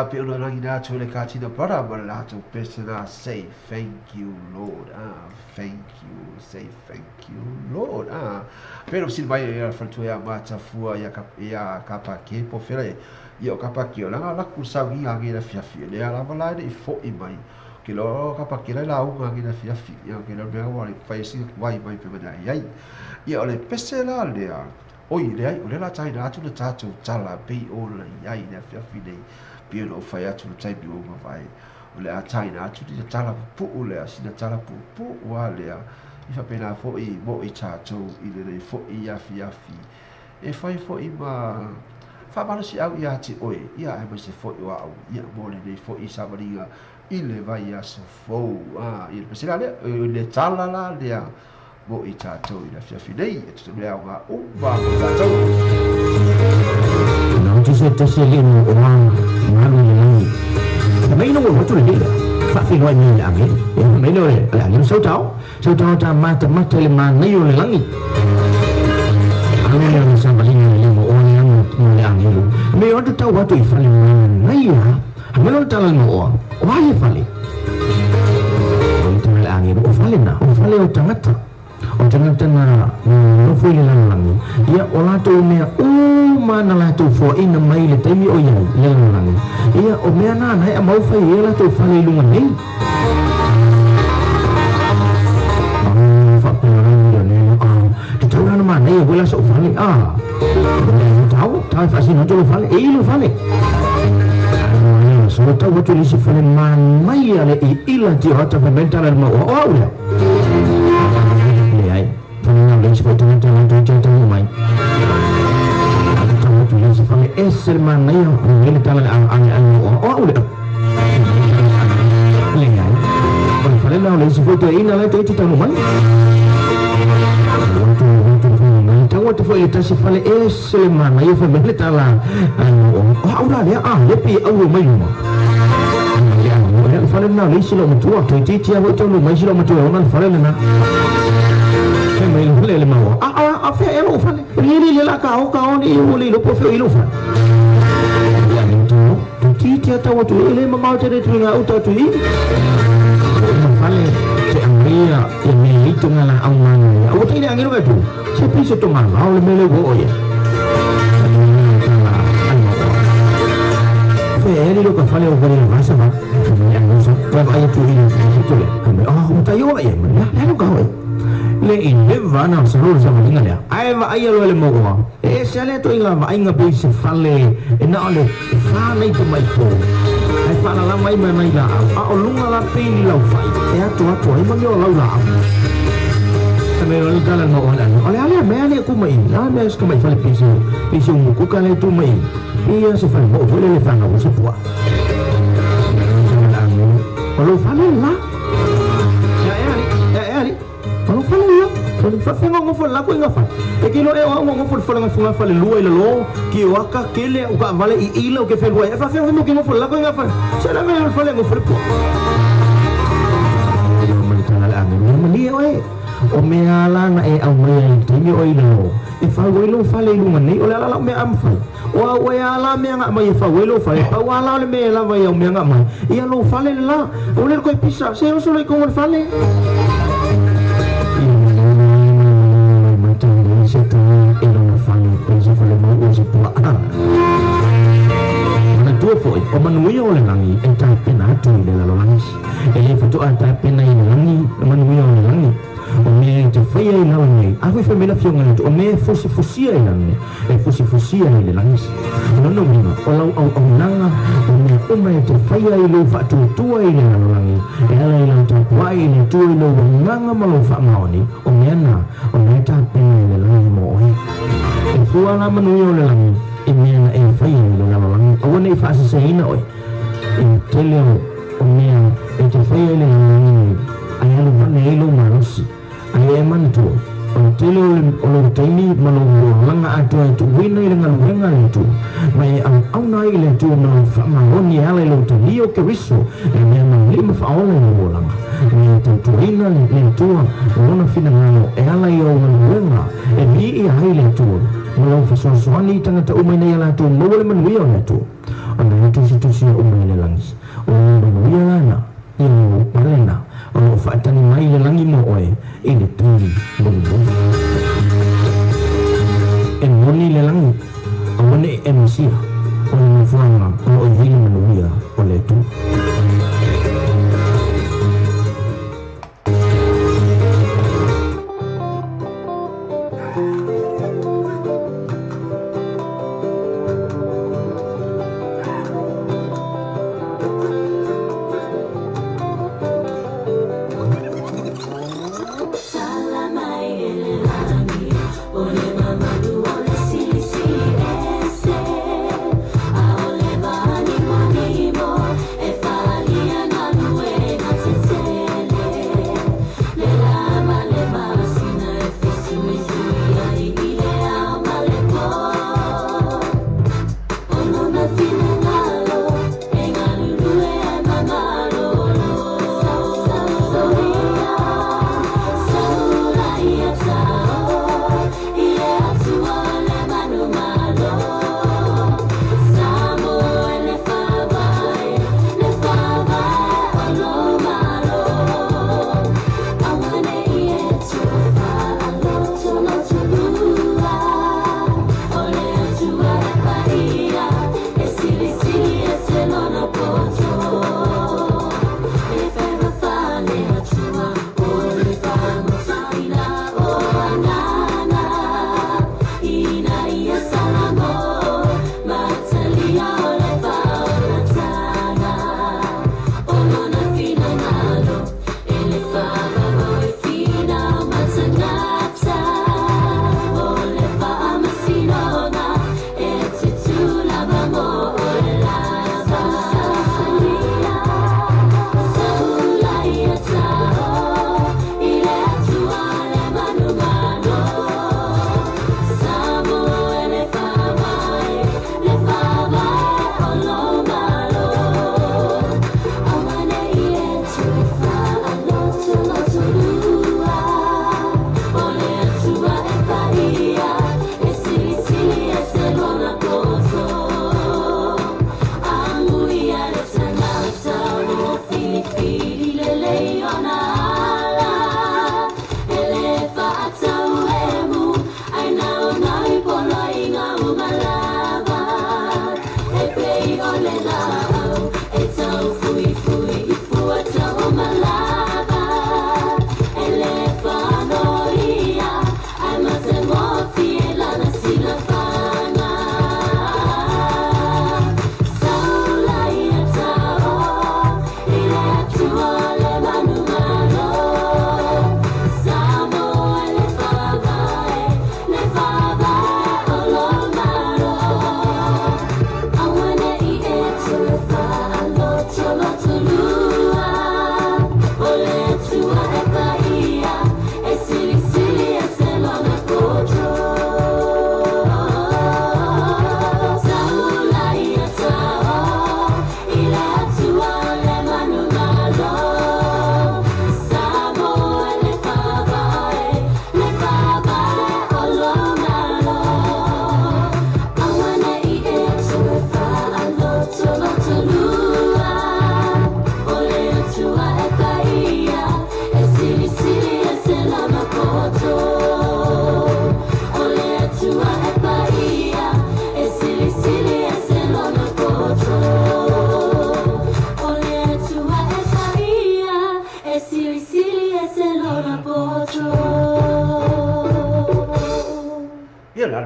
la pe una ngina tu le katina para la to pesena say thank you Lord. Thank you. Say thank you Lord. Pero sil vai ya fratu ya mata fua ya kapa ke po fere. Yo kapa ke la ku sa wi ngi la fia fia le ala bala de fo I mai. Ke lo kapa ke la u ngi la fia fia. Ya ke lo be wa fa si vai mai pe bada yai. Ya ole pesela le oi le ai ole la tai na tu le tatu tala pe o le yai na fia fia dei. Pe lo fa ya tu tai bi o vai. Ole a tai na tu te tala pu ole a sina tala pu wa le a I fa pena fo I mo I tato I le fo I afi e fai fo I ma fa ba si au ia ti oi ia e se fo I wa au ia mo le fo I sa maringa I le vai a so fo I le se le tala la le a mo I tato I la fi dei e tu le au ga o ba tato no tu se te se le no o ma le mấy nó ngồi chỗ này đi phát hiện ngoài mình làm gì mấy nơi là những số cháu ta mà tele mà mấy người lắng gì anh em sao mà đi một ông em người làm gì luôn mấy ông tao quá tùy phải làm mấy gì hả mấy ông tao là ngộ quá gì phải tao làm gì cũng phải nào phải leo trắng hết jangan tena no foi le langi ia ola to me mana la to fo ina mai le temi o ia le langi ia o me na na mau fai ia la to fale lunga nei fa pena ne to tau na mana ia bola so fale tau fa si no to fale lu fale so tau to li si fale man mai ale ila ti hota mentala ma o ora Pengen seperti itu jangan main. Kamu tulis sebagai esel mana yang ini dalam udah. Lihat, kalau kalian tulis seperti ini lah itu tahu main. Tahu tu itu sebagai esel mana yang family dalam udah dia lebih awal main. Lihat, kalau tulis silo mentua, tu cici apa tu main silo mentua orang kalau nak. Mai le mau fe elo fa ri le la ka ni uli lo po fe ilo fa ya minto ti ti ta wa tu le mau te tu nga uta tu I fale se angria e me itu ngala au mana o te angiro ka tu se piso to ngala o le mele go oye fe eri lo ka fale o fale masa ba yang so ba ai tu I tu le ta yo ya ya ka le ile vana solo sama dengan dia ai va ai lo le mo sale to inga va inga pe se fale na ole fale to mai po ai fala la mai la o lunga la pe ni la fai e to ai mo yo la me lo kala mo ole me ani ku mai na me ska mai fale pe se mo ku kala tu mai ia se fale mo le fanga o se po lo fale la Kalau fala ya, kalau ngofol la ko ngofol. E kilo e ngofol fala ngofol fala lua ila lo, ki waka kele o ka vale ila o ke fel wa. E fa fe mo ki ngofol la ko ngofol. Sala me fala ngofol po. Yo man tala ame me oi. O me ala na e au me timi oi lo. E fa lo fala lu man nei o la me am fa. Wa ala me nga mai fa lo fa. Pa ala le me la va yo me nga mai. Ia lo fala la. O le ko pisa, se o so le ko fala. Itu elok fale pensi fale mau usi pula mana dua foi o manui oleh langi entah penatu de la langis ele foto entah penai langi manui oleh langi o me te fai na langi a foi família fionga o me fosi langi e fosi de langis no mina o nanga o me te fai lo fa tu ile na langi ele la tu wai ni tu lo nanga malo fa maoni o me ta penai langi mo Kuala na manuyo na lang ini na e fai na lang o na fa sa ina oi in teleo o me e te fai na lang ai lo na lo manusi ai man tu o teleo o lo temi malo langa atu tu wina ina lenga tu mai au na ile tu na fa ma oni ala lo tu lio ke riso e me lima faola ni molanga ni tutuina le tua ona fina ngano e ala yo ngwenga e mi I ai le tua mo fa so so ani tanga ta umai nei ala tu mo le manu yo le tu ona tu si umai le langi o manu yo lana I palena o fa tani mai le langi mo oe I le tu mo e moni le langi o ne MC o le fuanga o vile manu yo o le tu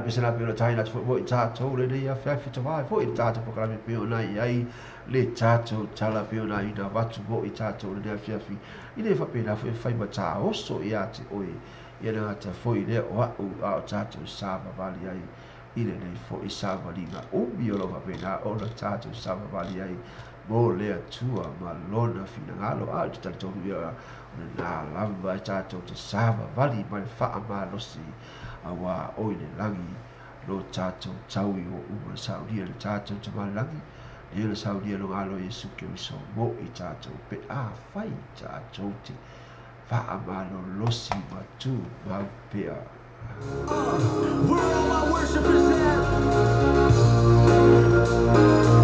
Pesana pio taina tu foi tato le dia fafi to vai foi tato po kala pio nai ai le tato tala pio nai na vatu bo I tato le dia fafi ile fa pena foi fai mata oso ia te oi ia na ta foi le o a tato sava vali ai ile nei foi sava linga o biolo fa pena o le tato sava vali ai mo le tua ma lona fina ngalo a te tato via na lava tato te sava vali mai fa ma losi awa oile langi lo tato tau I o uma sauria le tato te malangi Ele saudia lo ngalo Yesu ke wiso mo I tātou pe a whai tātou te whaamano losi matu mau pea. Where all my worshipers at?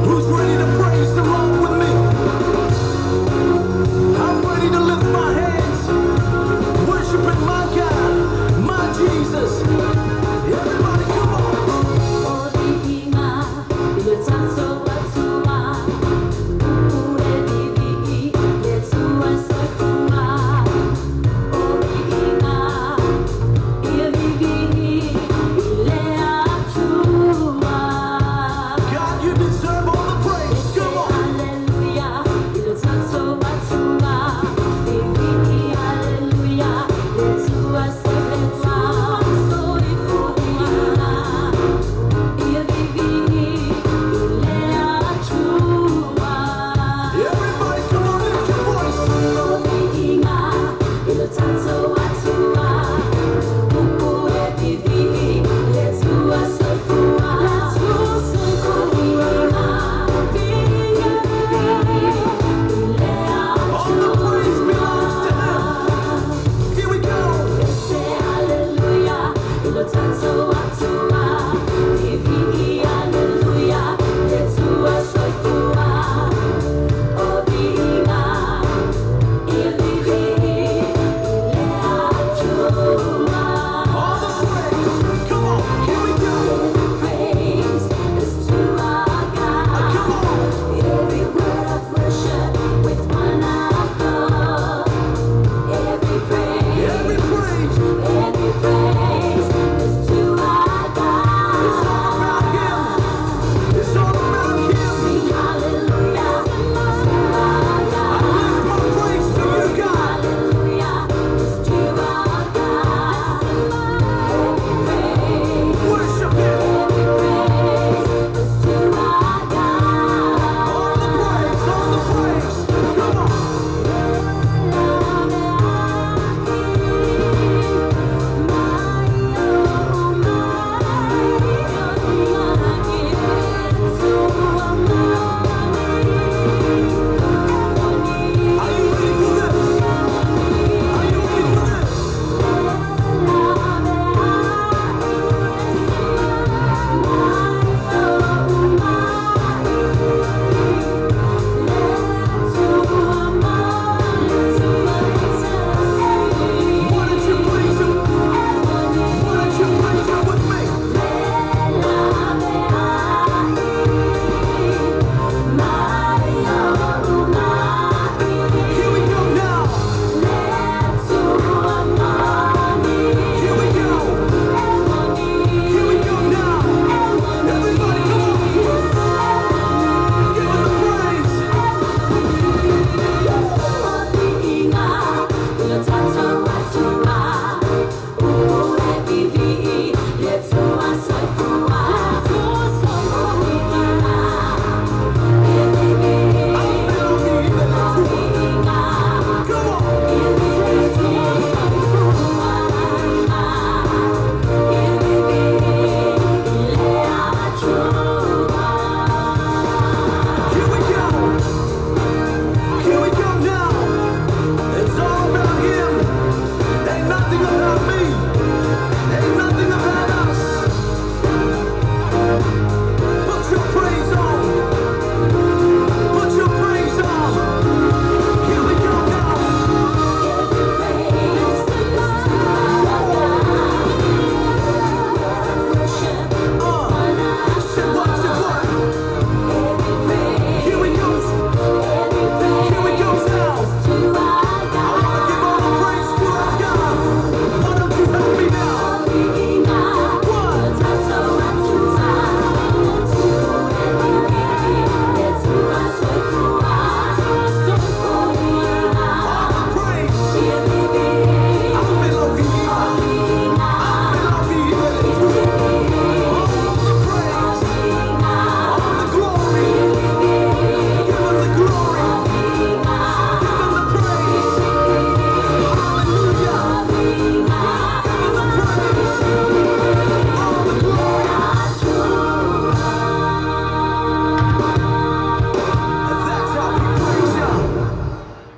Who's ready to praise the Lord with me? I'm ready to lift my hands, worshiping my God, my Jesus. Everybody come on. God, you deserve all the praise. Come on.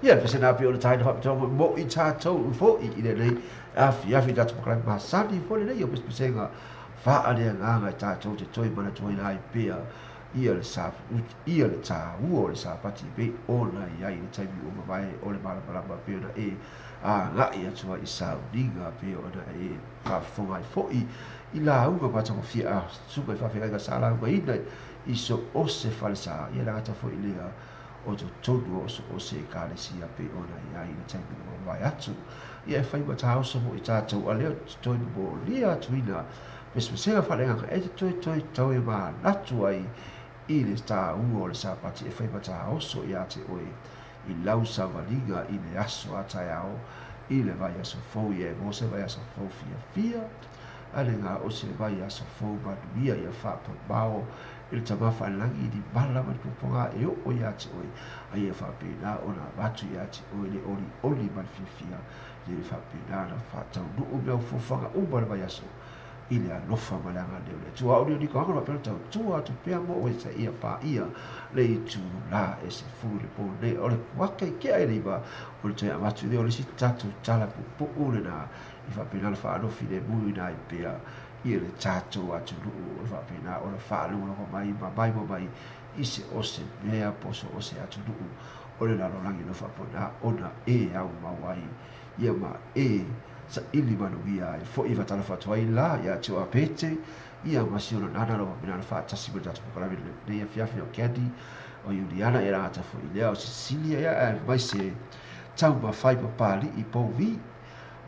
ia pe sena pe o tai no to mo I tatou fo I le nei afi dat mo ma sali fo le nei o pe senga fa ale nga tatou te toi mana toi nai pe ia le sa ia le ta u le sa pati pe ona ia I le tai o mai o le mala pe na nga ia tua I sa dinga pe ona fa fo mai fo I la unga pa tamo fia suka fa fia ga sala ga ina I so o se falsa ia la ta fo I le o to todo o se ka le sia pe ona ia I le tai o mai atu ia fa I ta so mo I ta to ale to bo lia tuina pes se fa le ga to e ma na tu ai I le sta o le sa pati fa I ta so ia te oi I lau sa valiga I le aso ata ao I le vai aso fo ia mo se vai aso fo fia ale nga o se vai aso fo ba ia ia fa pa bao il tama fa langi di bala ma tu ponga e o ia te oi ai fa pe na ona batu ia te oi le oli ma fia le fa pe na fa tau no o bel fo fanga o ba vai aso ile a lofa malanga le tu au ni ko ngalo pe tau tu atu pe mo o se ia pa ia le tu la e se fu le po le o le wakai ke ai riba o le te amatu de o le si tatu tala po ole na I fa pe na fa no fi de mu na I pe ia le tatu atu lu fa pe na o le fa lu no mai mai I se o se mea poso o se atu lu o le la no langi no fa po na ona au mawai ia ma sa ili manu ia fo I vatala fatuai la ia te o apete ia masi ona nana lo mina fa tasi mo tatu para le ia fiafi o kedi o Juliana era ata fo I lea o Sicilia ia mai se tau ma fai pa pali I po vi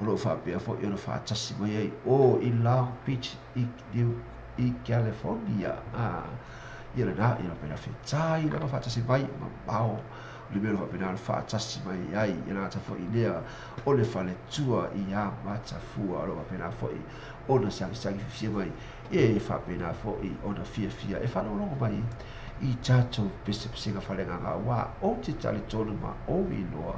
o lo fa pe fo I lo fa tasi mai ai o I Long Beach I California ia na ia pe na fetai la fa tasi mai ma bao le mero fa pena fa tasi mai ai ina ta fo idea o le fa le tua I a mata fua lo pena fo I ona sa fia mai e fa pena fo I ona fia e fa lo mai I tato pese ga fa le nga wa o te tali tonu ma o I loa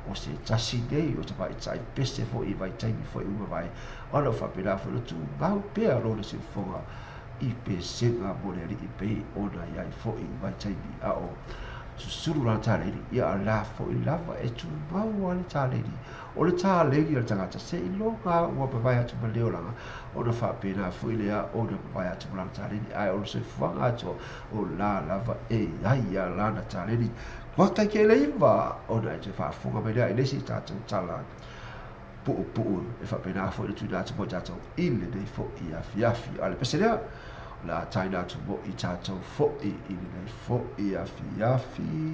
o se tasi dei o te vai tai pese fo I vai tai fo I uma vai ona fa pena fo lo tu ba pe lo le se fonga I pese nga boleri I pe ona ia fo I vai tai a o susuru la taleri ia la fo I lava e tu mau ale taleri o le taleri o le tangata se I loga ua pavai atu ma leo langa o na wha pena fo I lea o na pavai atu ma langa taleri ai o le se fuanga atu o la lava e ai ia la na taleri waka ke le iwa o na e te wha funga mai lea I lesi tātou tala puu e wha pena fo I le tu nātu mo tātou I le nei fo I afi ale pese lea la taina tu mo I tātou fo I nei fo I afi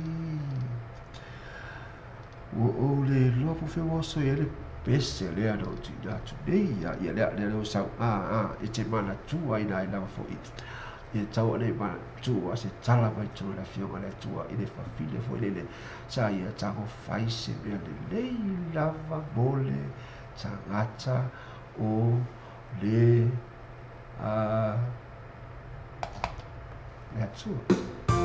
o le lopo fe waso I le pese lea no tu nātu nei ia lea leo sau e te mana tu ai nai lava fo I ia tau ane mana tu a se tala mai tu la fionga le tua I le fafile fo I le sa ia tango faise mea le lei lava mole tangata o le that's all.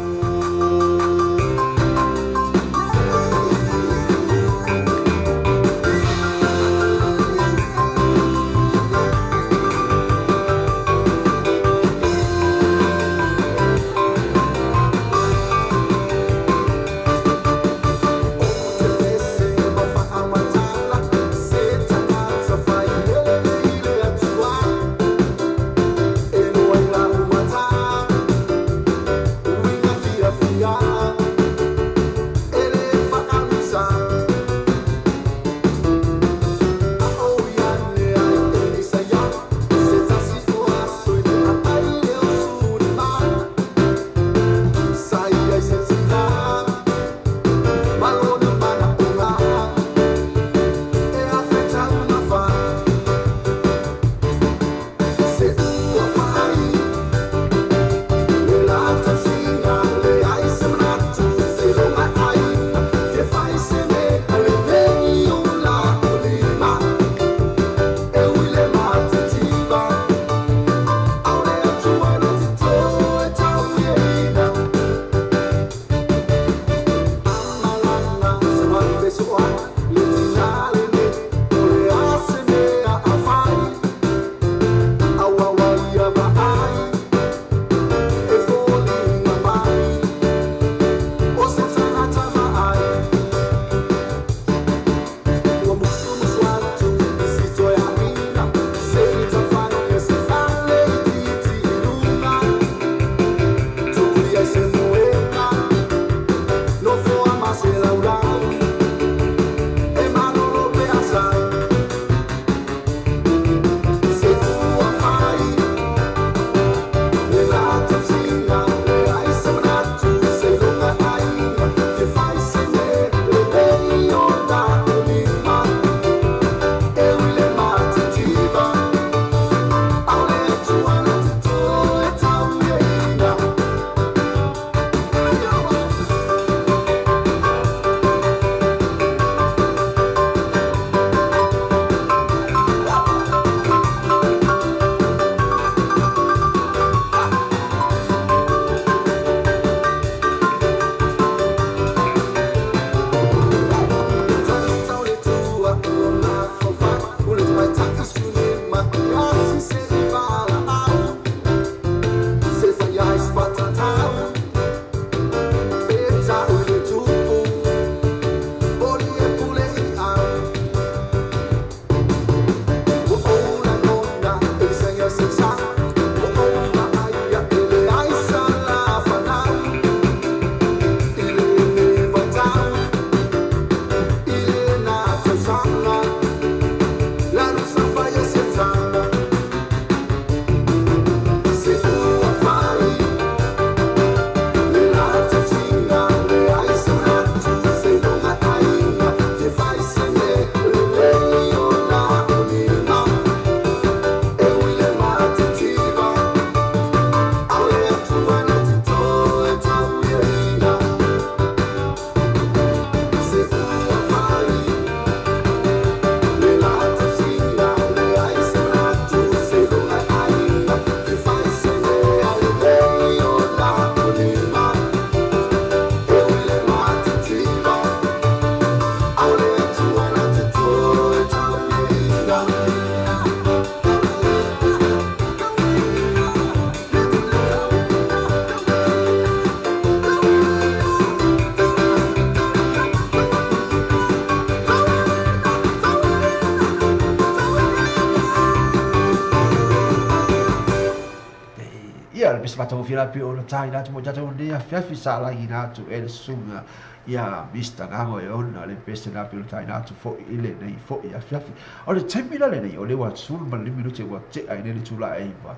tātou whira pi o na tai nātu mo tātou nea whiawhi sālangi nātu e le sunga ia mista ngango e ona le pese nā pi o tai nātu fo ile nei fo ia whiawhi. O le taimina le nei o le wa sulma le minuti wa te ai nele tula e iwa.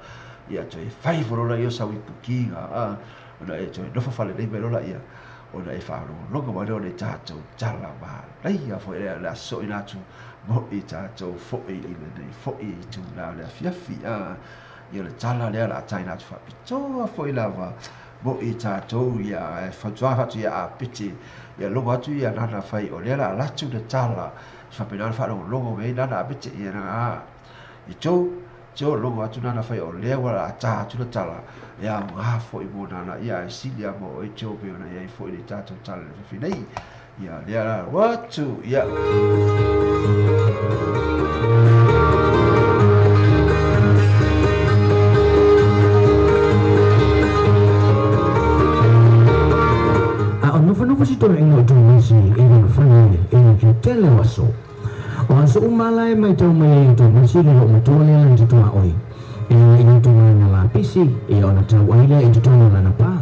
Ia toi whai forona ia sa wipu kinga. Ona e toi nofa fale nei merola ia. Ona e whaaro longa mai o le tātou tala maa. Nei a fo e le aso i nātu mo i tātou fo i ile nei fo i tu nā le whiawhi. Ia le tala lea la tai nātu whapitoa fo i lava. Mo i tātou ia e whatua whatu ia a piti. Ia longo atu ia nana whai o lea la latu le tala. Whapinana whaaro longo mei nana a piti ia nga. I tō longo atu nana whai o lea wala a tātu le tala. Ia ngā fo i mō nana ia e silia mo e tō peona ia i fo i le tātou tala le whawhinei. Ia lea la watu ia. Nufa si tōna ingo tō misi e wana whanau e ni ki tele waso. O aso umalai mai tau mai e tō misi le lo matua lea lan tutua oi. E ingo tō mai na la pisi e ona tau aile e tutua lana pā.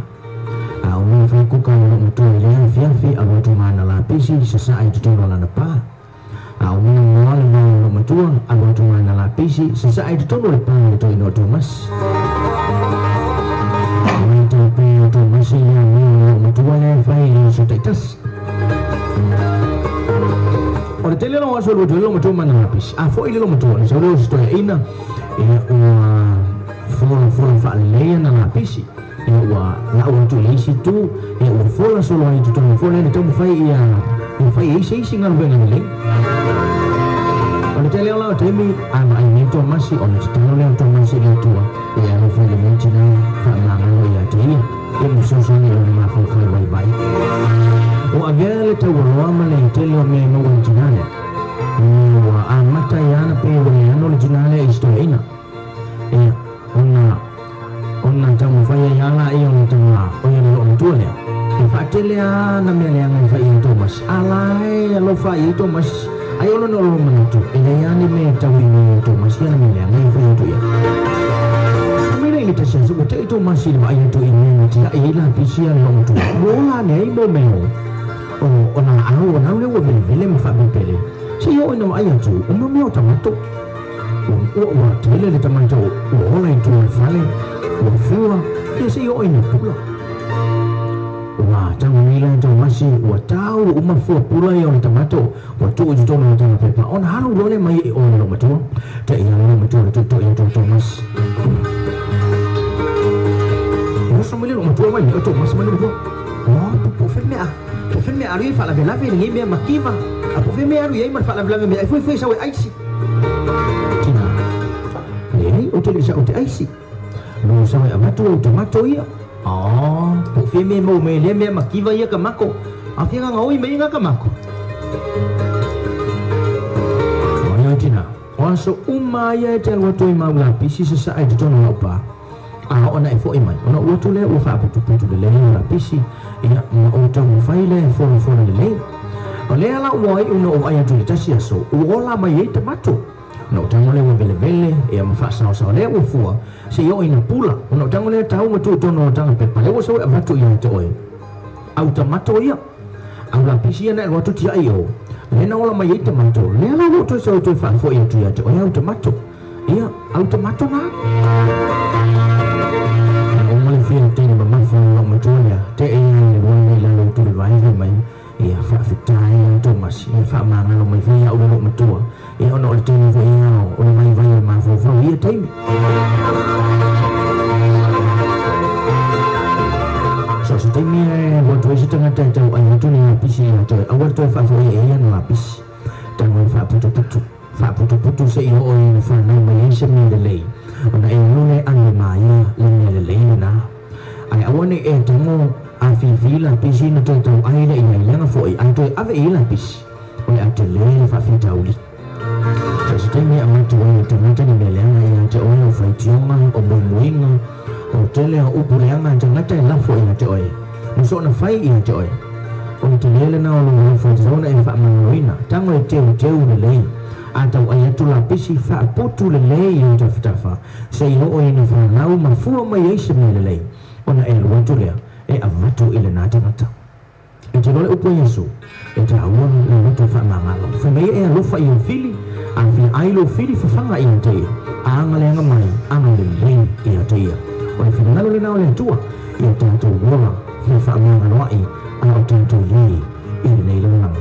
A o mai whai kuka lo matua lea fiafi a lo tō mai na la pisi sasa e tutua lana pā. A o mai mwale mai lo matua a lo tō mai na la pisi sasa e tutua le pā le tō ino tō mas. Mai tau pe o tō masi lea mai lo matua lea whai e so teitas. O le tele lo aso lo tele matua mana lapis. A fo ile lo matua, so lo sto ina e o fo fa leia na lapisi. E o na o tu lisi tu e o fo la solo ai tu fo le tu fai ia e fai e sei singa ben le. O le tele lo temi ana ai ni to masi o le tele lo to masi le tua. E ana fo le mentina fa na lo ia te. E mo so so ni lo ma fo fai vai. O agele te wama le tele o me no originale. O a mata yana pe o le no originale isto ina. E ona tamu fai yana e ona tamu o ye lo ntole. E fa tele na me le ngai fai Thomas. Ala e lo fai Thomas. Ai ono no lo mantu. E le yani me tamu ni Thomas yana me le ngai fai to ya. Mira ile tasi so te Thomas ile ai to ine ti ai la pisia lo ntole. Bola ne mo me ona au ona le wo vele mo fa pele si yo no ai atu o mo me tamato o tele le tamato o la into fale o fua e si yo ina pula wa tamu mila to masi o tau uma fua pula yo tamato o tu ju to mo tama pepa on halu lo le mai o lo mato te ia lo mato to mas o so mele lo mato mai o to mas mele ko o po femme arrive fa la velave ni me makiva a po femme arrive ma fa la velave me foi sa we aisi tina nei o te sa o te aisi no sa we amato tomato ia po femme mo me le me makiva ia ka mako a fianga ngoi me nga ka mako o tina o so umaya te lo to ma la pisi sa ai to no pa ona e fo i mai ona o tu le o fa putu le la pisi ia o tau fai le fo le o le ala wai uno o ai tu le tasi aso o la mai e tamato no tango le vele e ma fa sa le o fua se yo ina pula no tango le tau ma tu no tango pe pa le o so e vatu ia te oi au tamato ia au la pisi na o tu ti ai o le na o la mai e tamato le ala o tu so tu fa fo ia tu ia te oi au tamato ia au tamato na le fien tene ma ma fa lo majonia te e le woni la lo tu le vai mai e fa fitai to mas e fa ma lo mai fa ya o lo matua e ono le tene fa ya o le mai vai ma fa fa ia te so te mi e wo tu e tanga te te ai tu ni pisi te a wo tu fa fa e ya no pisi tango fa putu se io o in fa na mai se mi le lei ona e nune ani mai le le na ai awone e tomo a fi la pisi no to ai le ina lenga foi anto ave e la pisi o le ante le fa fi tauli se te mi amantu o te mata ni le lenga e ante o no fai tioma o mo moinga o tele o puleanga ante ngata la foi ante oi no so na fai i ante oi o te le na o no fai zona e fa manoina tango e te le lei atau ai tu la pisi fa putu le lei o tafa se no o ina fa nau ma fu mai ese me le lei ona e lua tu lea e avatu i le nā tangata. E te lole upo Yesu e te auana le watu whaamangalo. Whamei e alofa i o fili a whia ailo fili whawhanga i o te ia. A anga leanga mai, anga le lei i o te ia. O le whinangalo le nao le tua i o tātou wora whia whaamangalo ai a o tātou lei i le nei langang.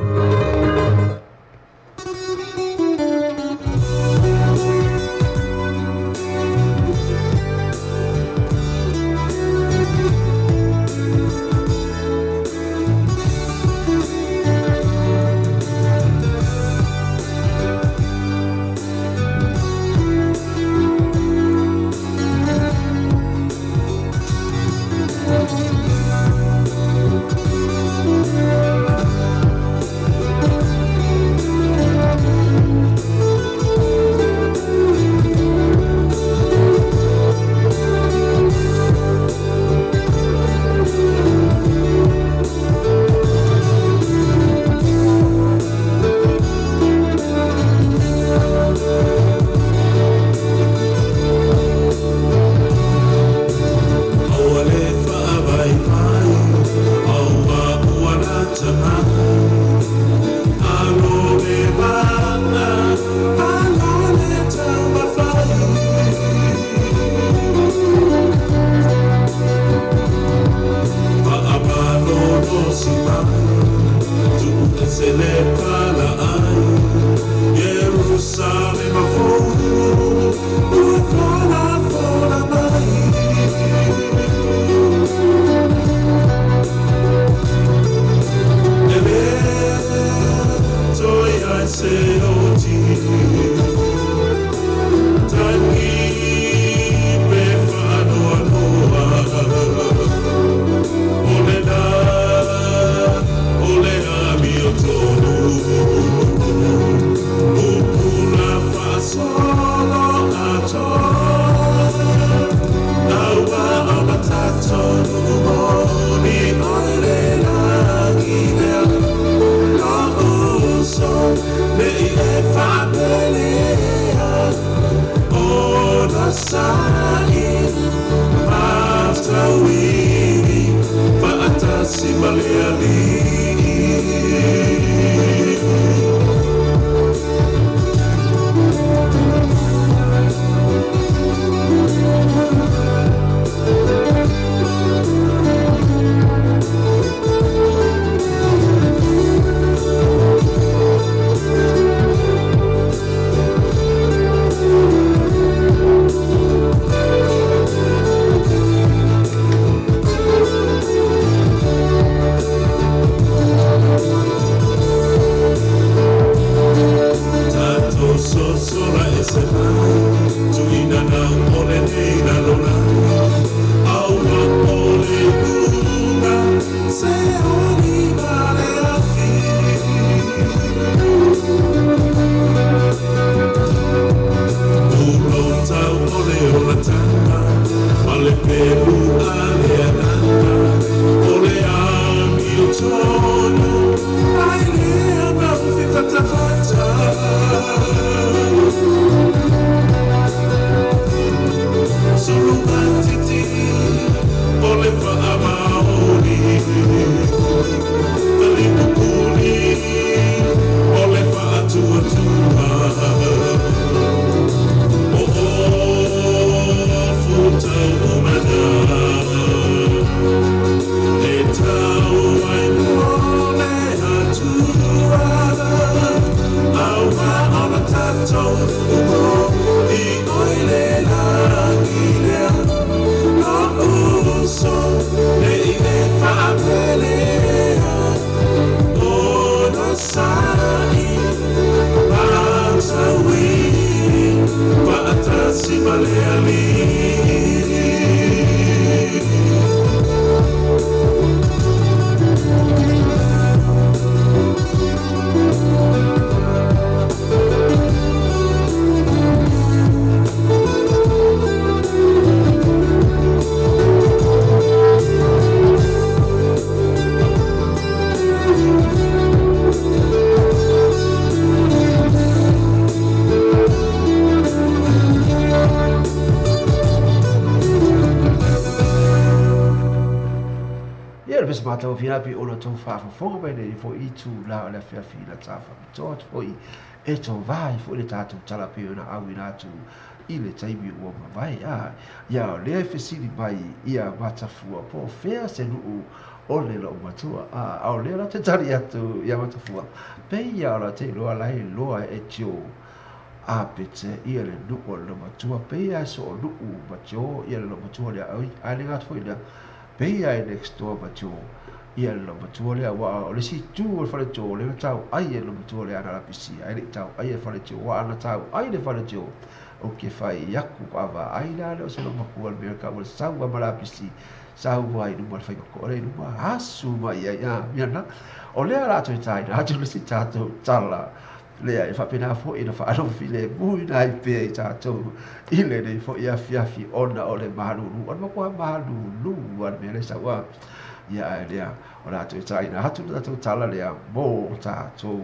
mata fina pi ona to fa fo ba nei fo I tu la la fia fina tafa to fo I to vai fo le tatu tala pi ona awina tu I le taibi ua vai ia le fesili mai ia matafua po fea se nuu o le lo matua o le la te tari atu ia matafua pe ia la te loa lai loa e tio a pete ia le nuu o le matua pe ia so o nuu matio ia le lo matua le ai le ngatu ia pe ia e next door matio ia le lo matua le wa o le si tu o fale tio le tau ai e lo matua le ana la pisi ai le tau ai e fale tio wa ana tau ai le fale tio o ke fai yaku ava ai la le se lo makua le ka o sau wa mala pisi sau vai no mal fai ko le no asu mai ia na o le ala to tai na tu si tato tala le ai fa pena fo ina fa alo file bui nai pe tato ile nei fo ia fiafi ona o le malu o ma ko malu lu wa me le sawa ia le o la to tai na hatu tato tala le mo tato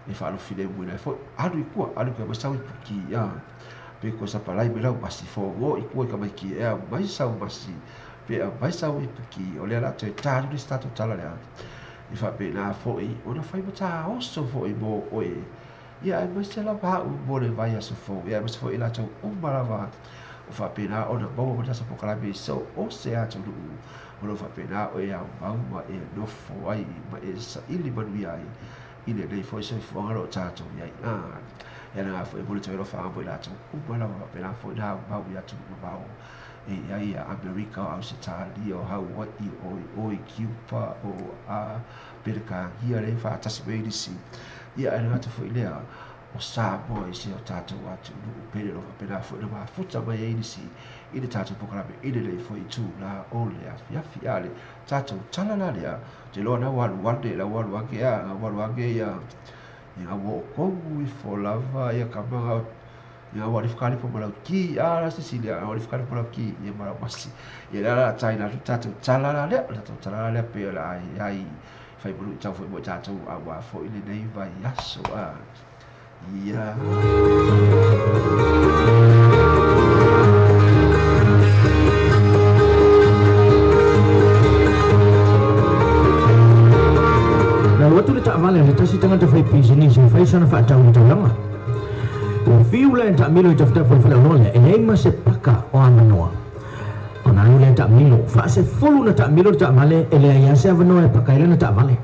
e fa alo file bui nai fo alu ku ma sau ki ia pe ko sa palai me lau masi fo wo I ko ka mai ki e mai sau masi pe mai sau I ki o le la te taru ni stato tala le I fa pe na fo I ona fai mata oso fo I mo o e ia ai mai se la va u mo le vai aso fo ia mai fo I la tau o marava o fa pe na ona mo mo sa po kala be so o se a tu o fa pe na o ia ma e no fo ai ma e sa ili manu ai ile dei fo se fo ngalo tato ia e na foi bolo tero fa bo la tu bo la pe na foi da ba ya tu ba o e ai America au se tali o how what o Cuba o a perka ia le fa tasi be disi ia ana tu foi le o sa bo e se o tatu atu no pe lo pe na foi ba futa ba e disi I le tatu po kala be I le foi tu la o le a fiale tatu tala la le te lo na wa de la wa ke a wa ke ya ia wo ko I fo lava ia ka manga ia wa rifkali po mala ki a la Sicilia wa rifkali po ki ia mala masi ia la China tatu tala la le pe la ai fai bulu tau fo tatu a wa fo ile nei vai aso a ia waktu le tak vale le tasi tanga te fai pisini se fai sana fa tau ni tolanga o fiu le tak milo te fa fa le e nei ma se paka o ananoa ona le tak milo fa se fulu na tak milo tak vale e le ya se vano e paka ile na tak vale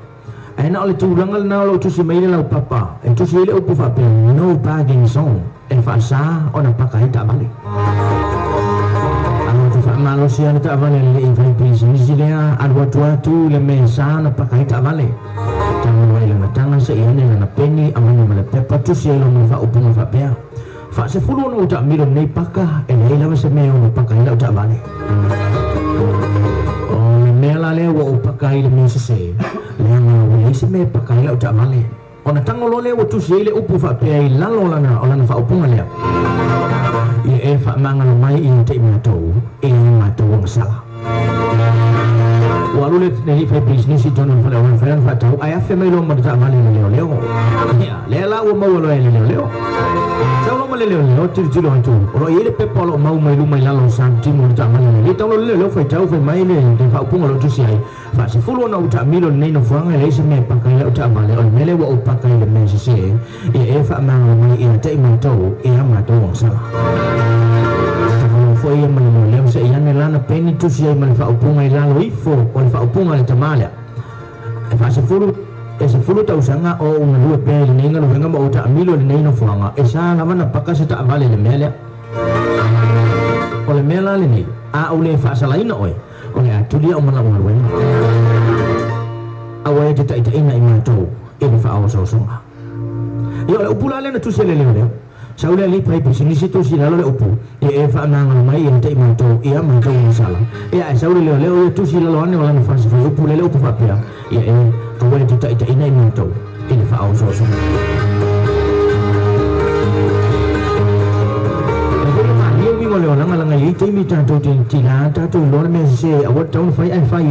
ai na le tulanga na lo tu se mai le papa e tu se le o fa pe no bargaining song e fa sa ona paka ile tak vale malo sia na tak vale le fai pisini se le a tu le mesa na paka ile tak vale tanga ile matanga se iane na peni amana mala pepa tu se lo fa upunga fa pea fa se fulu no ta miro nei paka e nei lava se me o paka ila ta vale o me la le wo paka ile me se le na se me paka ila ta vale ona tanga lo le wo tu se ile upu fa pea ila lo lana o lana fa upunga le e fa manga mai in te mato e mato sala walu le nei fai business I tono fa le fa fa tau ai afa mai lo ma ta male le leo ya le la wo mo lo le leo sa lo male le tu tu lo tu ro ile pe polo mau mai lu mai la lo san ti mo ta male le tau le fai tau fai mai le te fa punga lo tu si ai fa si fulo na uta milo nei no fanga le se me pa kai le uta male o mele wo pa kai le me se e fa ma mai in te mo to e ma to sa foi ia mana leo se ia lana peni tu si ia fa upunga I lalo ifo o fa upunga le tamale e fa se fulu tau sanga o una lua pe le ninga lo venga mo uta amilo le nei no fuanga e sa na mana paka se ta vale le mele o le mela le nei a o le fa sala ina oi o le atu dia o mana o le a wa te ta ina I mato e fa o so songa io le upula le na tu se le leo saule li pai pisini situ si lalo le upu e fa nanga mai e te manto ia manto sala e saule le tu si lalo ane wala na fa si upu le upu fa pia e ko wele tu ta ina manto e fa au so so e ko ma ye mi ngole ona ngala ngai te mi tanto ti la tanto lo me se a wat tau fai ai fai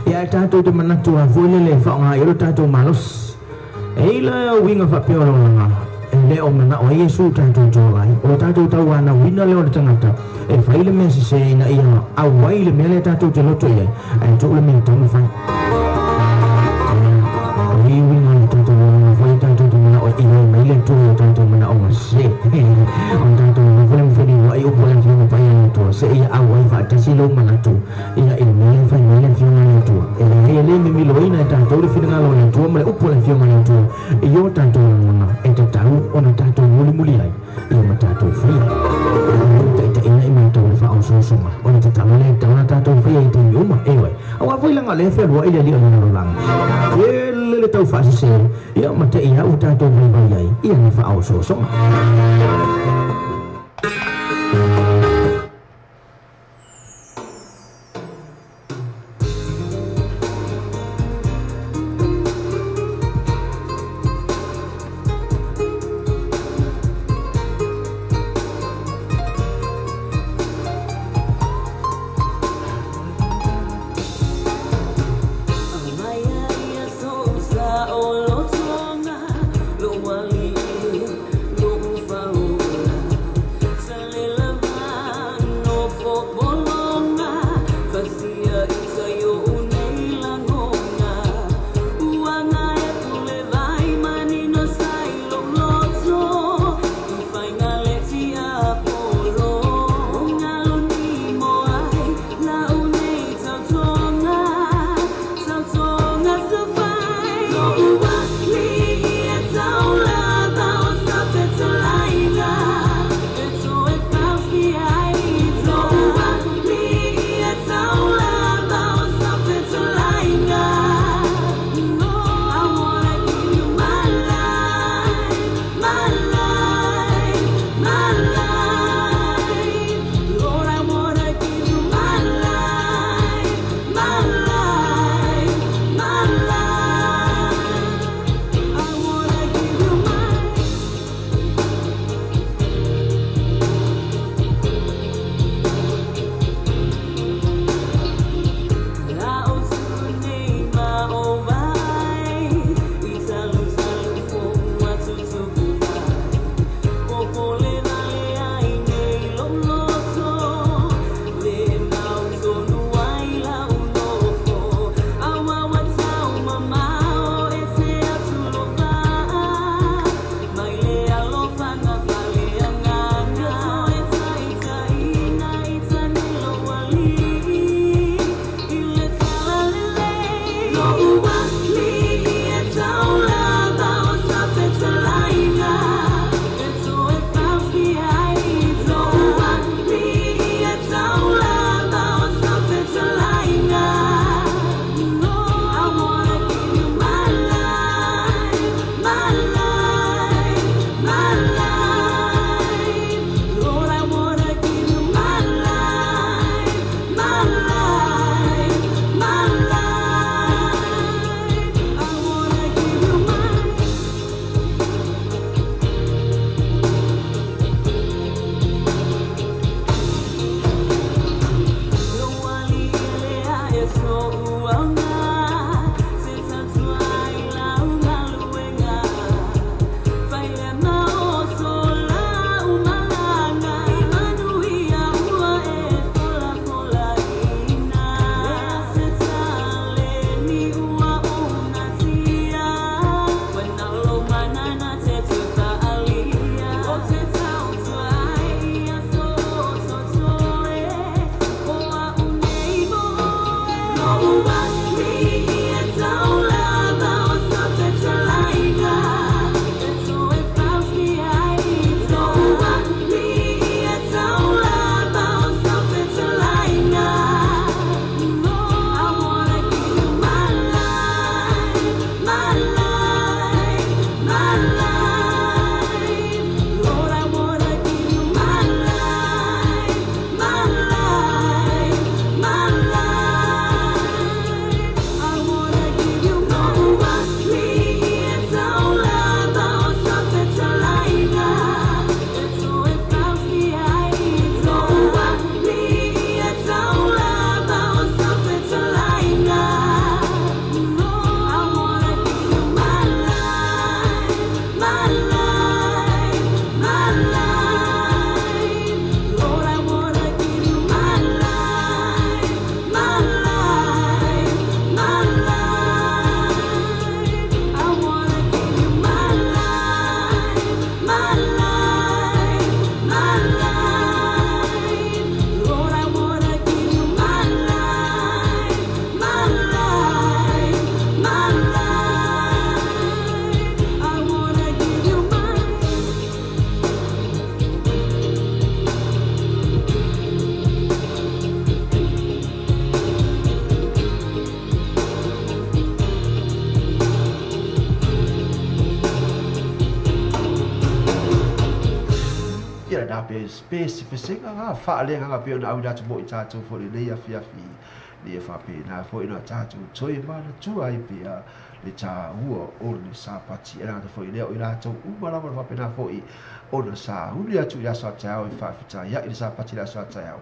ya tanto te manatu a vole le fa nga iro tanto malos e la winga fa pia lo nga le o mana o Yesu tanto jolai o tanto tawana wina le o tangata e faile me se ina ia a waile me le tanto te loto ia e to le me tonu fa ni wina le tanto no foi tanto mana o ia me le to tanto mana o se on tanto no foi me fedi wa o pola fi mo pai to se ia a wai fa te silo mana to ia il me le fa me le fi mana to e le me lo ina tanto le fi ngalo le to me o pola fi mana to io tanto mana e te tau ona tanto muli ai ia matato fai ta ina i mai tau fa o so so ma ona te tau le tau na tanto fai ai te uma e wai awa foi langa le fe lo ile li ona lo lang le tau fa se ia mate ia o tanto mai mai ai ia ni fa o so so ma na pe space pe singa nga fa le nga pe na ida tu mo ita tu fo le ya fi le fa pe na fo ina ta tu choi ma na tu ai pe a le cha huo o le sa pati era to fo le o ila tu u ma la fa pe na fo i o na sa hu le tu ya sa cha o fa fi cha ya i sa pati la sa cha ya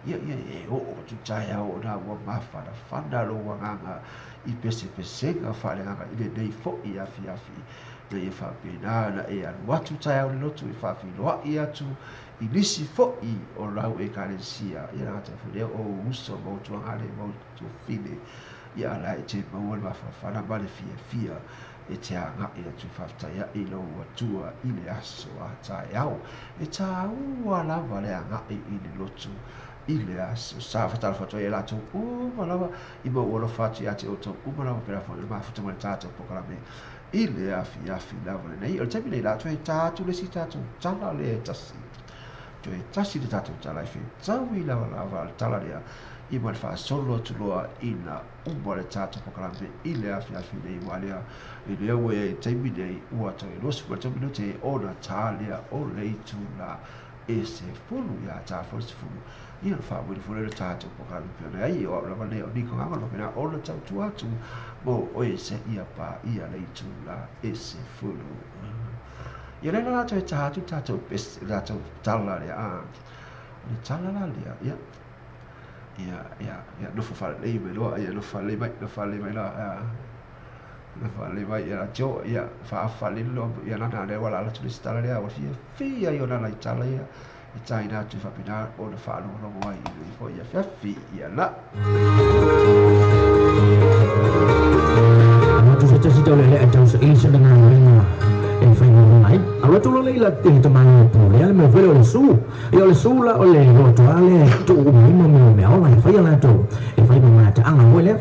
ya o tu cha ya o na wa ma fa na fa na lo wa nga i pe singa fa le nga i le dei fo i ya fi na ia whapena na e anu atu tai au lotu i whawhiloa i atu i nisi fo'i o rau e karesia ia rata whanea o uso mau tuangare mau tu whine ia ala e te maua ma whawhana mare fia e te anga i atu whawtaia i lo atua i le aso a tai au e tā ua lava le anga i le lotu i le aso sa whatara whatua e lato malawa i mau ora whatu i ate o tau malawa pera whanea ma whatua mare tātou pokarame i le afi lava nei o le taimi nei la tu e tātu le si tātu tala le tasi tu e tasi le tātu tala i tau i lava le tala lea i ma le whaasolo atu loa i na umba le tātu pokarame i le afi nei wa lea i lea ue e taimi nei ua tau e losu ma taimi no te o na tā lea o leitu la e se fulu ia tā fulu ia le whaamuri fulu le tātu pokarame pia nei o lava lea o niko nganga lo pena o na tau tu atu mo o e se ia pa ia leitu la e se fulu ia le la te tātu tātu pes la tau tala le a le tala la le ia no fa le me lo ia no fa le mai la no fa le mai ia jo ia fa le lo ia na le wala la tu tala le a o fia ia na la tala ia e tai na tu fa pina o na fa lo mai i fo ia fi ia la tu se tau le atau se ilisa dengan ringa e fai no mai awa tu le la te tamani pu le me velo le su e le su la o le no to ale tu me ola e fai la to e fai ma ta anga mo le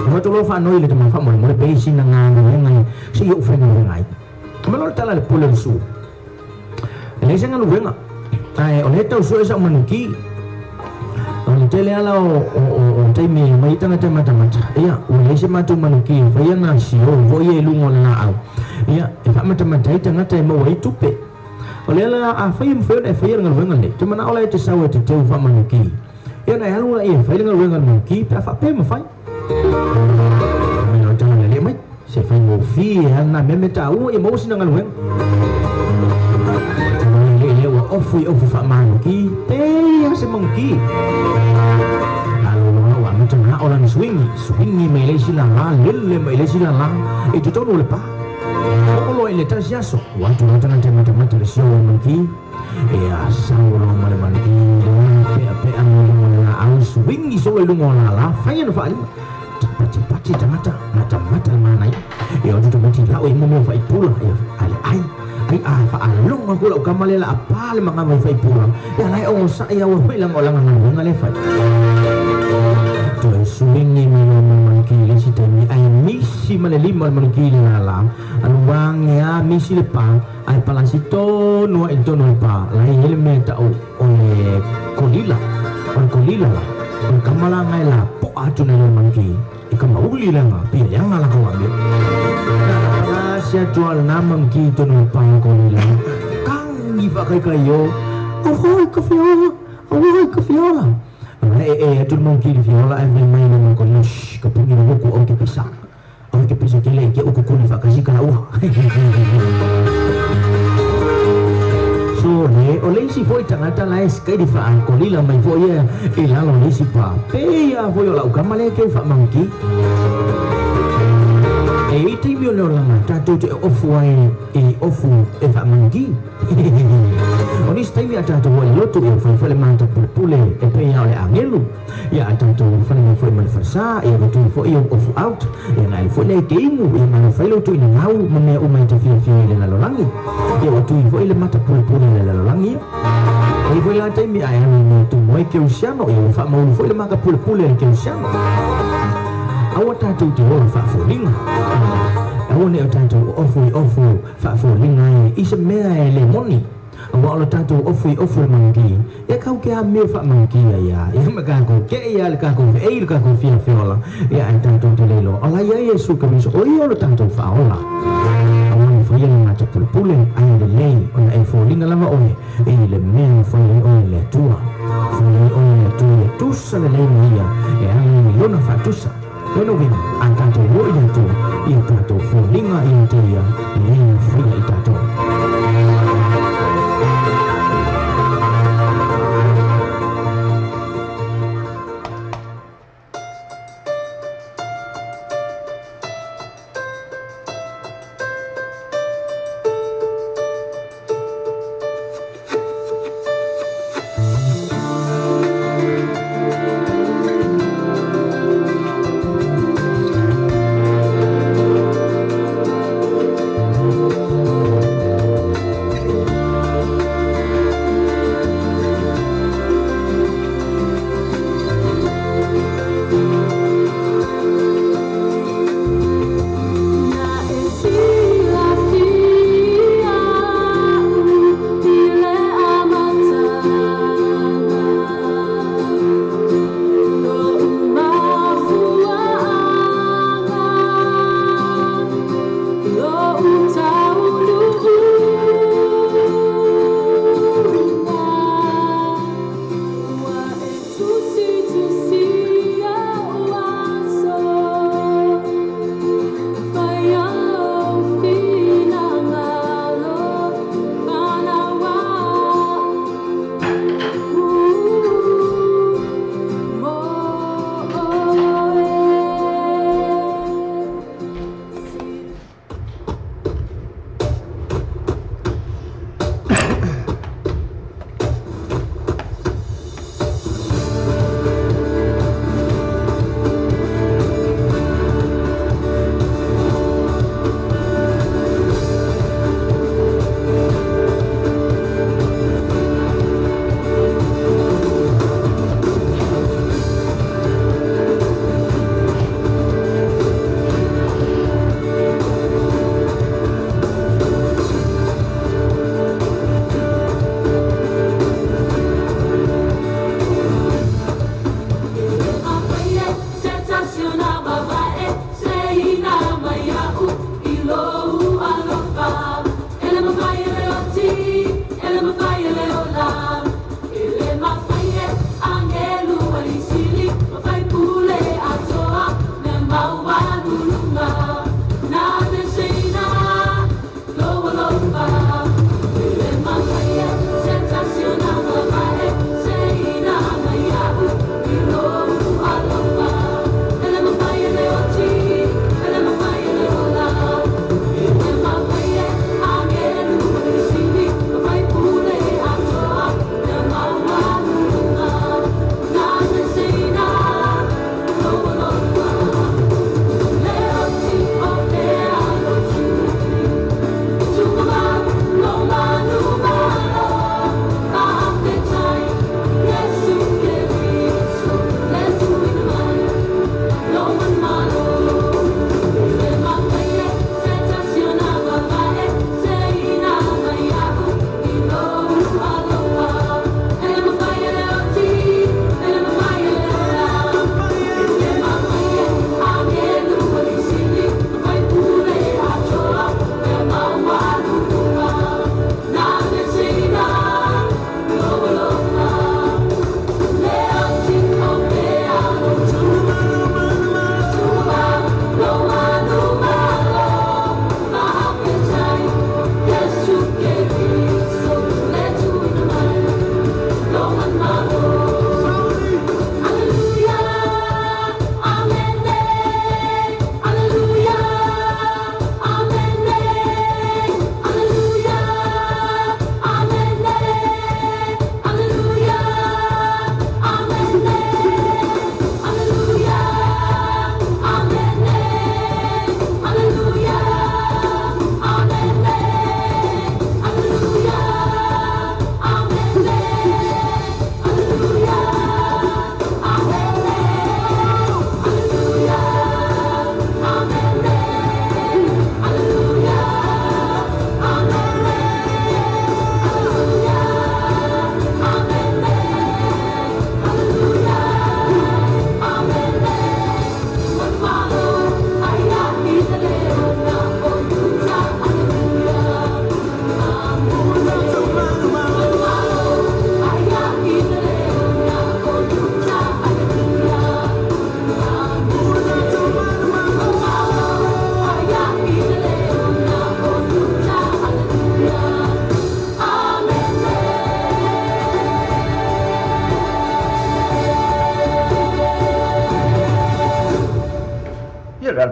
awa tu lo fa no le tamani fa mo le pe sin nga ngai si yo fai no ngai me lo tala le pu le su le senga lu venga ai o le tau so esa manuki o te le ala o taimi mai tanga te mata ia o le se matu manuki vai na si o voi e lungo na au ia e fa mata i tanga te mo i tupe o le ala a fai mo e fai ngal wenga le te mana ola te sawa te teu fa manuki ia na alu e fai ngal wenga manuki pa fa pe mo fai mai o tanga le mai se fai mo fi na me ta u e mo sina ngal wenga ofu fa manuki te se monkey wa macam nak orang swingi mai le sila la le mai le sila la itu tu le pa kalau ile tas yaso watu nanti mata le sio monkey asal male monkey pe anu au swingi so le ngona la fayan fa pati mata mana ya tu mati la o mo fa pula ya ai fa along aku la kamale la apa le mga may fai pulang ya lai o sa ya wa fai lang olang ang ngale fai to swingi mi monkey le si tami ai misi male lima monkey la anu bang ya misi le pa ai palasito no ento no pa lai ele me ta o kolila la on kamala ngai la po atu na monkey ikam uli la pi yang la ko ambil sia jual nama gitu no pang kolila kang iba kai yo oh ke viola tu mungkin viola ai main no ko nish ko pungi no ko o ke pisang kele ke o ko ni fa kasi kana so ne o le si foi tangata la es kai di fa kolila mai foi e la lo le si pa pe ya foi la ka male ke fa mangki e te mio lo lama tatu te ofu e fa mangi oni stai via tatu wa lotu e fa le manta pule e pe ya le angelu ya tatu fa le foi man farsa e lotu fo e ofu out e nai fo le keimu e man fa lotu ni ngau mane o mai te fi le la lolangi e lotu fo le mata pule le la lolangi e fo la te mi ai ni tu moi ke usiano e fa mo fo le maka pule ke usiano awak tatu te o fa fo linga awak ne tatu ofu fa fo linga isa mea le moni awak lo tatu ofu mangi ya kau ke ame fa mangi ya maka ko ke ya le ka ko fia fiola ya tatu te le lo ala ya yesu ka miso o yo lo tatu fa ola awak fia na ta pule ai le lei ona e folinga lava ole e le mea fai ole le tua fai ole le tua le tusa le lei mia e ai lona fa tusa Bueno, vino, antanto voi del tuo, il tato folinga in teia, lei fia i tato.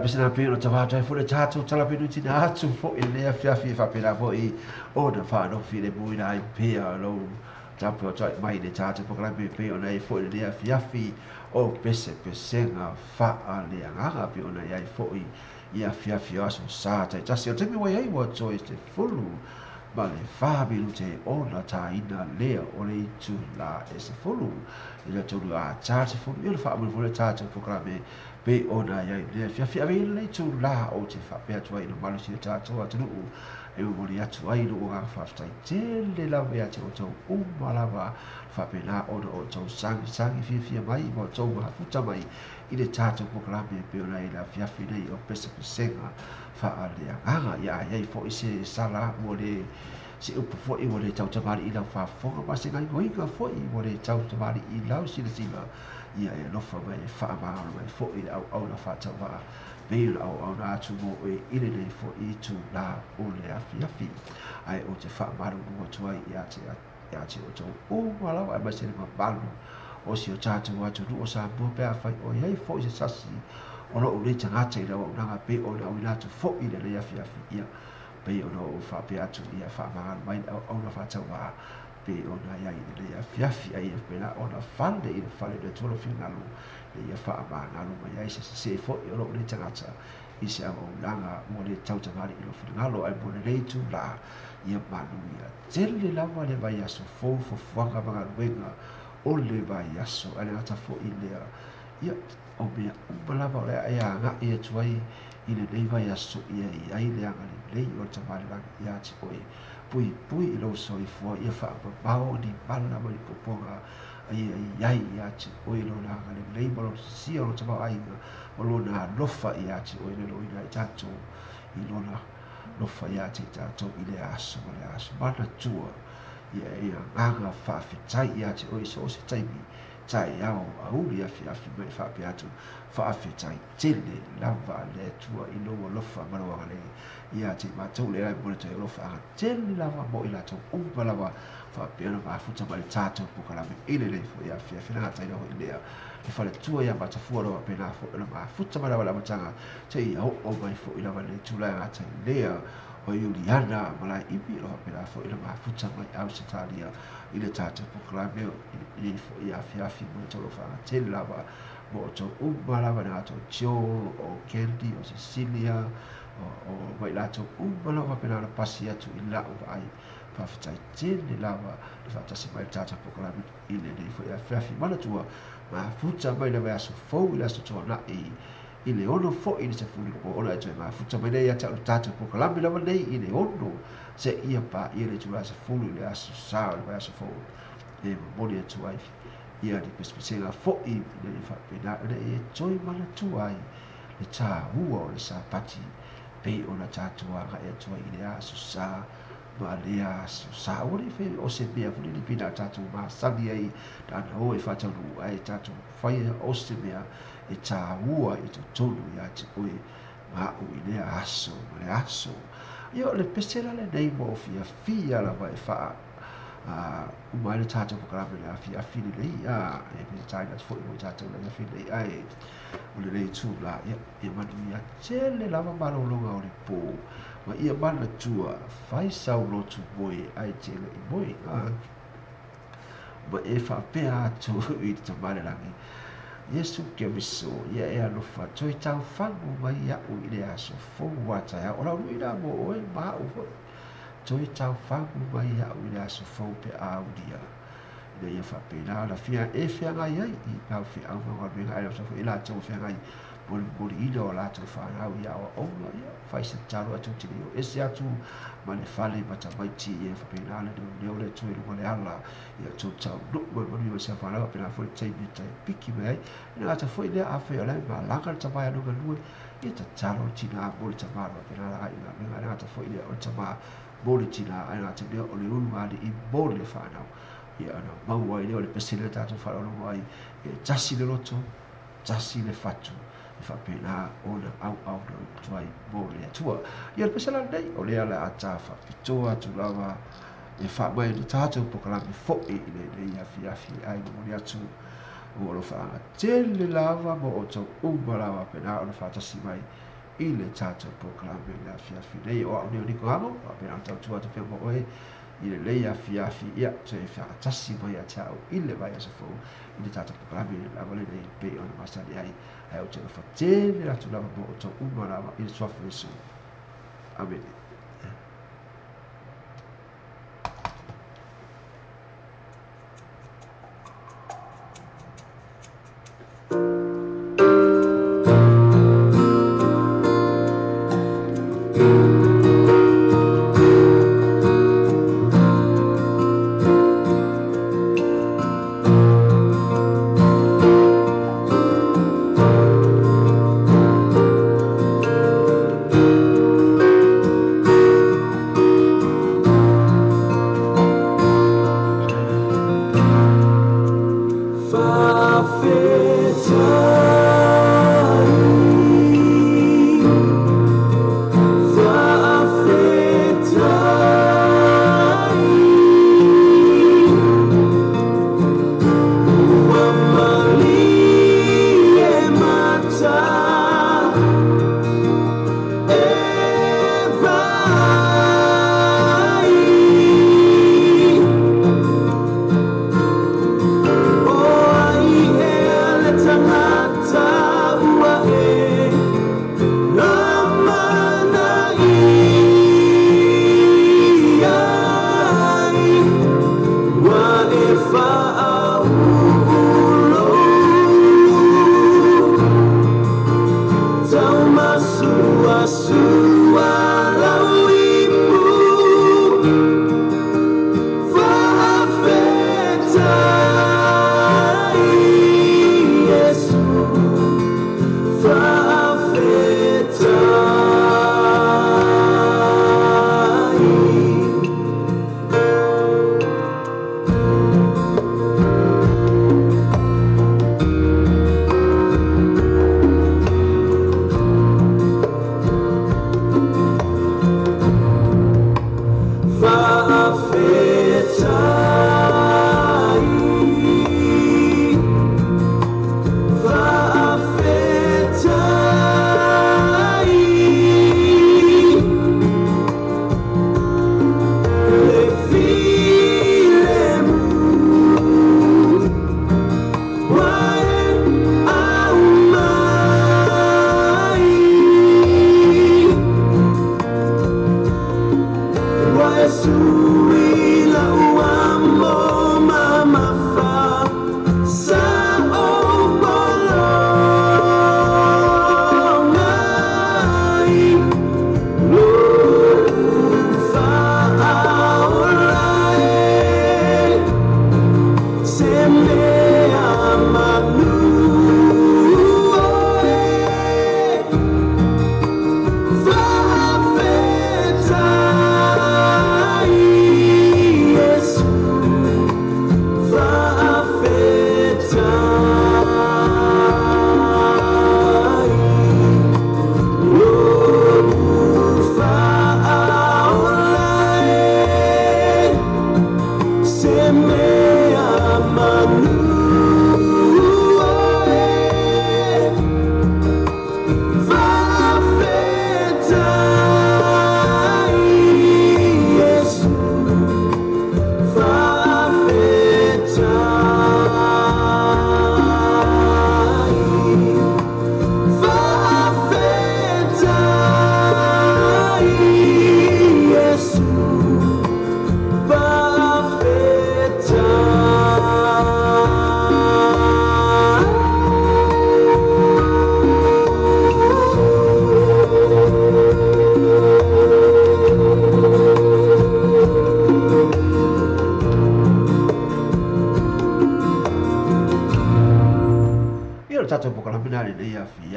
pesena pe o tava tai fo le tato tala pe nuti na atu fo i le fiafi fa pe na fo i o na fa no fi le mui na i pe a lo tapo tai mai le tato po kala pe o na i fo i le fiafi o pesenga fa a le anga pe o na i fo i ia fiafi aso sa tai tasi o te mi wai ai wa toi te fulu ma le whabiru te ona tā ina lea o le itu la e se fulu i le tolu a tā se fulu i le whabiru fulu tā te fukara me pe ona iai lea fiafi a le itu la o te whapea tua ina malu si le tā toa te nuu e umori atu ai no ngā whaftai te le lawe ate o tau umalawa whapena ona o tau sangi fia mai mo tau maha futa mai i le tātou pokalame pe ona i la fiafi nei o pesa pesenga wha lea nganga ia iai fo i se sala mo le se upu fo i mo le tau tamari i lau whafonga ma se ngai ngoinga fo i mo le tau tamari i lau sila ia e lofa mai wha maara mai fo i au na wha tau waa Veil au na atu mo e ile nei fo i tu la o le afi ai o te wha maru mo tuai i ate o tau o wala ai mai se ma balu o si o tatu atu nu o sa mo pe a fai o iai fo i se sasi o no o le tangata i lau nanga pe o na wina tu fo i le afi ia pe o no o wha pe atu ia wha maru mai au na wha tau waa pe o na iai le afi ai e pena o na fande i le fale le tolo finalo ia wha maru mai ai se fo i o no o le tangata i se au langa mo le tau tamari i lo finalo ai mo le leitu la ia manu ia tele lava le vai aso fo fuanga mga luenga o le vai aso ale ata fo i lea ia o mea umalava o lea ia nga ia tuai i le nei vai aso ia i ai lea ngani lei o tamari langi ia ti oi pui i lo so i fua ia wha mao ni pala mo i poponga ai ia ti oi lo na ngani lei mo lo sia lo tamau ainga o lo na lofa ia ti oi le lo ina i tato i lo na lofa ia te tato i le aso mana tua ia nganga whaafetai ia te oi so se taimi tai au auri afi mai whaape atu whaafetai tele lava le tua i loa lofa marawa le ia te mātou le rai mone toi lofa anga tele lava mo i lato umpa lava whaape ana maafuta ma le tātou pukalame ile le fo ia fia whina tai noho i lea e whale tua ia matafua roa pena fo ana maafuta marawa la matanga te i au o mai fo i lava le tula ia tai lea o Juliana malai ipi o pena fo ina mafuta mai au se talia i le tātou pukalame i fo i afi mo tolo whanga te lava mo to umalawa na ato Joe o Candy o Cecilia o mai lato umalawa pena na pasi atu i lau ai whawhitai tēne lava i whatasi mai tātou pukalame i le nei fo i afi mana tua mafuta mai na mai aso fau i le aso toa na i le ono fo i se fulu o ola e ma futa mai nei ata o tatu po kalami lava nei i le ono se ia pa i le tua se fulu le aso sa o le aso fo e moni atu ai ia di pespesenga fo i le fa pena le e toi mana tu ai le ta ua o le sa pati pe ona tatu anga e toi i le aso sa ma le aso sa o le fe o se bea fulu le pina tatu ma sali ai dana o e fata lu ai tatu fai o se bea e tā ua i to tonu ia te oi ma u i lea aso ia o le pesela le nei mo fia la vai wha umai le tātou pakarame le afi ni lei e pese tāi na tfoi mo tātou le afi nei ai o le lei tū la ia manu ia tele lava malolonga o le pō ma ia mana tua fai sau lotu moi ai tele i moi ma e wha pēa atu i te tamare rangi Yesu ke miso ia e alofa toi tau whangu mai au i le aso fo wata ia ora ruina mo oe ma au fo toi tau whangu mai au i le aso fo pe au dia ina ia whapena la fia e fia ngai ai i au fia au mga menga ai o ila tau fia ngai bori ina o la tau whanau ia o onga ia whaisa taro atu tini o ese atu ma le whale mata mai ti e whapena le neo le tui runga le ala ia tau tau nuk mai manu o sea whanau pena fo le teimi tai piki mai ai ina gata fo i lea awhi o lai ma langa le tamai anunga nui ia ta taro tina mo le tamaro pena la ai nga menga ina gata fo i lea o le tamā mo le tina ai gata lea o le ulu ali i mo le whanau ia ana mau ai lea o le pesile tatu whanau ai e tasi le loto tasi le fatu whapena ona au na tuai mo le atua ia le pesala nei o lea le ata whapitoa tu lava e whamai ni tātou pokalami fo'i i le nei afi ai mo le atu o lo whaanga tele lava mo o tau umma lava pena o le whatasi mai i le tātou proklame le afiafi nei o au ni ko amo a pena tau tua te whea mo oe i le lei afiafi ia te whakatasi mai a tau i le vai asa fōu i le tātou proklame le avale nei pe o na masari ai ai o te whatene atu lava mo o tau umarawa i le swafu esu. Amen.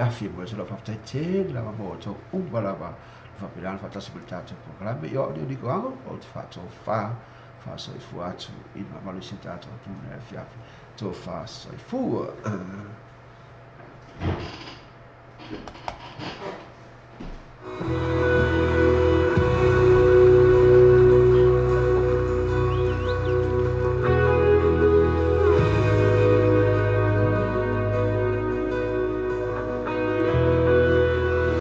Afi mo solo fa tete la mo to umbalaba fa pilan fa tasu tato proklame yo di ko ango o fa to fa so fu atu in ma malu tato tu ne fiafi to fa so fu